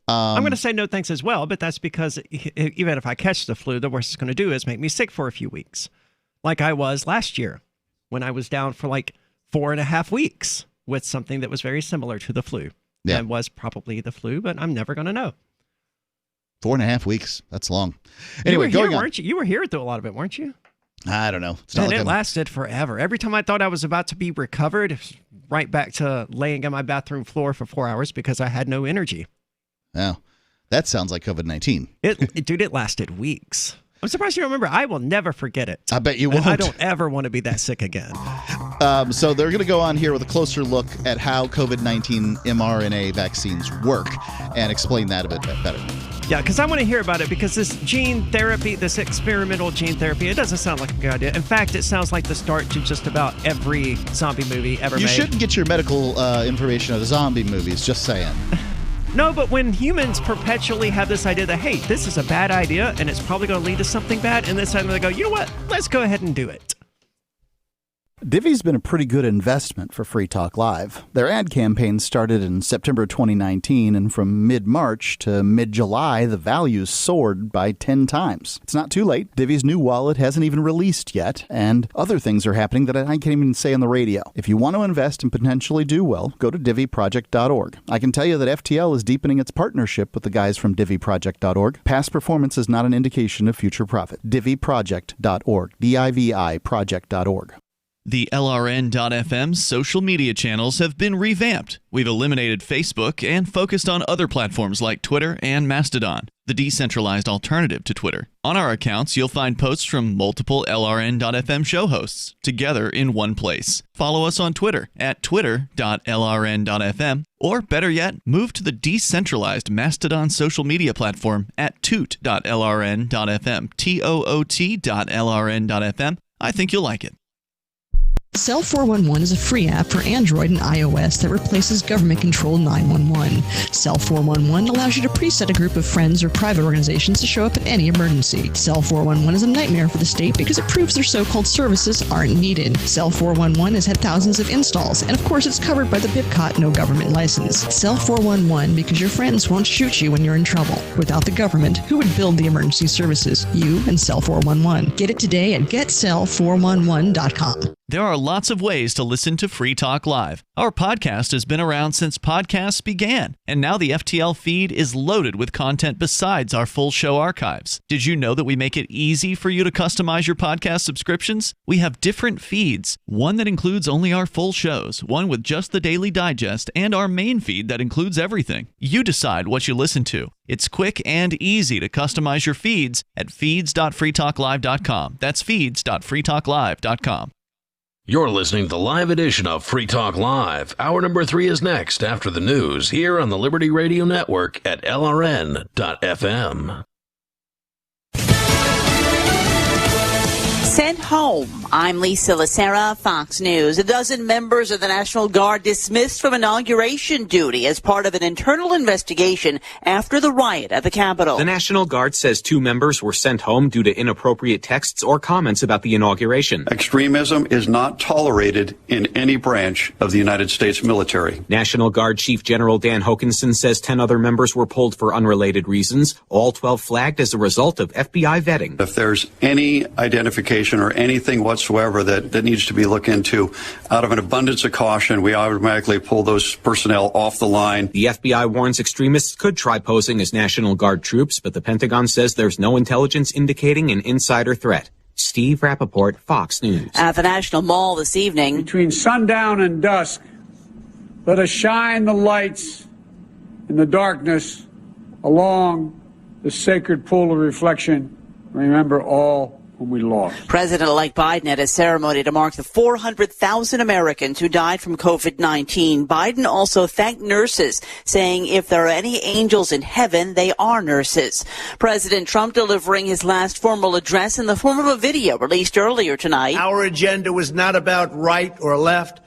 I'm going to say no thanks as well, but that's because even if I catch the flu, the worst it's going to do is make me sick for a few weeks, like I was last year when I was down for like 4.5 weeks with something that was very similar to the flu. Yeah. And was probably the flu, but I'm never going to know. 4.5 weeks. That's long. Anyway, weren't you? You were here through a lot of it, weren't you? I don't know. It lasted forever. Every time I thought I was about to be recovered, it was right back to laying on my bathroom floor for 4 hours because I had no energy. Oh, that sounds like COVID-19. It lasted weeks. I'm surprised you don't remember. I will never forget it. I bet you won't. I don't ever want to be that sick again. So they're going to go on here with a closer look at how COVID-19 mRNA vaccines work and explain that a bit better. Yeah, because I want to hear about it because this gene therapy, this experimental gene therapy, it doesn't sound like a good idea. In fact, it sounds like the start to just about every zombie movie ever made. You shouldn't get your medical information out of zombie movies, just saying. No, but when humans perpetually have this idea that, hey, this is a bad idea and it's probably going to lead to something bad, and then suddenly they go, you know what, let's go ahead and do it. Divvy's been a pretty good investment for Free Talk Live. Their ad campaign started in September 2019, and from mid-March to mid-July, the values soared by 10 times. It's not too late. Divvy's new wallet hasn't even released yet, and other things are happening that I can't even say on the radio. If you want to invest and potentially do well, go to DivvyProject.org. I can tell you that FTL is deepening its partnership with the guys from DivvyProject.org. Past performance is not an indication of future profit. DivvyProject.org. DIVI Project.org. The LRN.FM social media channels have been revamped. We've eliminated Facebook and focused on other platforms like Twitter and Mastodon, the decentralized alternative to Twitter. On our accounts, you'll find posts from multiple LRN.FM show hosts together in one place. Follow us on Twitter at twitter.lrn.fm, or better yet, move to the decentralized Mastodon social media platform at toot.lrn.fm, toot.lrn.fm. I think you'll like it. Cell 411 is a free app for Android and iOS that replaces government-controlled 911. Cell 411 allows you to preset a group of friends or private organizations to show up in any emergency. Cell 411 is a nightmare for the state because it proves their so-called services aren't needed. Cell 411 has had thousands of installs, and of course it's covered by the BIPCOT no government license. Cell 411 because your friends won't shoot you when you're in trouble. Without the government, who would build the emergency services? You and Cell 411. Get it today at getcell411.com. There are lots of ways to listen to Free Talk Live. Our podcast has been around since podcasts began, and now the FTL feed is loaded with content besides our full show archives. Did you know that we make it easy for you to customize your podcast subscriptions? We have different feeds, one that includes only our full shows, one with just the Daily Digest, and our main feed that includes everything. You decide what you listen to. It's quick and easy to customize your feeds at feeds.freetalklive.com. That's feeds.freetalklive.com. You're listening to the live edition of Free Talk Live. Hour number 3 is next after the news here on the Liberty Radio Network at LRN.FM. Sent home. I'm Lisa Lacera, Fox News. A dozen members of the National Guard dismissed from inauguration duty as part of an internal investigation after the riot at the Capitol. The National Guard says 2 members were sent home due to inappropriate texts or comments about the inauguration. Extremism is not tolerated in any branch of the United States military. National Guard Chief General Dan Hokanson says 10 other members were pulled for unrelated reasons, all 12 flagged as a result of FBI vetting. If there's any identification or anything whatsoever that needs to be looked into, out of an abundance of caution, we automatically pull those personnel off the line. The FBI warns extremists could try posing as National Guard troops, but the Pentagon says there's no intelligence indicating an insider threat. Steve Rappaport, Fox News. At the National Mall this evening. Between sundown and dusk, let us shine the lights in the darkness along the sacred pool of reflection. Remember all whom we lost. President-elect Biden at a ceremony to mark the 400,000 Americans who died from COVID-19. Biden also thanked nurses, saying if there are any angels in heaven, they are nurses. President Trump delivering his last formal address in the form of a video released earlier tonight. Our agenda was not about right or left.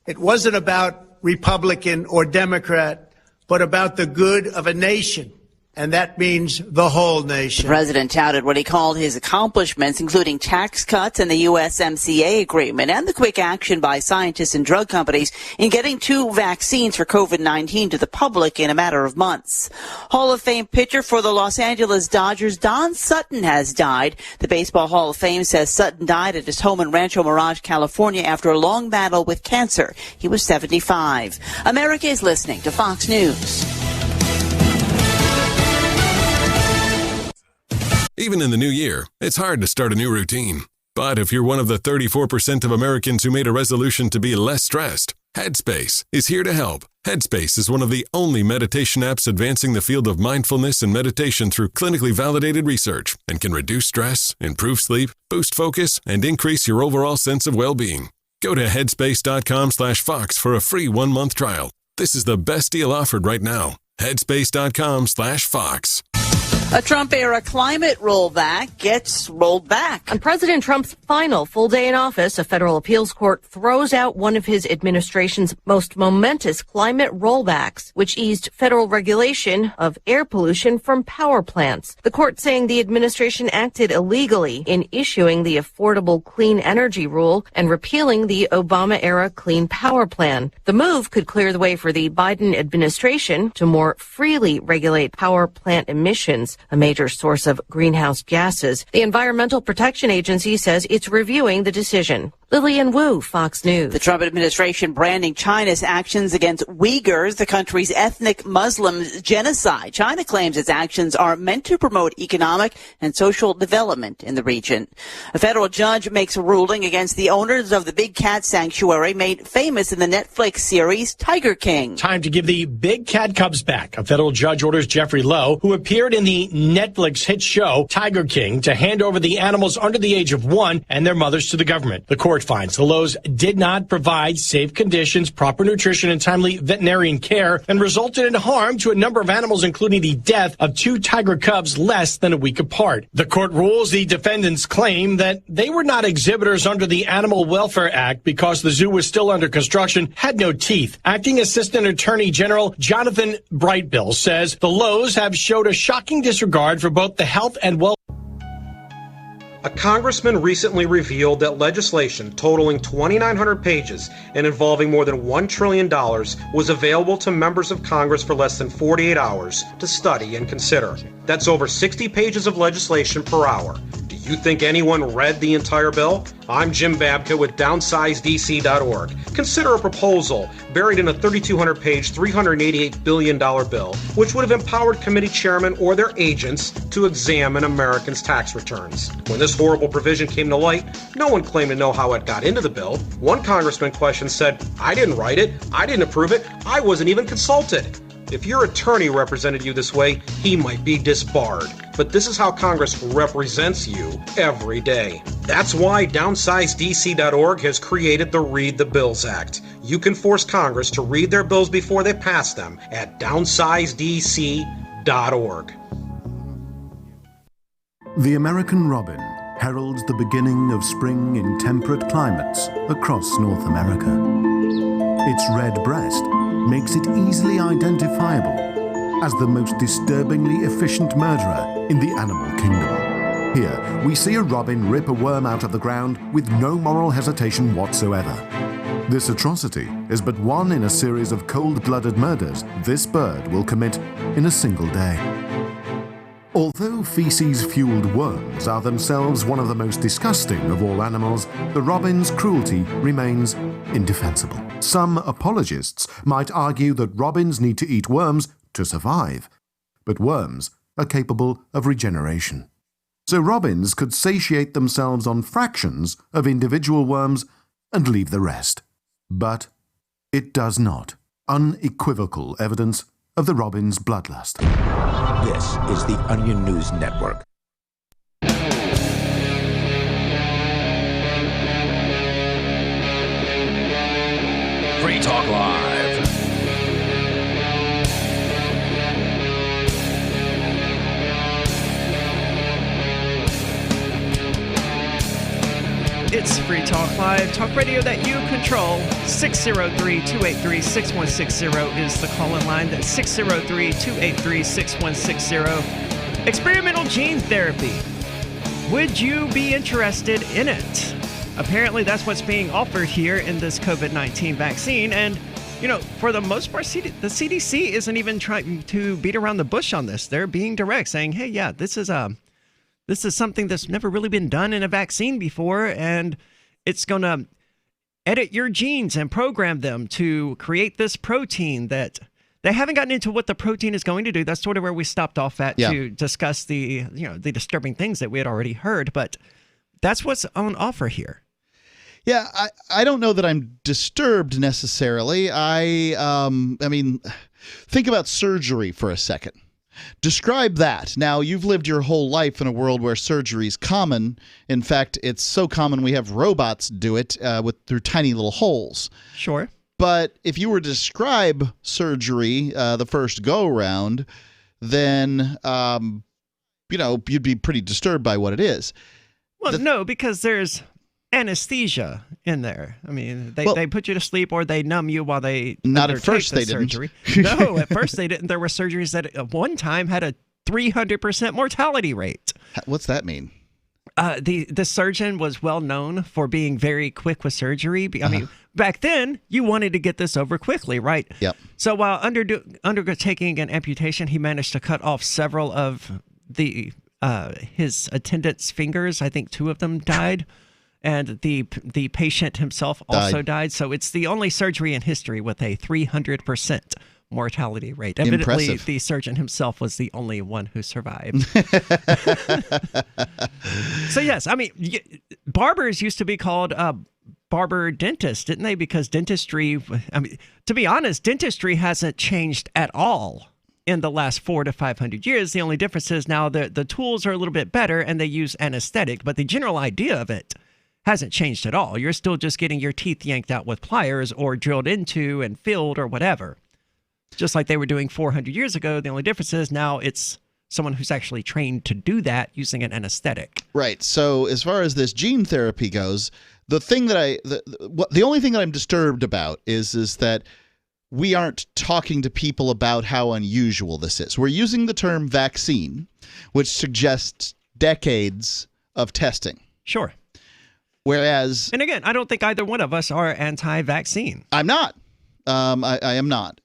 It wasn't about Republican or Democrat, but about the good of a nation. And that means the whole nation. The president touted what he called his accomplishments, including tax cuts and the USMCA agreement and the quick action by scientists and drug companies in getting 2 vaccines for COVID-19 to the public in a matter of months. Hall of Fame pitcher for the Los Angeles Dodgers, Don Sutton, has died. The Baseball Hall of Fame says Sutton died at his home in Rancho Mirage, California, after a long battle with cancer. He was 75. America is listening to Fox News. Even in the new year, it's hard to start a new routine. But if you're one of the 34% of Americans who made a resolution to be less stressed, Headspace is here to help. Headspace is one of the only meditation apps advancing the field of mindfulness and meditation through clinically validated research and can reduce stress, improve sleep, boost focus, and increase your overall sense of well-being. Go to headspace.com/Fox for a free 1-month trial. This is the best deal offered right now. Headspace.com/Fox. A Trump-era climate rollback gets rolled back. On President Trump's final full day in office, a federal appeals court throws out one of his administration's most momentous climate rollbacks, which eased federal regulation of air pollution from power plants. The court saying the administration acted illegally in issuing the Affordable Clean Energy Rule and repealing the Obama-era Clean Power Plan. The move could clear the way for the Biden administration to more freely regulate power plant emissions, a major source of greenhouse gases. The Environmental Protection Agency says it's reviewing the decision. Lillian Wu, Fox News. The Trump administration branding China's actions against Uyghurs, the country's ethnic Muslims, genocide. China claims its actions are meant to promote economic and social development in the region. A federal judge makes a ruling against the owners of the big cat sanctuary made famous in the Netflix series Tiger King. Time to give the big cat cubs back. A federal judge orders Jeffrey Lowe, who appeared in the Netflix hit show Tiger King, to hand over the animals under the age of 1 and their mothers to the government. The court finds the Lowes did not provide safe conditions, proper nutrition, and timely veterinarian care, and resulted in harm to a number of animals, including the death of 2 tiger cubs less than a week apart. The court rules the defendants claim that they were not exhibitors under the Animal Welfare Act because the zoo was still under construction, had no teeth. Acting Assistant Attorney General Jonathan Brightbill says the Lowes have showed a shocking disregard for both the health and welfare. A congressman recently revealed that legislation totaling 2,900 pages and involving more than $1 trillion was available to members of Congress for less than 48 hours to study and consider. That's over 60 pages of legislation per hour. Do You think anyone read the entire bill? I'm Jim Babka with DownsizeDC.org. Consider a proposal buried in a 3,200-page, $388 billion bill, which would have empowered committee chairmen or their agents to examine Americans' tax returns. When this horrible provision came to light, no one claimed to know how it got into the bill. One congressman questioned said, "I didn't write it, I didn't approve it, I wasn't even consulted." If your attorney represented you this way, he might be disbarred. But this is how Congress represents you every day. That's why DownsizeDC.org has created the Read the Bills Act. You can force Congress to read their bills before they pass them at DownsizeDC.org. The American robin heralds the beginning of spring in temperate climates across North America. Its red breast makes it easily identifiable as the most disturbingly efficient murderer in the animal kingdom. Here, we see a robin rip a worm out of the ground with no moral hesitation whatsoever. This atrocity is but one in a series of cold-blooded murders this bird will commit in a single day. Although feces-fueled worms are themselves one of the most disgusting of all animals, the robin's cruelty remains indefensible. Some apologists might argue that robins need to eat worms to survive, but worms are capable of regeneration. So robins could satiate themselves on fractions of individual worms and leave the rest. But it does not. Unequivocal evidence of the robin's bloodlust. This is the Onion News Network. Free Talk Live. It's Free Talk Live, talk radio that you control. 603-283-6160 is the call-in line. That's 603-283-6160. Experimental gene therapy. Would you be interested in it? Apparently, that's what's being offered here in this COVID-19 vaccine. And, you know, for the most part, the CDC isn't even trying to beat around the bush on this. They're being direct, saying, hey, yeah, this is something that's never really been done in a vaccine before, and it's going to edit your genes and program them to create this protein that they haven't gotten into what the protein is going to do. That's sort of where we stopped off at to discuss the disturbing things that we had already heard, but that's what's on offer here. Yeah, I don't know that I'm disturbed necessarily. I mean, think about surgery for a second. Describe that. Now, you've lived your whole life in a world where surgery is common. In fact, it's so common we have robots do it through tiny little holes. Sure. But if you were to describe surgery the first go-around, then, you'd be pretty disturbed by what it is. Well, no, because there's anesthesia in there. I mean, they put you to sleep or they numb you while they not at first the they surgery. didn't. No, at first they didn't. There were surgeries that at one time had a 300% mortality rate. What's that mean? The surgeon was well known for being very quick with surgery. I mean, back then you wanted to get this over quickly, right? Yep. So while undertaking an amputation, he managed to cut off several of his attendants' fingers. I think 2 of them died. And the patient himself also died. So it's the only surgery in history with a 300% mortality rate. Evidently, Impressive. The surgeon himself was the only one who survived. So yes, I mean, barbers used to be called barber dentist, didn't they? Because dentistry, I mean, to be honest, dentistry hasn't changed at all in the last 400 to 500 years. The only difference is now the tools are a little bit better and they use anesthetic, but the general idea of it hasn't changed at all. You're still just getting your teeth yanked out with pliers or drilled into and filled or whatever. Just like they were doing 400 years ago. The only difference is now it's someone who's actually trained to do that using an anesthetic. Right. So as far as this gene therapy goes, the only thing that I'm disturbed about is that we aren't talking to people about how unusual this is. We're using the term vaccine, which suggests decades of testing. Sure. Whereas... And again, I don't think either one of us are anti-vaccine. I'm not. I am not.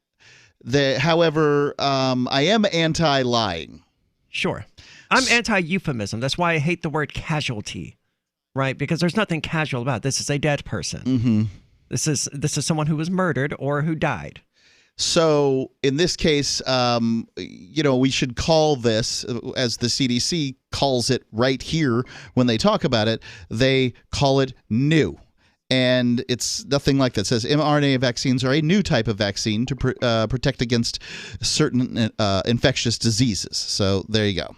However, I am anti-lying. Sure. I'm anti-euphemism. That's why I hate the word casualty, right? Because there's nothing casual about it. This is a dead person. Mm-hmm. This is someone who was murdered or who died. So in this case, we should call this, as the CDC calls it right here when they talk about it, they call it new. And it's nothing like that. It says mRNA vaccines are a new type of vaccine to protect against certain infectious diseases. So there you go.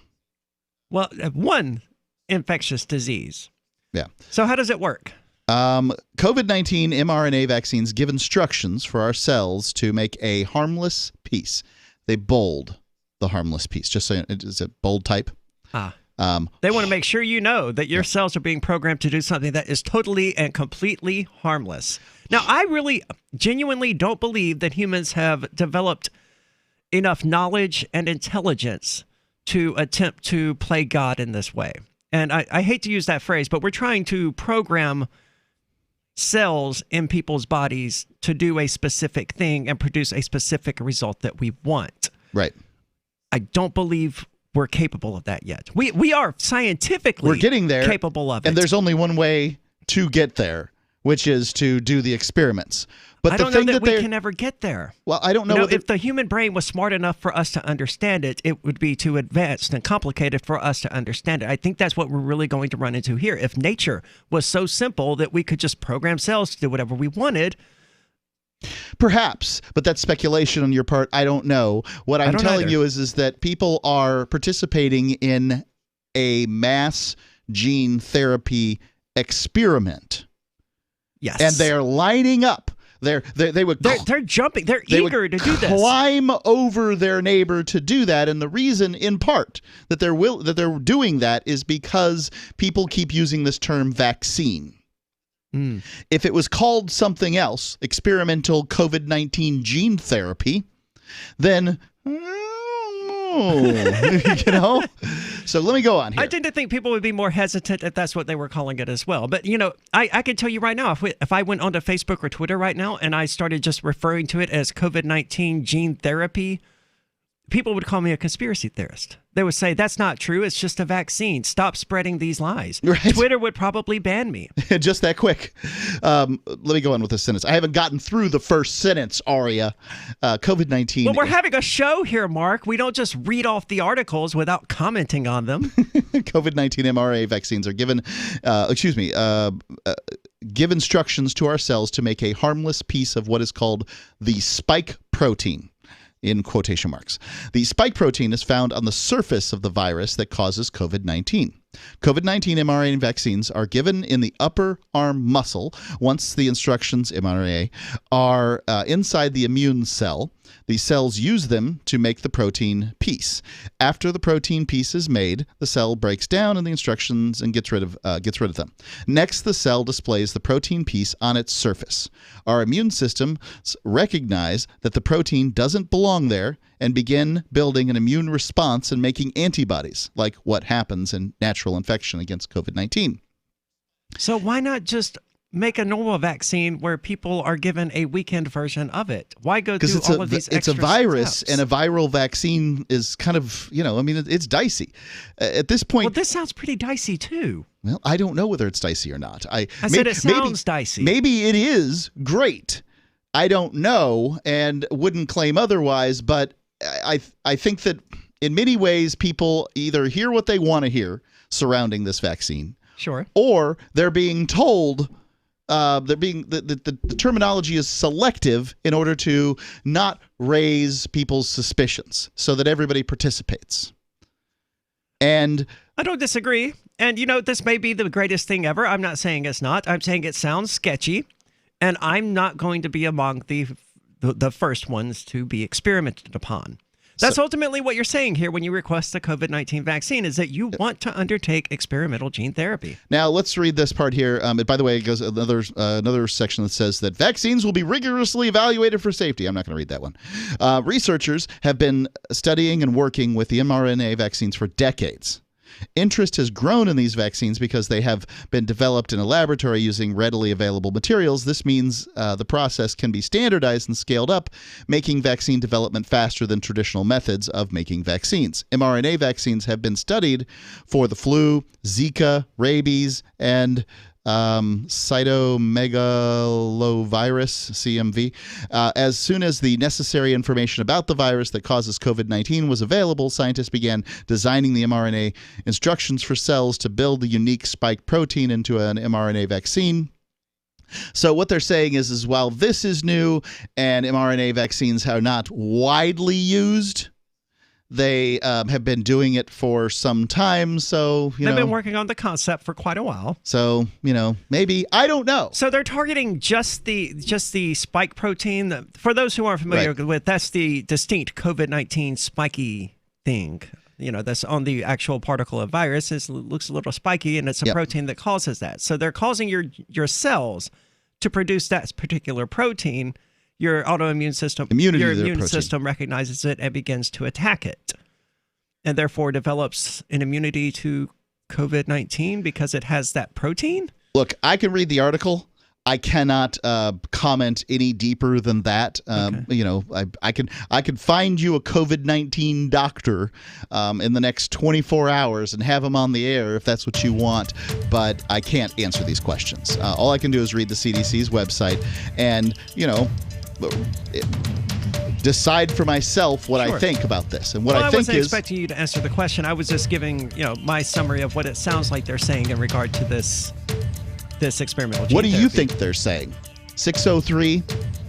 Well, one infectious disease. Yeah. So how does it work? COVID-19 mRNA vaccines give instructions for our cells to make a harmless piece. They bold the harmless piece. Just so it's a bold type. They want to make sure you know that your cells are being programmed to do something that is totally and completely harmless. Now, I really genuinely don't believe that humans have developed enough knowledge and intelligence to attempt to play God in this way. And I hate to use that phrase, but we're trying to program cells in people's bodies to do a specific thing and produce a specific result that we want. Right. I don't believe we're capable of that yet. We are scientifically we're getting there, capable of it. And there's only one way to get there, which is to do the experiments. But I don't know that we can ever get there. Well, I don't know. If the human brain was smart enough for us to understand it, it would be too advanced and complicated for us to understand it. I think that's what we're really going to run into here. If nature was so simple that we could just program cells to do whatever we wanted. Perhaps, but that's speculation on your part. I don't know. What I'm telling you is that people are participating in a mass gene therapy experiment. Yes. And they're lining up. They're jumping. They're eager to do this. Climb over their neighbor to do that, and the reason, in part, that they're doing that is because people keep using this term vaccine. If it was called something else, experimental COVID-19 gene therapy, then So let me go on here. I tend to think people would be more hesitant if that's what they were calling it as well. But, I can tell you right now, if I went onto Facebook or Twitter right now and I started just referring to it as COVID-19 gene therapy, people would call me a conspiracy theorist. They would say, that's not true. It's just a vaccine. Stop spreading these lies. Right. Twitter would probably ban me. Just that quick. Let me go on with this sentence. I haven't gotten through the first sentence, Aria. COVID-19. Well, we're having a show here, Mark. We don't just read off the articles without commenting on them. COVID-19 mRNA vaccines are give instructions to our cells to make a harmless piece of what is called the spike protein. In quotation marks. The spike protein is found on the surface of the virus that causes COVID-19. COVID-19 mRNA vaccines are given in the upper arm muscle once the instructions, mRNA, are inside the immune cell. The cells use them to make the protein piece. After the protein piece is made, the cell breaks down in the instructions and gets rid of them. Next, the cell displays the protein piece on its surface. Our immune systems recognize that the protein doesn't belong there and begin building an immune response and making antibodies, like what happens in natural infection against COVID-19. So why not just make a normal vaccine where people are given a weekend version of it? Why go through all of these extra It's a virus, steps? and a viral vaccine is kind of, it's dicey. At this point... Well, this sounds pretty dicey, too. Well, I don't know whether it's dicey or not. I said it sounds dicey. Maybe it is great. I don't know and wouldn't claim otherwise, but I think that in many ways people either hear what they want to hear surrounding this vaccine. Sure. Or they're being told... the terminology is selective in order to not raise people's suspicions so that everybody participates. And I don't disagree. And, this may be the greatest thing ever. I'm not saying it's not. I'm saying it sounds sketchy. And I'm not going to be among the first ones to be experimented upon. That's ultimately what you're saying here when you request the COVID-19 vaccine, is that you want to undertake experimental gene therapy. Now, let's read this part here. By the way, it goes another section that says that vaccines will be rigorously evaluated for safety. I'm not going to read that one. Researchers have been studying and working with the mRNA vaccines for decades. Interest has grown in these vaccines because they have been developed in a laboratory using readily available materials. This means the process can be standardized and scaled up, making vaccine development faster than traditional methods of making vaccines. mRNA vaccines have been studied for the flu, Zika, rabies, and cytomegalovirus, CMV. As soon as the necessary information about the virus that causes COVID-19 was available, scientists began designing the mRNA instructions for cells to build the unique spike protein into an mRNA vaccine. So what they're saying is while this is new and mRNA vaccines are not widely used, they have been doing it for some time, so they've been working on the concept for quite a while. So maybe, I don't know. So they're targeting just the spike protein. For those who aren't familiar with, that's the distinct COVID-19 spiky thing. That's on the actual particle of virus. It looks a little spiky, and it's a protein that causes that. So they're causing your cells to produce that particular protein. Your autoimmune system, your immune system recognizes it and begins to attack it, and therefore develops an immunity to COVID-19 because it has that protein. Look, I can read the article. I cannot comment any deeper than that. I can find you a COVID-19 doctor in the next 24 hours and have him on the air if that's what you want, but I can't answer these questions. All I can do is read the CDC's website and, decide for myself what I think about this. And what I think wasn't expecting you to answer the question. I was just giving, my summary of what it sounds like they're saying in regard to this experimental gene What do you therapy. think they're saying? 603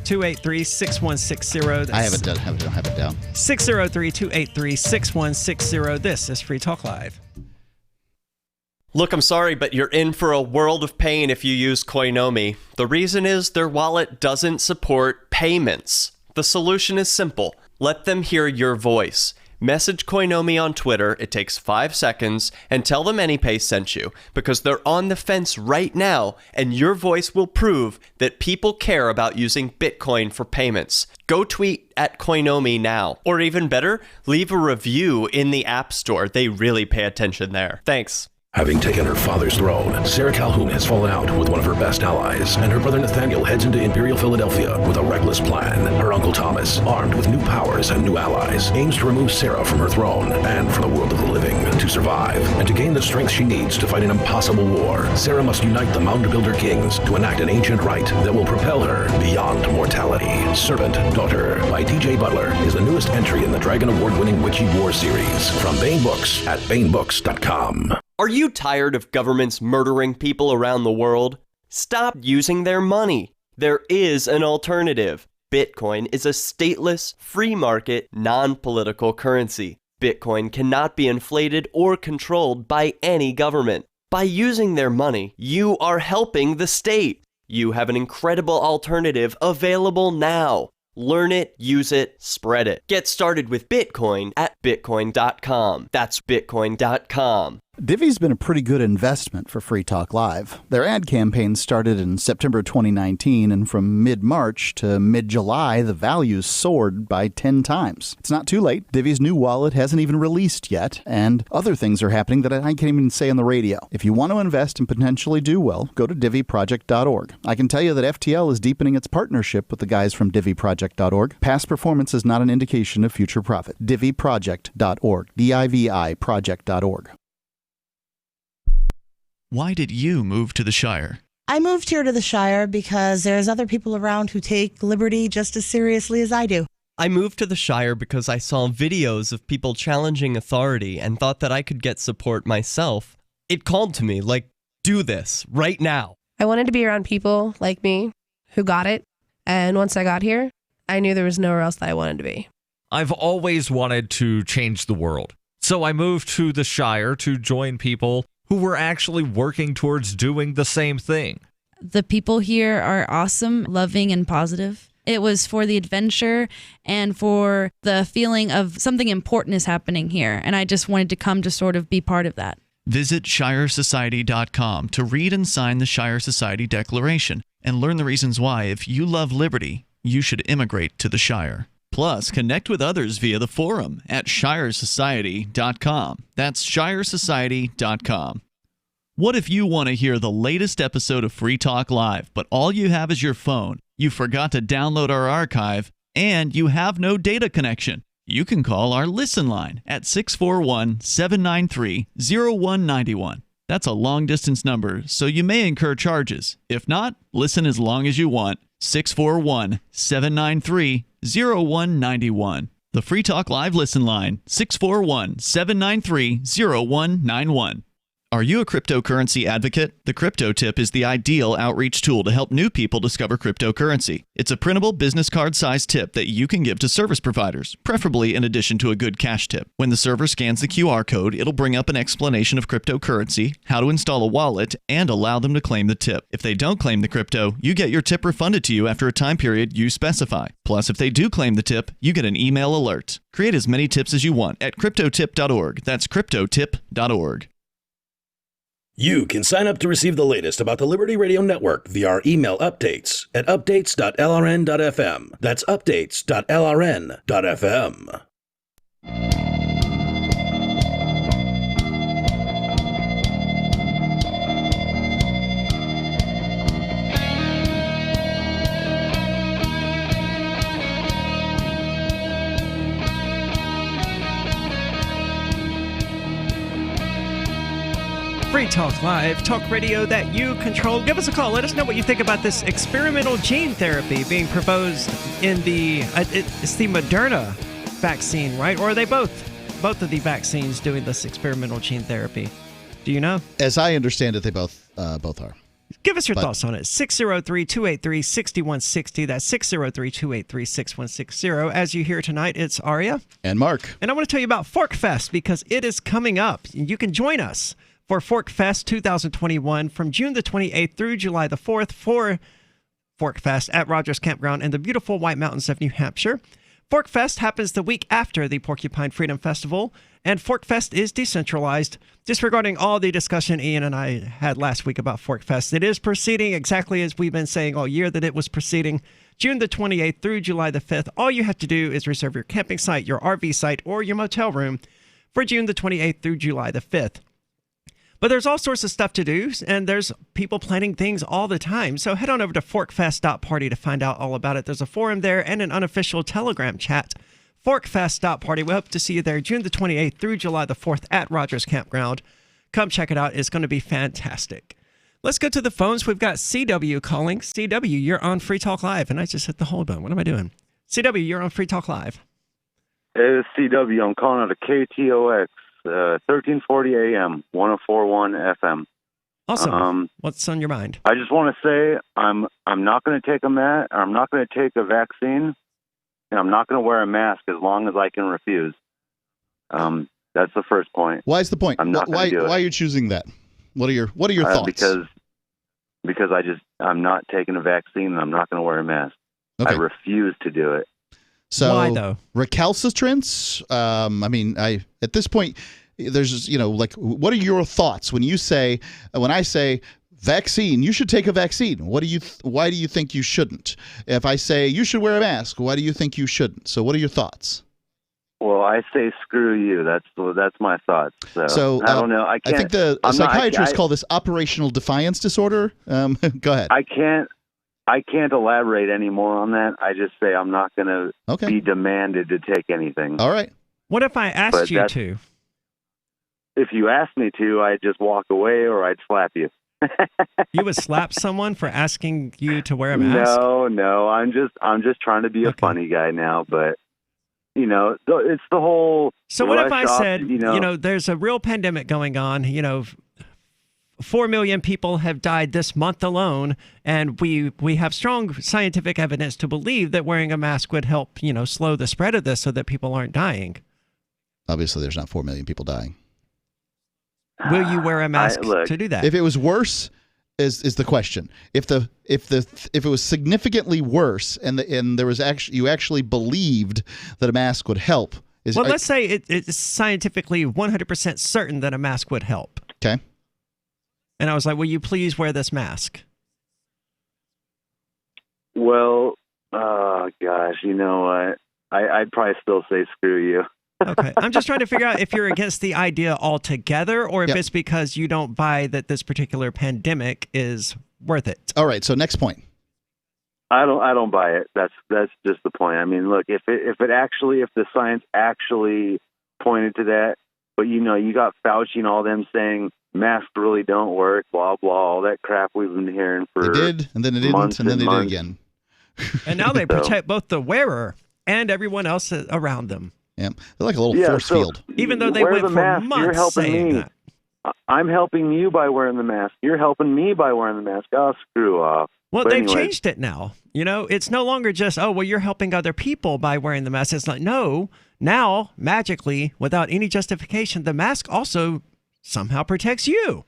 283-6160. I don't have it down. 603-283-6160. This is Free Talk Live. Look, I'm sorry, but you're in for a world of pain if you use Koinomi. The reason is their wallet doesn't support payments. The solution is simple. Let them hear your voice. Message Koinomi on Twitter, it takes 5 seconds, and tell them AnyPay sent you, because they're on the fence right now, and your voice will prove that people care about using Bitcoin for payments. Go tweet at Koinomi now. Or even better, leave a review in the App Store. They really pay attention there. Thanks. Having taken her father's throne, Sarah Calhoun has fallen out with one of her best allies, and her brother Nathaniel heads into Imperial Philadelphia with a reckless plan. Her uncle Thomas, armed with new powers and new allies, aims to remove Sarah from her throne and from the world of the living. To survive and to gain the strength she needs to fight an impossible war, Sarah must unite the Mound Builder Kings to enact an ancient rite that will propel her beyond mortality. Servant Daughter by DJ Butler is the newest entry in the Dragon Award-winning Witchy War series from Baen Books at BaenBooks.com. Are you tired of governments murdering people around the world? Stop using their money. There is an alternative. Bitcoin is a stateless, free market, non-political currency. Bitcoin cannot be inflated or controlled by any government. By using their money, you are helping the state. You have an incredible alternative available now. Learn it, use it, spread it. Get started with Bitcoin at Bitcoin.com. That's Bitcoin.com. Divvy's been a pretty good investment for Free Talk Live. Their ad campaign started in September 2019, and from mid-March to mid-July, the values soared by 10 times. It's not too late. Divvy's new wallet hasn't even released yet, and other things are happening that I can't even say on the radio. If you want to invest and potentially do well, go to DivvyProject.org. I can tell you that FTL is deepening its partnership with the guys from DivvyProject.org. Past performance is not an indication of future profit. DivvyProject.org. DIVI Project.org. Why did you move to the Shire? I moved here to the Shire because there's other people around who take liberty just as seriously as I do. I moved to the Shire because I saw videos of people challenging authority and thought that I could get support myself. It called to me, like, do this right now. I wanted to be around people like me who got it, and once I got here, I knew there was nowhere else that I wanted to be. I've always wanted to change the world, so I moved to the Shire to join people who were actually working towards doing the same thing. The people here are awesome, loving, and positive. It was for the adventure and for the feeling of something important is happening here, and I just wanted to come to sort of be part of that. Visit ShireSociety.com to read and sign the Shire Society Declaration and learn the reasons why, if you love liberty, you should immigrate to the Shire. Plus, connect with others via the forum at shiresociety.com. That's shiresociety.com. What if you want to hear the latest episode of Free Talk Live, but all you have is your phone, you forgot to download our archive, and you have no data connection? You can call our Listen line at 641-793-0191. That's a long-distance number, so you may incur charges. If not, listen as long as you want. 641-793-0191. The Free Talk Live Listen line, 641-793-0191. Are you a cryptocurrency advocate? The Crypto Tip is the ideal outreach tool to help new people discover cryptocurrency. It's a printable business card-sized tip that you can give to service providers, preferably in addition to a good cash tip. When the server scans the QR code, it'll bring up an explanation of cryptocurrency, how to install a wallet, and allow them to claim the tip. If they don't claim the crypto, you get your tip refunded to you after a time period you specify. Plus, if they do claim the tip, you get an email alert. Create as many tips as you want at cryptotip.org. That's cryptotip.org. You can sign up to receive the latest about the Liberty Radio Network via our email updates at updates.lrn.fm. That's updates.lrn.fm. Free Talk Live, talk radio that you control. Give us a call. Let us know what you think about this experimental gene therapy being proposed in it's the Mrna vaccine, right? Or are they both of the vaccines doing this experimental gene therapy? Do you know? As I understand it, they both are. Give us your thoughts on it. 603-283-6160. That's 603-283-6160. As you hear tonight, it's Aria. And Mark. And I want to tell you about Fork Fest because it is coming up. You can join us for Fork Fest 2021 from June the 28th through July the 4th for Fork Fest at Rogers Campground in the beautiful White Mountains of New Hampshire. Fork Fest happens the week after the Porcupine Freedom Festival, and Fork Fest is decentralized. Disregarding all the discussion Ian and I had last week about Fork Fest, it is proceeding exactly as we've been saying all year that it was proceeding. June the 28th through July the 5th. All you have to do is reserve your camping site, your RV site, or your motel room for June the 28th through July the 5th. But there's all sorts of stuff to do, and there's people planning things all the time. So head on over to forkfest.party to find out all about it. There's a forum there and an unofficial Telegram chat. Forkfest.party. We hope to see you there June the 28th through July the 4th at Rogers Campground. Come check it out. It's going to be fantastic. Let's go to the phones. We've got CW calling. CW, you're on Free Talk Live. And I just hit the hold button. What am I doing? CW, you're on Free Talk Live. Hey, it's CW. I'm calling out of KTOX. 1340 AM, 1041 FM. Awesome. What's on your mind? I just want to say I'm not going to take I'm not going to take a vaccine, and I'm not going to wear a mask as long as I can refuse. That's the first point. Why is the point? I'm not why are you choosing that? What are your thoughts? Because I'm not taking a vaccine and I'm not going to wear a mask. Okay. I refuse to do it. So, why though? Recalcitrance. At this point, there's what are your thoughts when I say vaccine? You should take a vaccine. Why do you think you shouldn't? If I say you should wear a mask, why do you think you shouldn't? So, what are your thoughts? Well, I say screw you. That's my thoughts. So I don't know. I think the psychiatrists call this operational defiance disorder. Go ahead. I can't elaborate any more on that. I just say I'm not going to be demanded to take anything. All right. What if I asked you to? If you asked me to, I'd just walk away or I'd slap you. You would slap someone for asking you to wear a mask? No. I'm just trying to be a funny guy now, but it's the whole. So what if I said, there's a real pandemic going on, 4 million people have died this month alone, and we have strong scientific evidence to believe that wearing a mask would help, slow the spread of this so that people aren't dying. Obviously, there's not 4 million people dying. Will you wear a mask to do that? If it was worse, is the question. If it was significantly worse, and there was you actually believed that a mask would help. Let's say it's scientifically 100% certain that a mask would help. Okay. And I was like, will you please wear this mask? Well, gosh, you know what? I'd probably still say screw you. Okay. I'm just trying to figure out if you're against the idea altogether or if it's because you don't buy that this particular pandemic is worth it. All right. So next point. I don't buy it. That's just the point. I mean, look, if the science actually pointed to that, but you got Fauci and all them saying masks really don't work, blah blah, all that crap we've been hearing for. They did, and then it didn't, and then they did again. And now they protect both the wearer and everyone else around them. Yeah, they're like a little force field. Even though they went for mask, months you're helping saying me. that. I'm helping you by wearing the mask. You're helping me by wearing the mask. Oh, screw off. Well, But they've anyway. changed it now. It's no longer just, oh, well, you're helping other people by wearing the mask. It's like, no, now, magically, without any justification, the mask also somehow protects you.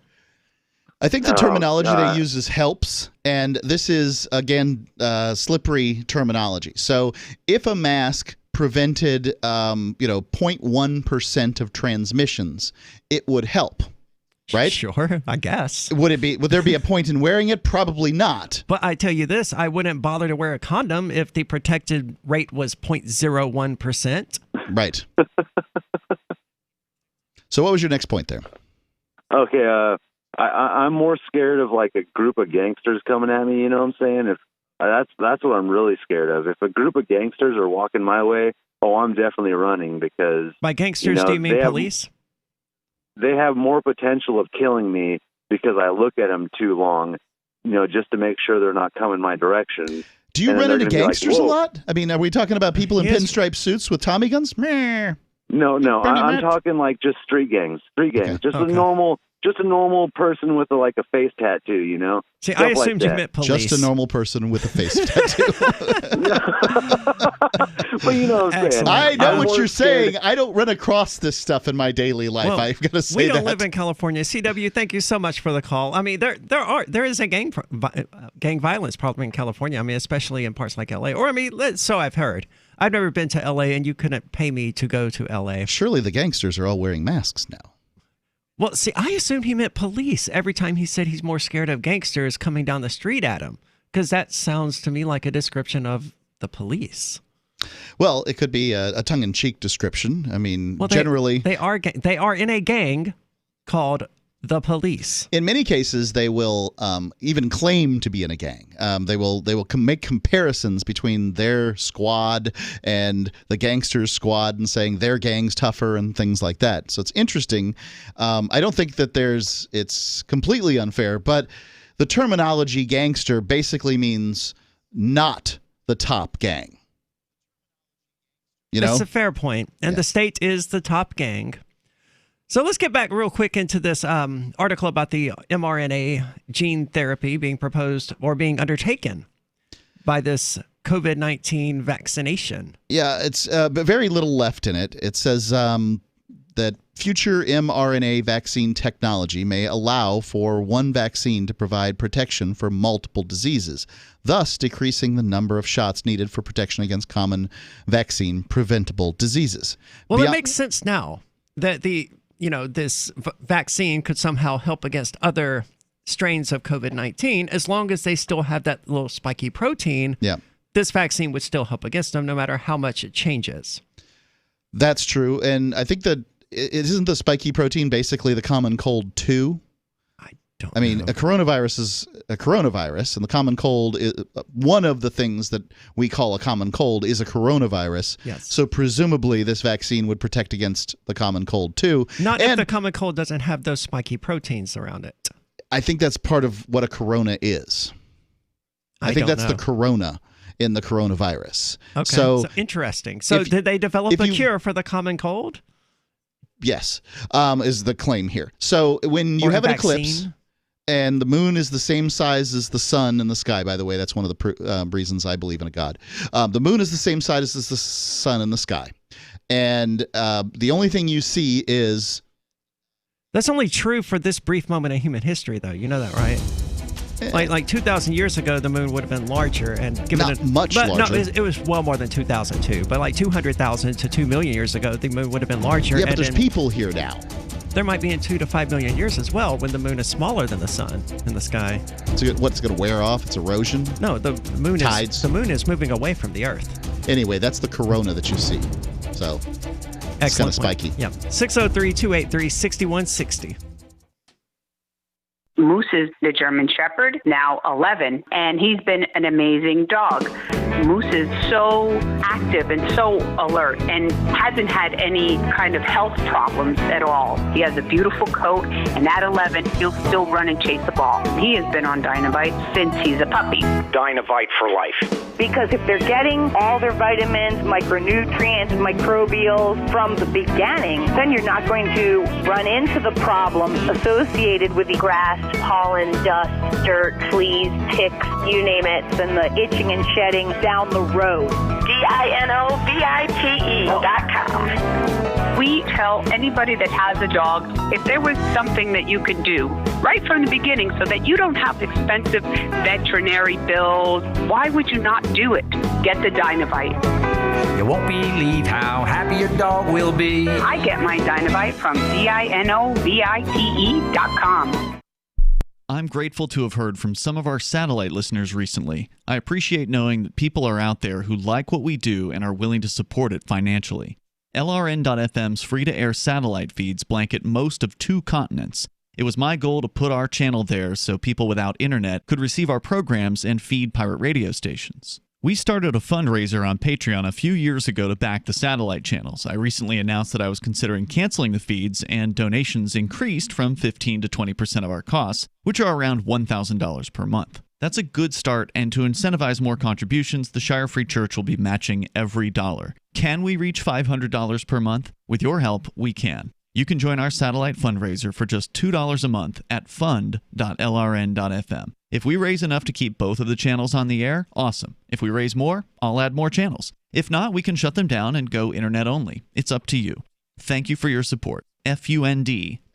I think the terminology they uses helps, and this is, again, slippery terminology. So if a mask prevented, 0.1% of transmissions, it would help. Right? Sure, I guess. Would there be a point in wearing it? Probably not. But I tell you this, I wouldn't bother to wear a condom if the protected rate was 0.01%. Right. So what was your next point there? Okay, I'm more scared of like a group of gangsters coming at me. You know what I'm saying? If that's what I'm really scared of. If a group of gangsters are walking my way, I'm definitely running because. By gangsters, do you mean police? They have more potential of killing me because I look at them too long, just to make sure they're not coming my direction. Do you run into gangsters a Whoa. lot? I mean, are we talking about people in pinstripe suits with Tommy guns? Meh. No, I'm talking like just street gangs. Just a normal person with a face tattoo, See, Stuff I assumed like you meant police. Just a normal person with a face tattoo. But you know what I'm saying. I know I'm what more you're scared- saying. I don't run across this stuff in my daily life. Well, I've got to say we that. don't live in California. CW, thank you so much for the call. I mean, there is a gang violence problem in California. I mean, especially in parts like LA. Or I mean, so I've heard. I've never been to LA, and you couldn't pay me to go to LA. Surely the gangsters are all wearing masks now. Well, see, I assumed he meant police every time he said he's more scared of gangsters coming down the street at him, because that sounds to me like a description of the police. Well, it could be a tongue-in-cheek description. I mean, Well, generally... They are in a gang called the police. In many cases, they will even claim to be in a gang. They will make comparisons between their squad and the gangsters' squad and saying their gang's tougher and things like that. So it's interesting. I don't think that it's completely unfair, but the terminology gangster basically means not the top gang. That's a fair point. And the state is the top gang. So let's get back real quick into this article about the mRNA gene therapy being proposed or being undertaken by this COVID-19 vaccination. Yeah, it's but very little left in it. It says that future mRNA vaccine technology may allow for one vaccine to provide protection for multiple diseases, thus decreasing the number of shots needed for protection against common vaccine preventable diseases. Well, it makes sense now that this vaccine could somehow help against other strains of COVID-19 as long as they still have that little spiky protein. Yeah. This vaccine would still help against them no matter how much it changes. That's true. And I think that it isn't the spiky protein basically the common cold too? I mean, a coronavirus is a coronavirus, and the common cold is one of the things that we call a common cold is a coronavirus. Yes. So presumably this vaccine would protect against the common cold too. Not if the common cold doesn't have those spiky proteins around it. I think that's part of what a corona is. I think that's the corona in the coronavirus. Okay, so interesting. So did they develop a cure for the common cold? Yes, is the claim here. So when you have an eclipse, and the moon is the same size as the sun in the sky, by the way, that's one of the reasons I believe in a god. The moon is the same size as the sun in the sky. And the only thing you see is... That's only true for this brief moment in human history, though. You know that, right? Like 2,000 years ago, the moon would have been larger and given much larger. No, it was well more than 2,002. But like 200,000 to 2 million years ago, the moon would have been larger. Yeah, but there's people here now. There might be in 2 to 5 million years as well when the moon is smaller than the sun in the sky. What's going to wear off? It's erosion? No, the moon Tides. The moon is moving away from the Earth. Anyway, that's the corona that you see. So it's kind of spiky. Yeah. 603-283-6160. Moose is the German Shepherd, now 11, and he's been an amazing dog. Moose is so active and so alert and hasn't had any kind of health problems at all. He has a beautiful coat, and at 11, he'll still run and chase the ball. He has been on Dynovite since he's a puppy. Dynovite for life. Because if they're getting all their vitamins, micronutrients, microbials from the beginning, then you're not going to run into the problems associated with the grass, pollen, dust, dirt, fleas, ticks, you name it, and the itching and shedding down the road. DINOVITE.com. We tell anybody that has a dog, if there was something that you could do right from the beginning so that you don't have expensive veterinary bills, why would you not do it? Get the Dynovite. You won't believe how happy your dog will be. I get my Dynovite from DINOVITE.com. I'm grateful to have heard from some of our satellite listeners recently. I appreciate knowing that people are out there who like what we do and are willing to support it financially. LRN.FM's free-to-air satellite feeds blanket most of 2 continents. It was my goal to put our channel there so people without internet could receive our programs and feed pirate radio stations. We started a fundraiser on Patreon a few years ago to back the satellite channels. I recently announced that I was considering canceling the feeds, and donations increased from 15 to 20% of our costs, which are around $1,000 per month. That's a good start, and to incentivize more contributions, the Shire Free Church will be matching every dollar. Can we reach $500 per month? With your help, we can. You can join our satellite fundraiser for just $2 a month at fund.lrn.fm. If we raise enough to keep both of the channels on the air, awesome. If we raise more, I'll add more channels. If not, we can shut them down and go internet only. It's up to you. Thank you for your support. fund.lrn.fm.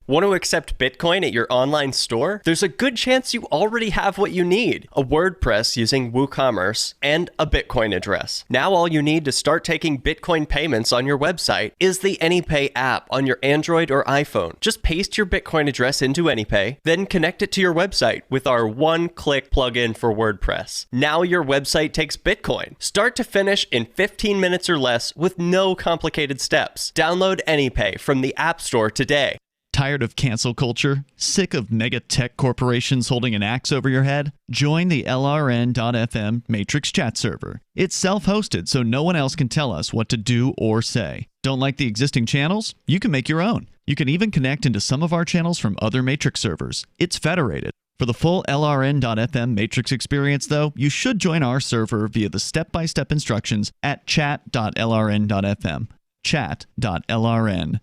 Want to accept Bitcoin at your online store? There's a good chance you already have what you need: a WordPress using WooCommerce and a Bitcoin address. Now all you need to start taking Bitcoin payments on your website is the AnyPay app on your Android or iPhone. Just paste your Bitcoin address into AnyPay, then connect it to your website with our one-click plugin for WordPress. Now your website takes Bitcoin, start to finish in 15 minutes or less with no complicated steps. Download AnyPay from the App Store today. Tired of cancel culture? Sick of mega tech corporations holding an axe over your head? Join the LRN.FM Matrix chat server. It's self-hosted, so no one else can tell us what to do or say. Don't like the existing channels? You can make your own. You can even connect into some of our channels from other Matrix servers. It's federated. For the full LRN.FM Matrix experience, though, you should join our server via the step-by-step instructions at chat.lrn.fm. chat.lrn.fm.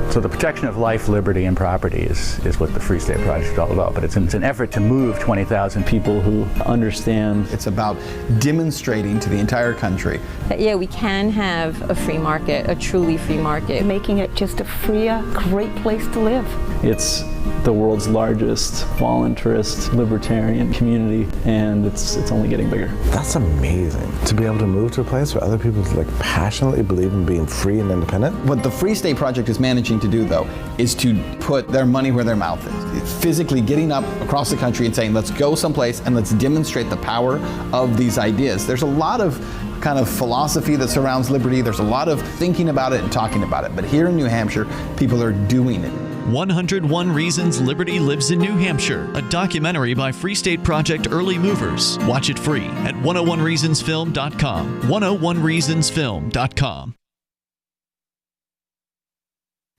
So the protection of life, liberty, and property is what the Free State Project is all about. But it's an effort to move 20,000 people who understand. It's about demonstrating to the entire country that, yeah, we can have a free market, a truly free market. Making it just a freer, great place to live. It's the world's largest voluntarist libertarian community, and it's only getting bigger. That's amazing, to be able to move to a place where other people passionately believe in being free and independent. What the Free State Project is managing to do, though, is to put their money where their mouth is. It's physically getting up across the country and saying, let's go someplace and let's demonstrate the power of these ideas. There's a lot of kind of philosophy that surrounds liberty. There's a lot of thinking about it and talking about it. But here in New Hampshire, people are doing it. 101 Reasons Liberty Lives in New Hampshire, a documentary by Free State Project Early Movers. Watch it free at 101reasonsfilm.com. 101reasonsfilm.com.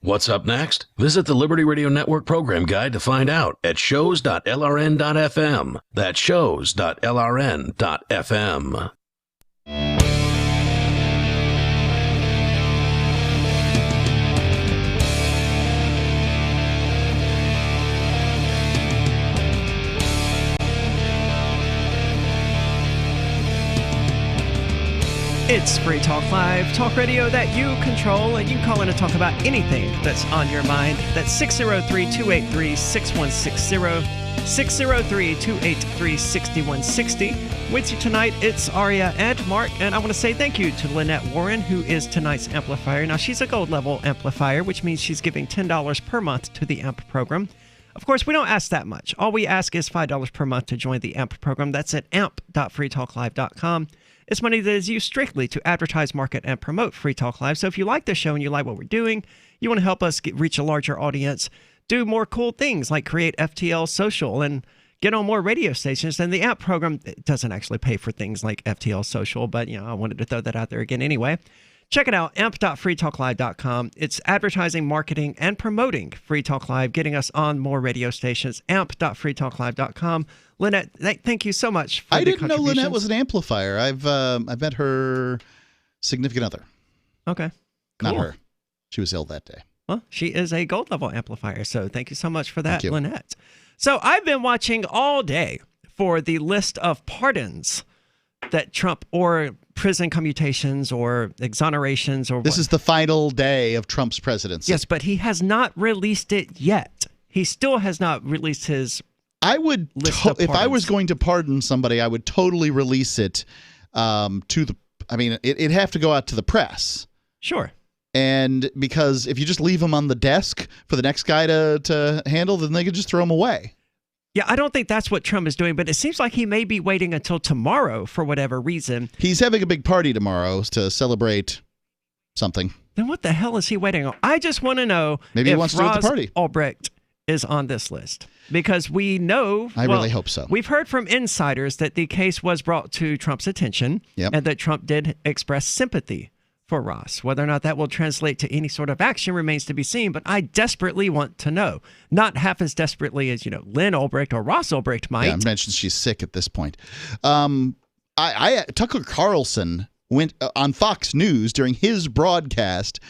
What's up next? Visit the Liberty Radio Network program guide to find out at shows.lrn.fm. That's shows.lrn.fm. It's Free Talk Live, talk radio that you control, and you can call in and talk about anything that's on your mind. That's 603-283-6160, 603-283-6160. With you tonight, it's Aria and Mark, and I want to say thank you to Lynette Warren, who is tonight's amplifier. Now, she's a gold level amplifier, which means she's giving $10 per month to the AMP program. Of course, we don't ask that much. All we ask is $5 per month to join the AMP program. That's at amp.freetalklive.com. It's money that is used strictly to advertise, market, and promote Free Talk Live. So if you like the show and you like what we're doing, you want to help us reach a larger audience, do more cool things like create FTL Social and get on more radio stations. And the AMP program doesn't actually pay for things like FTL Social, but I wanted to throw that out there again anyway. Check it out, amp.freetalklive.com. It's advertising, marketing, and promoting Free Talk Live, getting us on more radio stations, amp.freetalklive.com. Lynette, thank you so much for I the didn't know contributions. Lynette was an amplifier. I've met her significant other. Okay. Not Cool. her. She was ill that day. Well, she is a gold level amplifier, so thank you so much for that, Lynette. So I've been watching all day for the list of pardons that Trump, or prison commutations or exonerations, or This is the final day of Trump's presidency. Yes, but he has not released it yet. He still has not released his I would, if I was going to pardon somebody, I would totally release it to the, it'd have to go out to the press. Sure. And because if you just leave them on the desk for the next guy to handle, then they could just throw them away. Yeah, I don't think that's what Trump is doing, but it seems like he may be waiting until tomorrow for whatever reason. He's having a big party tomorrow to celebrate something. Then what the hell is he waiting on? I just want to know Maybe if he wants to do it at the party. Albrecht is on this list. Because we know... I really hope so. We've heard from insiders that the case was brought to Trump's attention and that Trump did express sympathy for Ross. Whether or not that will translate to any sort of action remains to be seen, but I desperately want to know. Not half as desperately as, Lynn Albrecht or Ross Albrecht might. Yeah, I mentioned she's sick at this point. Tucker Carlson went on Fox News during his broadcast,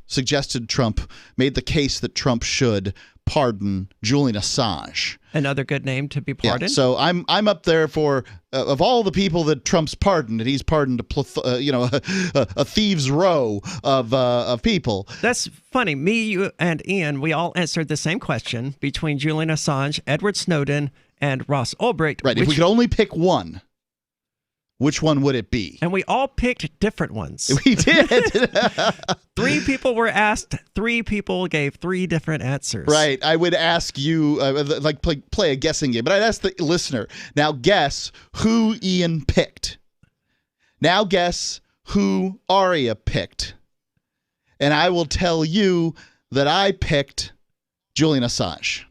suggested Trump, made the case that Trump should pardon Julian Assange. Another good name to be pardoned. Yeah, so I'm up there for of all the people that Trump's pardoned, and he's pardoned a thieves' row of people. That's funny. Me, you, and Ian, we all answered the same question between Julian Assange, Edward Snowden, and Ross Ulbricht. Right. If we could only pick one, which one would it be? And we all picked different ones. We did. 3 people were asked. 3 people gave 3 different answers. Right. I would ask you, play a guessing game, but I'd ask the listener, now guess who Ian picked. Now guess who Aria picked. And I will tell you that I picked Julian Assange.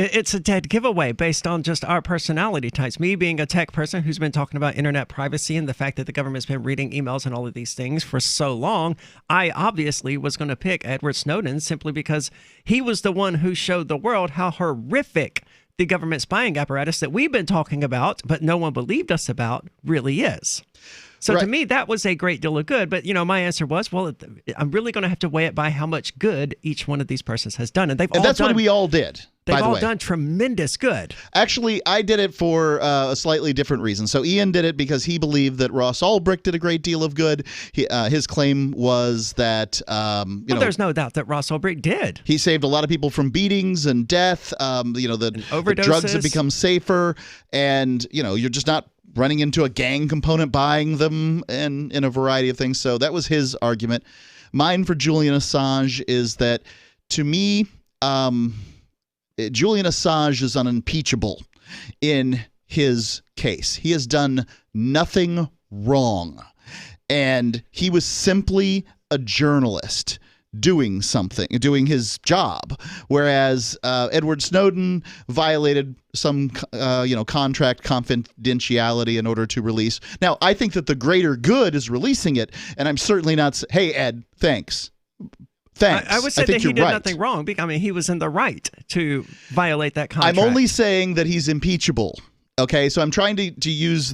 It's a dead giveaway based on just our personality types. Me being a tech person who's been talking about internet privacy and the fact that the government's been reading emails and all of these things for so long, I obviously was going to pick Edward Snowden simply because he was the one who showed the world how horrific the government spying apparatus that we've been talking about, but no one believed us about, really is. So to me, that was a great deal of good. But, my answer was, well, I'm really going to have to weigh it by how much good each one of these persons has done. And that's what we all did. They've all done tremendous good. Actually, I did it for a slightly different reason. So Ian did it because he believed that Ross Ulbricht did a great deal of good. His claim was that, there's no doubt that Ross Ulbricht did. He saved a lot of people from beatings and death. The drugs have become safer. And, you're just not running into a gang component buying them and in a variety of things. So that was his argument. Mine for Julian Assange is that, to me, Julian Assange is unimpeachable in his case. He has done nothing wrong. And he was simply a journalist doing his job. Whereas Edward Snowden violated some, contract confidentiality in order to release. Now, I think that the greater good is releasing it. And I'm certainly not, hey, Ed, thanks. Thanks. I would say that he did nothing wrong. He was in the right to violate that contract. I'm only saying that he's impeachable. Okay, so I'm trying to use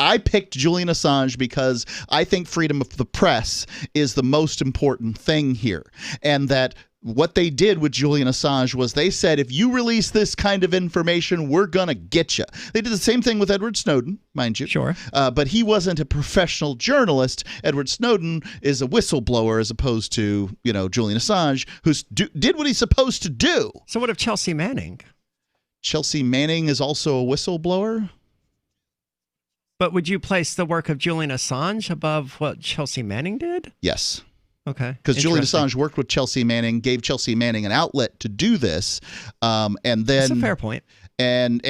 I picked Julian Assange because I think freedom of the press is the most important thing here. And that what they did with Julian Assange was they said, if you release this kind of information, we're going to get you. They did the same thing with Edward Snowden, mind you. Sure. But he wasn't a professional journalist. Edward Snowden is a whistleblower as opposed to, Julian Assange, who did what he's supposed to do. So what of Chelsea Manning? Chelsea Manning is also a whistleblower? But would you place the work of Julian Assange above what Chelsea Manning did? Yes. Okay. Because Julian Interesting. Assange worked with Chelsea Manning, gave Chelsea Manning an outlet to do this, and then That's a fair point. And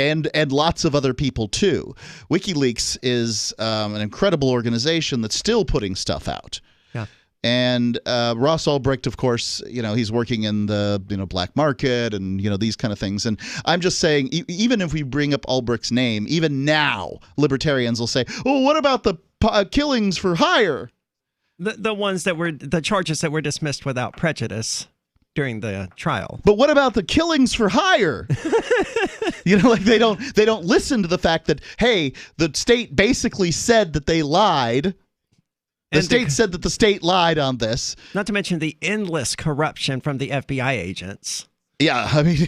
lots of other people too. WikiLeaks is an incredible organization that's still putting stuff out. Yeah. And Ross Ulbricht, of course, he's working in the black market and these kind of things. And I'm just saying, even if we bring up Ulbricht's name, even now libertarians will say, "Oh, what about the killings for hire?" The ones that were the charges that were dismissed without prejudice during the trial. But what about the killings for hire? Like they don't listen to the fact that, hey, the state basically said that they lied. The state said that the state lied on this. Not to mention the endless corruption from the FBI agents. Yeah, I mean,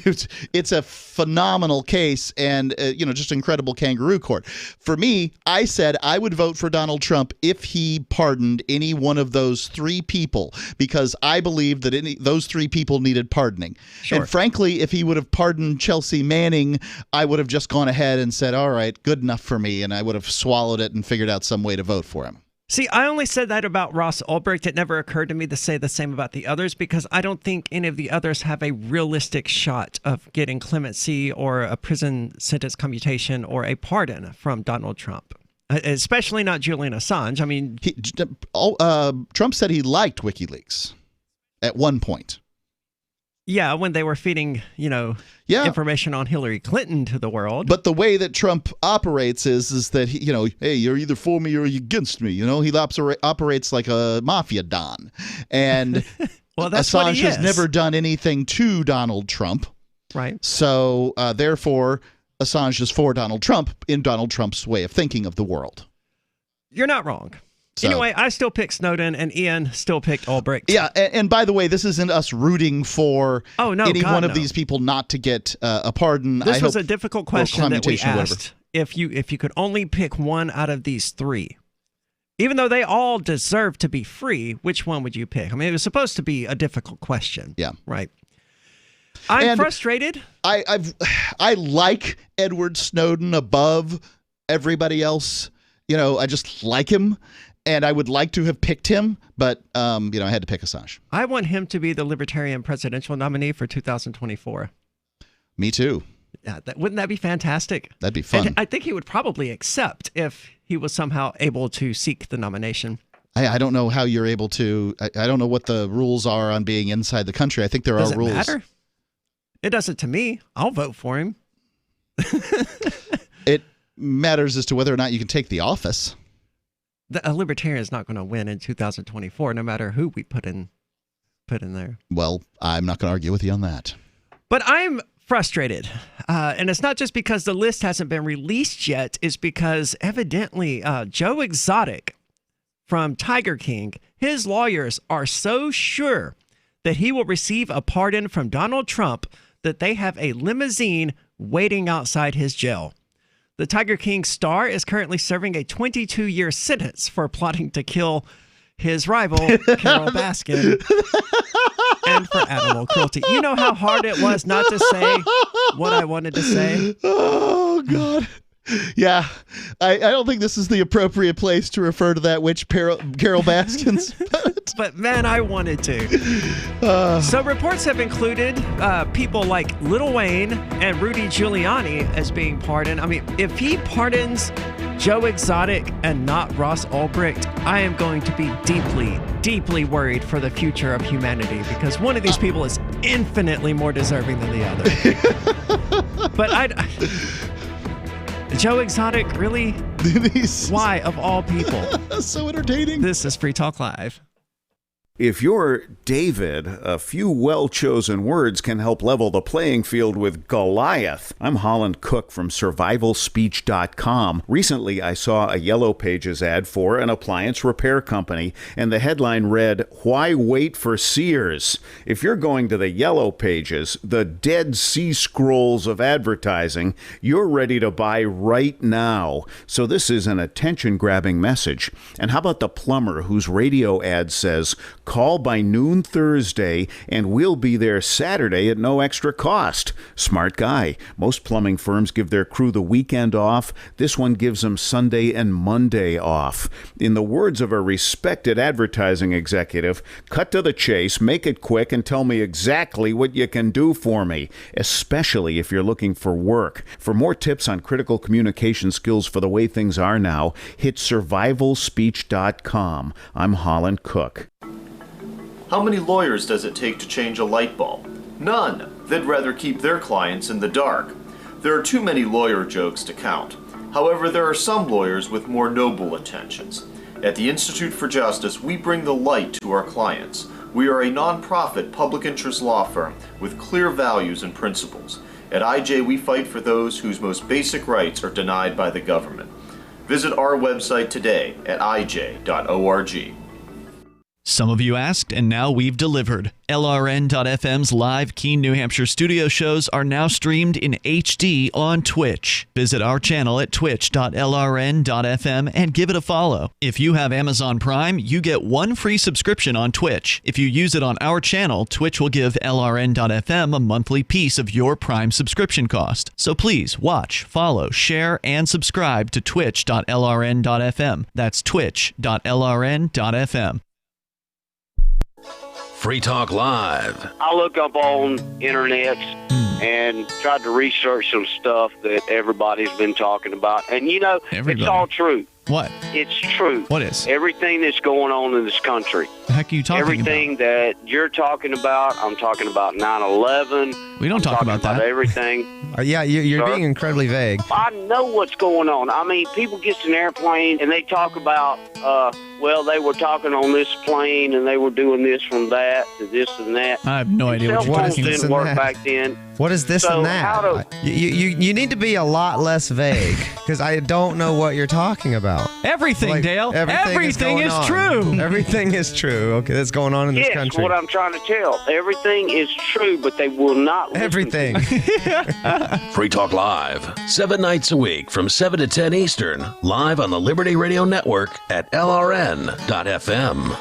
it's a phenomenal case and, just incredible kangaroo court. For me, I said I would vote for Donald Trump if he pardoned any one of those three people, because I believe that those three people needed pardoning. Sure. And frankly, if he would have pardoned Chelsea Manning, I would have just gone ahead and said, all right, good enough for me, and I would have swallowed it and figured out some way to vote for him. See, I only said that about Ross Ulbricht. It never occurred to me to say the same about the others because I don't think any of the others have a realistic shot of getting clemency or a prison sentence commutation or a pardon from Donald Trump, especially not Julian Assange. I mean, Trump said he liked WikiLeaks at one point. Yeah, when they were feeding, information on Hillary Clinton to the world. But the way that Trump operates is that he, hey, you're either for me or you're against me. He operates like a mafia don, and well, that's Assange what he has is. never done anything to Donald Trump. Right. So therefore, Assange is for Donald Trump in Donald Trump's way of thinking of the world. You're not wrong. So, anyway, I still picked Snowden, and Ian still picked Ulbricht. Yeah, and by the way, this isn't us rooting for any one of no. these people not to get a pardon. This was a difficult question that we asked. If you could only pick one out of these three, even though they all deserve to be free, which one would you pick? I mean, it was supposed to be a difficult question. Yeah. Right. I'm frustrated. I like Edward Snowden above everybody else. I just like him. And I would like to have picked him, but, I had to pick Assange. I want him to be the Libertarian presidential nominee for 2024. Me too. Yeah, wouldn't that be fantastic? That'd be fun. And I think he would probably accept if he was somehow able to seek the nomination. I don't know how you're able to. I don't know what the rules are on being inside the country. I think there are rules. Does it matter? It doesn't to me. I'll vote for him. It matters as to whether or not you can take the office. A libertarian is not going to win in 2024, no matter who we put in there. Well, I'm not going to argue with you on that. But I'm frustrated. And it's not just because the list hasn't been released yet. It's because evidently Joe Exotic from Tiger King, his lawyers are so sure that he will receive a pardon from Donald Trump that they have a limousine waiting outside his jail. The Tiger King star is currently serving a 22-year sentence for plotting to kill his rival, Carol Baskin, and for animal cruelty. You know how hard it was not to say what I wanted to say? Oh, God. Yeah, I don't think this is the appropriate place to refer to that witch Carol Baskins. But man, I wanted to. So reports have included people like Lil Wayne and Rudy Giuliani as being pardoned. I mean, if he pardons Joe Exotic and not Ross Ulbricht, I am going to be deeply, deeply worried for the future of humanity because one of these people is infinitely more deserving than the other. But Joe Exotic, really? Why, of all people? So entertaining. This is Free Talk Live. If you're David, a few well-chosen words can help level the playing field with Goliath. I'm Holland Cook from survivalspeech.com. Recently, I saw a Yellow Pages ad for an appliance repair company, and the headline read, "Why wait for Sears?" If you're going to the Yellow Pages, the Dead Sea Scrolls of advertising, you're ready to buy right now. So this is an attention-grabbing message. And how about the plumber whose radio ad says, Call by noon Thursday, and we'll be there Saturday at no extra cost. Smart guy. Most plumbing firms give their crew the weekend off. This one gives them Sunday and Monday off. In the words of a respected advertising executive, cut to the chase, make it quick, and tell me exactly what you can do for me, especially if you're looking for work. For more tips on critical communication skills for the way things are now, hit survivalspeech.com. I'm Holland Cook. How many lawyers does it take to change a light bulb? None. They'd rather keep their clients in the dark. There are too many lawyer jokes to count. However, there are some lawyers with more noble intentions. At the Institute for Justice, we bring the light to our clients. We are a non-profit public interest law firm with clear values and principles. At IJ, we fight for those whose most basic rights are denied by the government. Visit our website today at ij.org. Some of you asked, and now we've delivered. LRN.FM's live Keene, New Hampshire studio shows are now streamed in HD on Twitch. Visit our channel at twitch.lrn.fm and give it a follow. If you have Amazon Prime, you get one free subscription on Twitch. If you use it on our channel, Twitch will give LRN.FM a monthly piece of your Prime subscription cost. So please watch, follow, share, and subscribe to twitch.lrn.fm. That's twitch.lrn.fm. Free Talk Live. I look up on internet and tried to research some stuff that everybody's been talking about. And, you know, it's all true. What? It's true. What is? Everything that's going on in this country. The heck are you talking Everything about? that you're talking about, I'm talking about 9/11. We don't talk about that. Everything. Yeah, you're being incredibly vague. I know what's going on. I mean, people get in an airplane and they talk about, well, they were talking on this plane and they were doing this from that to this and that. I have no idea what you're talking about. Didn't work back then. What is this So and that? You need to be a lot less vague because I don't know what you're talking about. Everything, Dale. Everything is true. Everything is true. Okay, that's going on in this country. Yes, what I'm trying to tell. Everything is true, but they will not listen. Everything. Free Talk Live, 7 nights a week from 7 to 10 Eastern, live on the Liberty Radio Network at LRN.FM.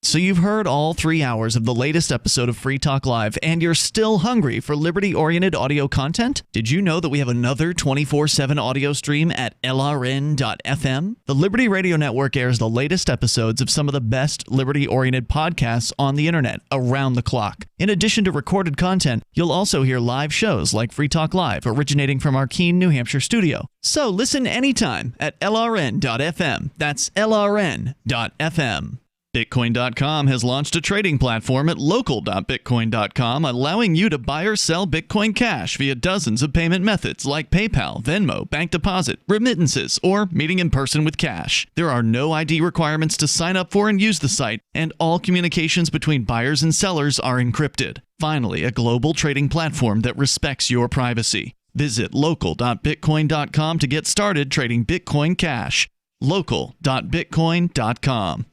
So you've heard all 3 hours of the latest episode of Free Talk Live, and you're still hungry for liberty-oriented audio content? Did you know that we have another 24/7 audio stream at LRN.FM? The Liberty Radio Network airs the latest episodes of some of the best liberty-oriented podcasts on the internet around the clock. In addition to recorded content, you'll also hear live shows like Free Talk Live, originating from our Keene, New Hampshire studio. So listen anytime at LRN.FM. That's LRN.FM. Bitcoin.com has launched a trading platform at local.bitcoin.com, allowing you to buy or sell Bitcoin Cash via dozens of payment methods like PayPal, Venmo, bank deposit, remittances, or meeting in person with cash. There are no ID requirements to sign up for and use the site, and all communications between buyers and sellers are encrypted. Finally, a global trading platform that respects your privacy. Visit local.bitcoin.com to get started trading Bitcoin Cash. local.bitcoin.com.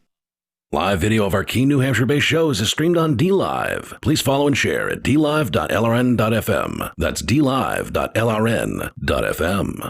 Live video of our Keene, New Hampshire-based shows is streamed on DLive. Please follow and share at dlive.lrn.fm. That's dlive.lrn.fm.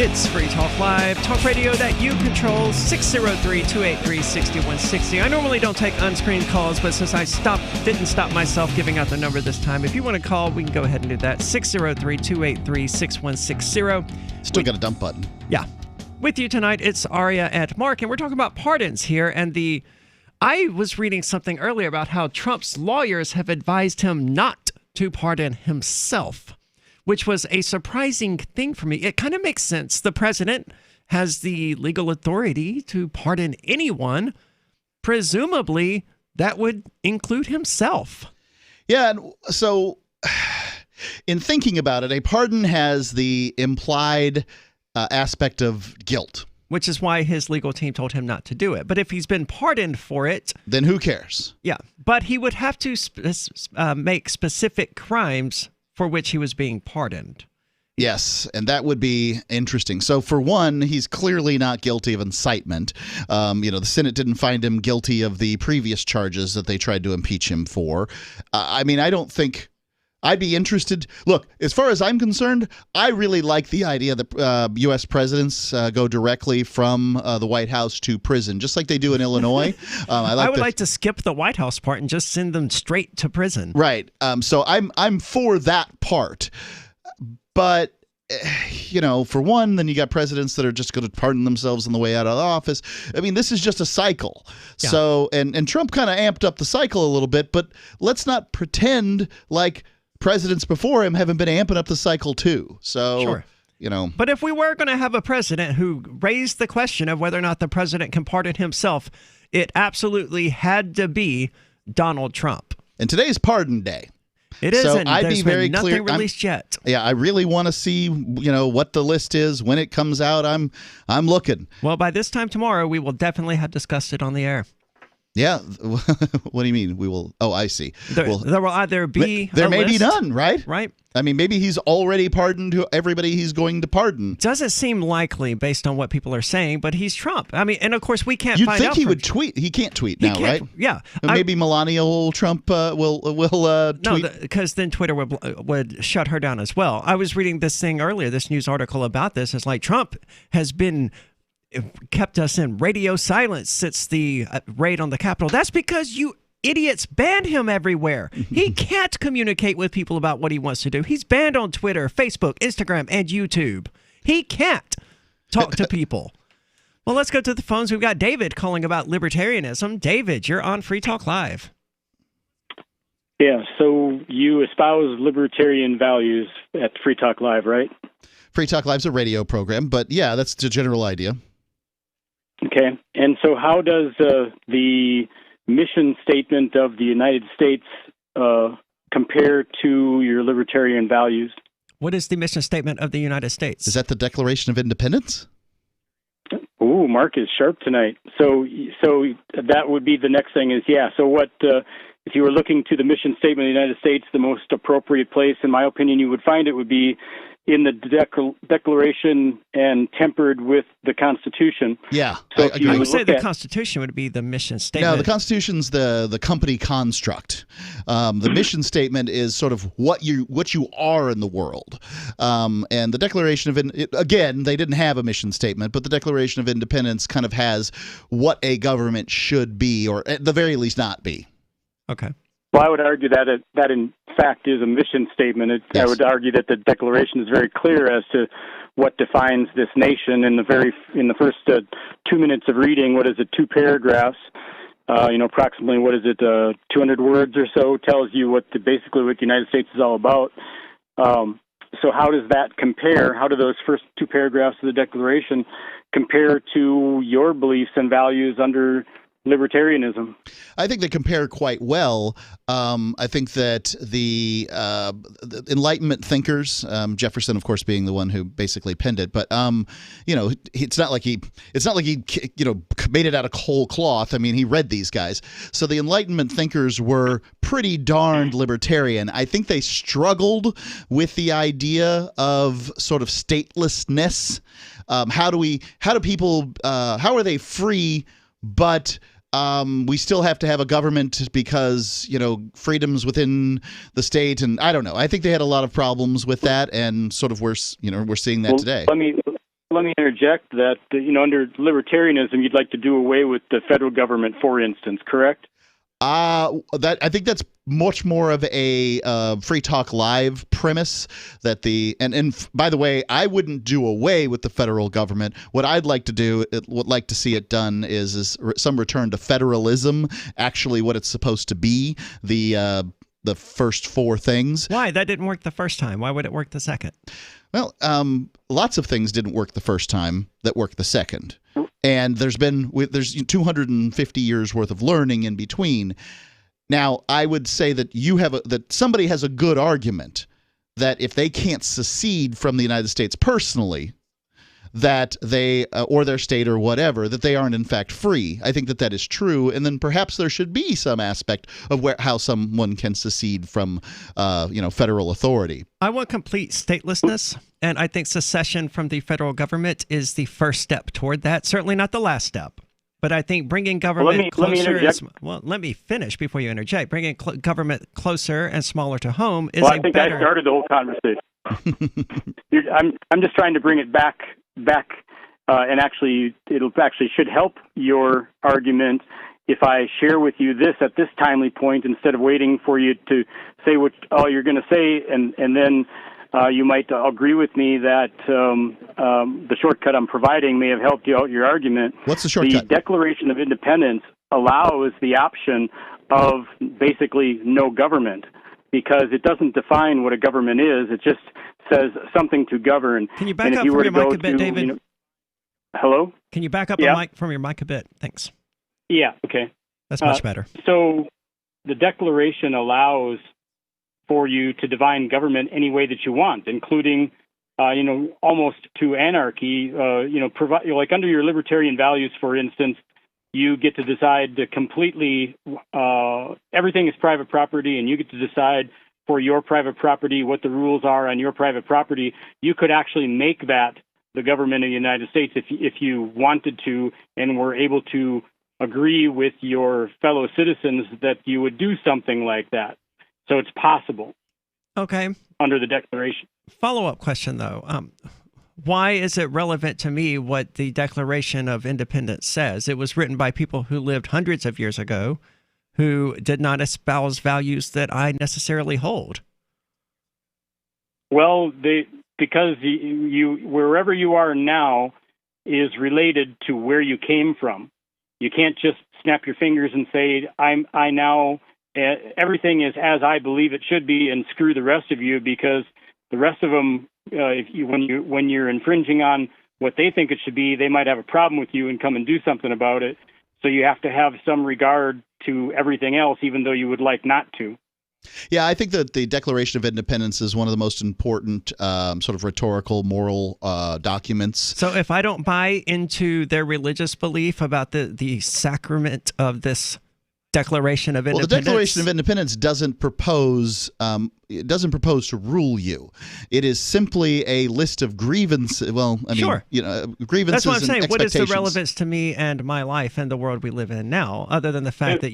It's Free Talk Live, talk radio that you control, 603-283-6160. I normally don't take unscreened calls, but since I didn't stop myself giving out the number this time, if you want to call, we can go ahead and do that, 603-283-6160. Still got a dump button. Yeah. With you tonight, it's Aria and Mark, and we're talking about pardons here, and I was reading something earlier about how Trump's lawyers have advised him not to pardon himself, which was a surprising thing for me. It kind of makes sense. The president has the legal authority to pardon anyone. Presumably, that would include himself. Yeah, and so in thinking about it, a pardon has the implied aspect of guilt. Which is why his legal team told him not to do it. But if he's been pardoned for it... then who cares? Yeah, but he would have to make specific crimes for which he was being pardoned. Yes, and that would be interesting. So, for one, he's clearly not guilty of incitement. The Senate didn't find him guilty of the previous charges that they tried to impeach him for. I don't think I'd be interested. Look, as far as I'm concerned, I really like the idea that U.S. presidents go directly from the White House to prison, just like they do in Illinois. I would like to skip the White House part and just send them straight to prison. Right. So I'm for that part. But, for one, then you got presidents that are just going to pardon themselves on the way out of the office. I mean, this is just a cycle. Yeah. So, and Trump kind of amped up the cycle a little bit, but let's not pretend like presidents before him haven't been amping up the cycle too. So, sure. But if we were going to have a president who raised the question of whether or not the president can pardon himself, it absolutely had to be Donald Trump. And today's pardon day. It is, so and I'd there's be very been nothing clear. released yet. Yeah, I really want to see, what the list is when it comes out. I'm looking. Well, by this time tomorrow, we will definitely have discussed it on the air. Yeah. What do you mean? We will? Oh, I see. There will either be there may list, be none, right? Right. I mean, maybe he's already pardoned everybody he's going to pardon. Doesn't seem likely based on what people are saying, but he's Trump. I mean, and of course we can't You'd find think out. He would tweet. He can't tweet now, right? Yeah. Maybe Melania Trump will tweet. No, because then Twitter would shut her down as well. I was reading this thing earlier, this news article about this. It's like Trump has kept us in radio silence since the raid on the Capitol. That's because you idiots banned him everywhere. He can't communicate with people about what he wants to do. He's banned on Twitter, Facebook, Instagram, and YouTube. He can't talk to people. Well, let's go to the phones. We've got David calling about libertarianism. David, you're on Free Talk Live. Yeah, so you espouse libertarian values at Free Talk Live, right? Free Talk Live's a radio program, but yeah, that's the general idea. Okay, and so how does the mission statement of the United States compare to your libertarian values? What is the mission statement of the United States? Is that the Declaration of Independence? Ooh, Mark is sharp tonight. So that would be the next thing is, so what, if you were looking to the mission statement of the United States, the most appropriate place, in my opinion, you would find it would be in the Declaration and tempered with the Constitution. Yeah, so I would say the Constitution would be the mission statement. No, the Constitution's the company construct. The mission statement is sort of what you are in the world. And the Declaration of again, they didn't have a mission statement, but the Declaration of Independence kind of has what a government should be, or at the very least not be. Okay. Well, I would argue that in fact is a mission statement. Yes. I would argue that the Declaration is very clear as to what defines this nation. In the first 2 minutes of reading, what is it, 2 paragraphs? Approximately 200 words or so tells you basically what the United States is all about. So how does that compare? How do those first 2 paragraphs of the Declaration compare to your beliefs and values under libertarianism? I think they compare quite well. I think that the Enlightenment thinkers, Jefferson, of course, being the one who basically penned it, but it's not like he made it out of whole cloth. I mean, he read these guys. So the Enlightenment thinkers were pretty darned libertarian. I think they struggled with the idea of sort of statelessness. How are they free, but we still have to have a government because, freedoms within the state. And I don't know. I think they had a lot of problems with that, and sort of we're seeing that today. Let me interject that, under libertarianism, you'd like to do away with the federal government, for instance, correct? I think that's much more of a Free Talk Live premise. That and by the way, I wouldn't do away with the federal government. What I'd like to see it done is some return to federalism. Actually, what it's supposed to be, the first 4 things. Why? That didn't work the first time. Why would it work the second? Well, lots of things didn't work the first time that worked the second. And there's 250 years worth of learning in between. Now, I would say that that somebody has a good argument that if they can't secede from the United States personally, that they, or their state or whatever, that they aren't in fact free. I think that that is true, and then perhaps there should be some aspect of how someone can secede from, federal authority. I want complete statelessness, and I think secession from the federal government is the first step toward that. Certainly not the last step. But I think bringing government closer. Let me finish before you interject. Bringing government closer and smaller to home is I think I started the whole conversation. I'm just trying to bring it back, and actually, it'll actually should help your argument if I share with you this at this timely point instead of waiting for you to say what all you're going to say, and then you might agree with me that the shortcut I'm providing may have helped you out your argument. What's the shortcut? The Declaration of Independence allows the option of basically no government, because it doesn't define what a government is. It just says something to govern. Can you back up from your mic a bit, David? Hello? Can you back up from your mic a bit? Thanks. Yeah, okay. That's much better. So the Declaration allows for you to define government any way that you want, including, almost to anarchy. Provide, like under your libertarian values, for instance, you get to decide to completely, everything is private property, and you get to decide for your private property what the rules are on your private property. You could actually make that the government of the United States if you wanted to, and were able to agree with your fellow citizens that you would do something like that. So it's possible. Okay. Under the Declaration. Follow-up question, though. Why is it relevant to me what the Declaration of Independence says? It was written by people who lived hundreds of years ago, who did not espouse values that I necessarily hold. Well, because you wherever you are now is related to where you came from. You can't just snap your fingers and say, I now, everything is as I believe it should be, and screw the rest of you, because the rest of them, when you're infringing on what they think it should be, they might have a problem with you and come and do something about it. So you have to have some regard to everything else, even though you would like not to. Yeah, I think that the Declaration of Independence is one of the most important sort of rhetorical, moral documents. So if I don't buy into their religious belief about the sacrament of this Declaration of Independence. Well, the Declaration of Independence doesn't propose to rule you. It is simply a list of grievances. Well, I mean, sure. Grievances. That's what I'm saying. What is the expectations. relevance to me and my life and the world we live in now, other than the fact that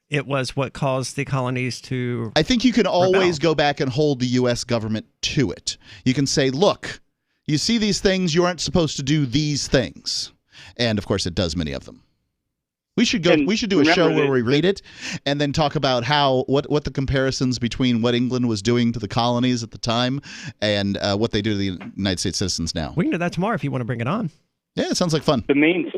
it was what caused the colonies to I think you can always rebel. go back and hold the U.S. government to it. You can say, look, you see these things, you aren't supposed to do these things. And, of course, it does many of them. We should do a show where we read it and then talk about what the comparisons between what England was doing to the colonies at the time and what they do to the United States citizens now. We can do that tomorrow if you want to bring it on. Yeah, it sounds like fun. The main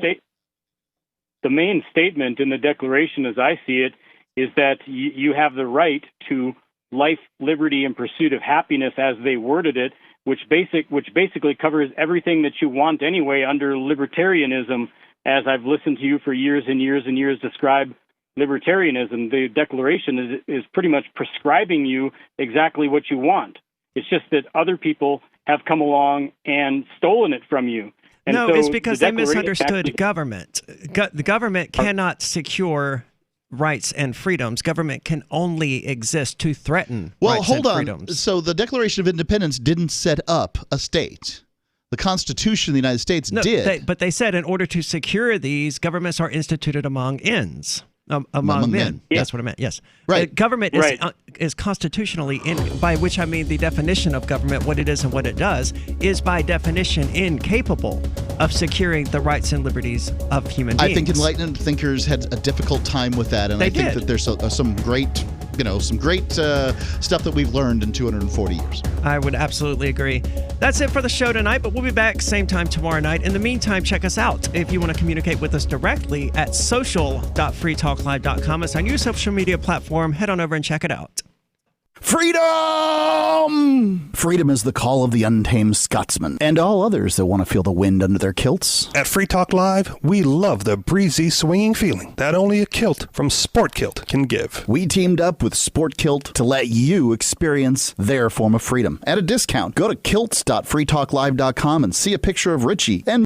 statement in the Declaration, as I see it, is that you have the right to life, liberty, and pursuit of happiness, as they worded it, which basically covers everything that you want anyway under libertarianism. As I've listened to you for years and years and years describe libertarianism, the Declaration is pretty much prescribing you exactly what you want. It's just that other people have come along and stolen it from you. And no, so it's because they misunderstood government. The government cannot secure rights and freedoms. Government can only exist to threaten rights and freedoms. So the Declaration of Independence didn't set up a state. The Constitution of the United States did. But they said in order to secure these, governments are instituted among ends. Among men. Yeah. That's what I meant, yes. Right. Government is constitutionally, by which I mean the definition of government, what it is and what it does, is by definition incapable of securing the rights and liberties of human beings. I think enlightened thinkers had a difficult time with that, and I think that there's some great stuff that we've learned in 240 years. I would absolutely agree. That's it for the show tonight, but we'll be back same time tomorrow night. In the meantime, check us out. If you want to communicate with us directly at social.freetalklive.com. It's our new social media platform. Head on over and check it out. Freedom! Freedom is the call of the untamed Scotsman and all others that want to feel the wind under their kilts. At Free Talk Live, we love the breezy, swinging feeling that only a kilt from Sport Kilt can give. We teamed up with Sport Kilt to let you experience their form of freedom at a discount. Go to kilts.freetalklive.com and see a picture of Richie and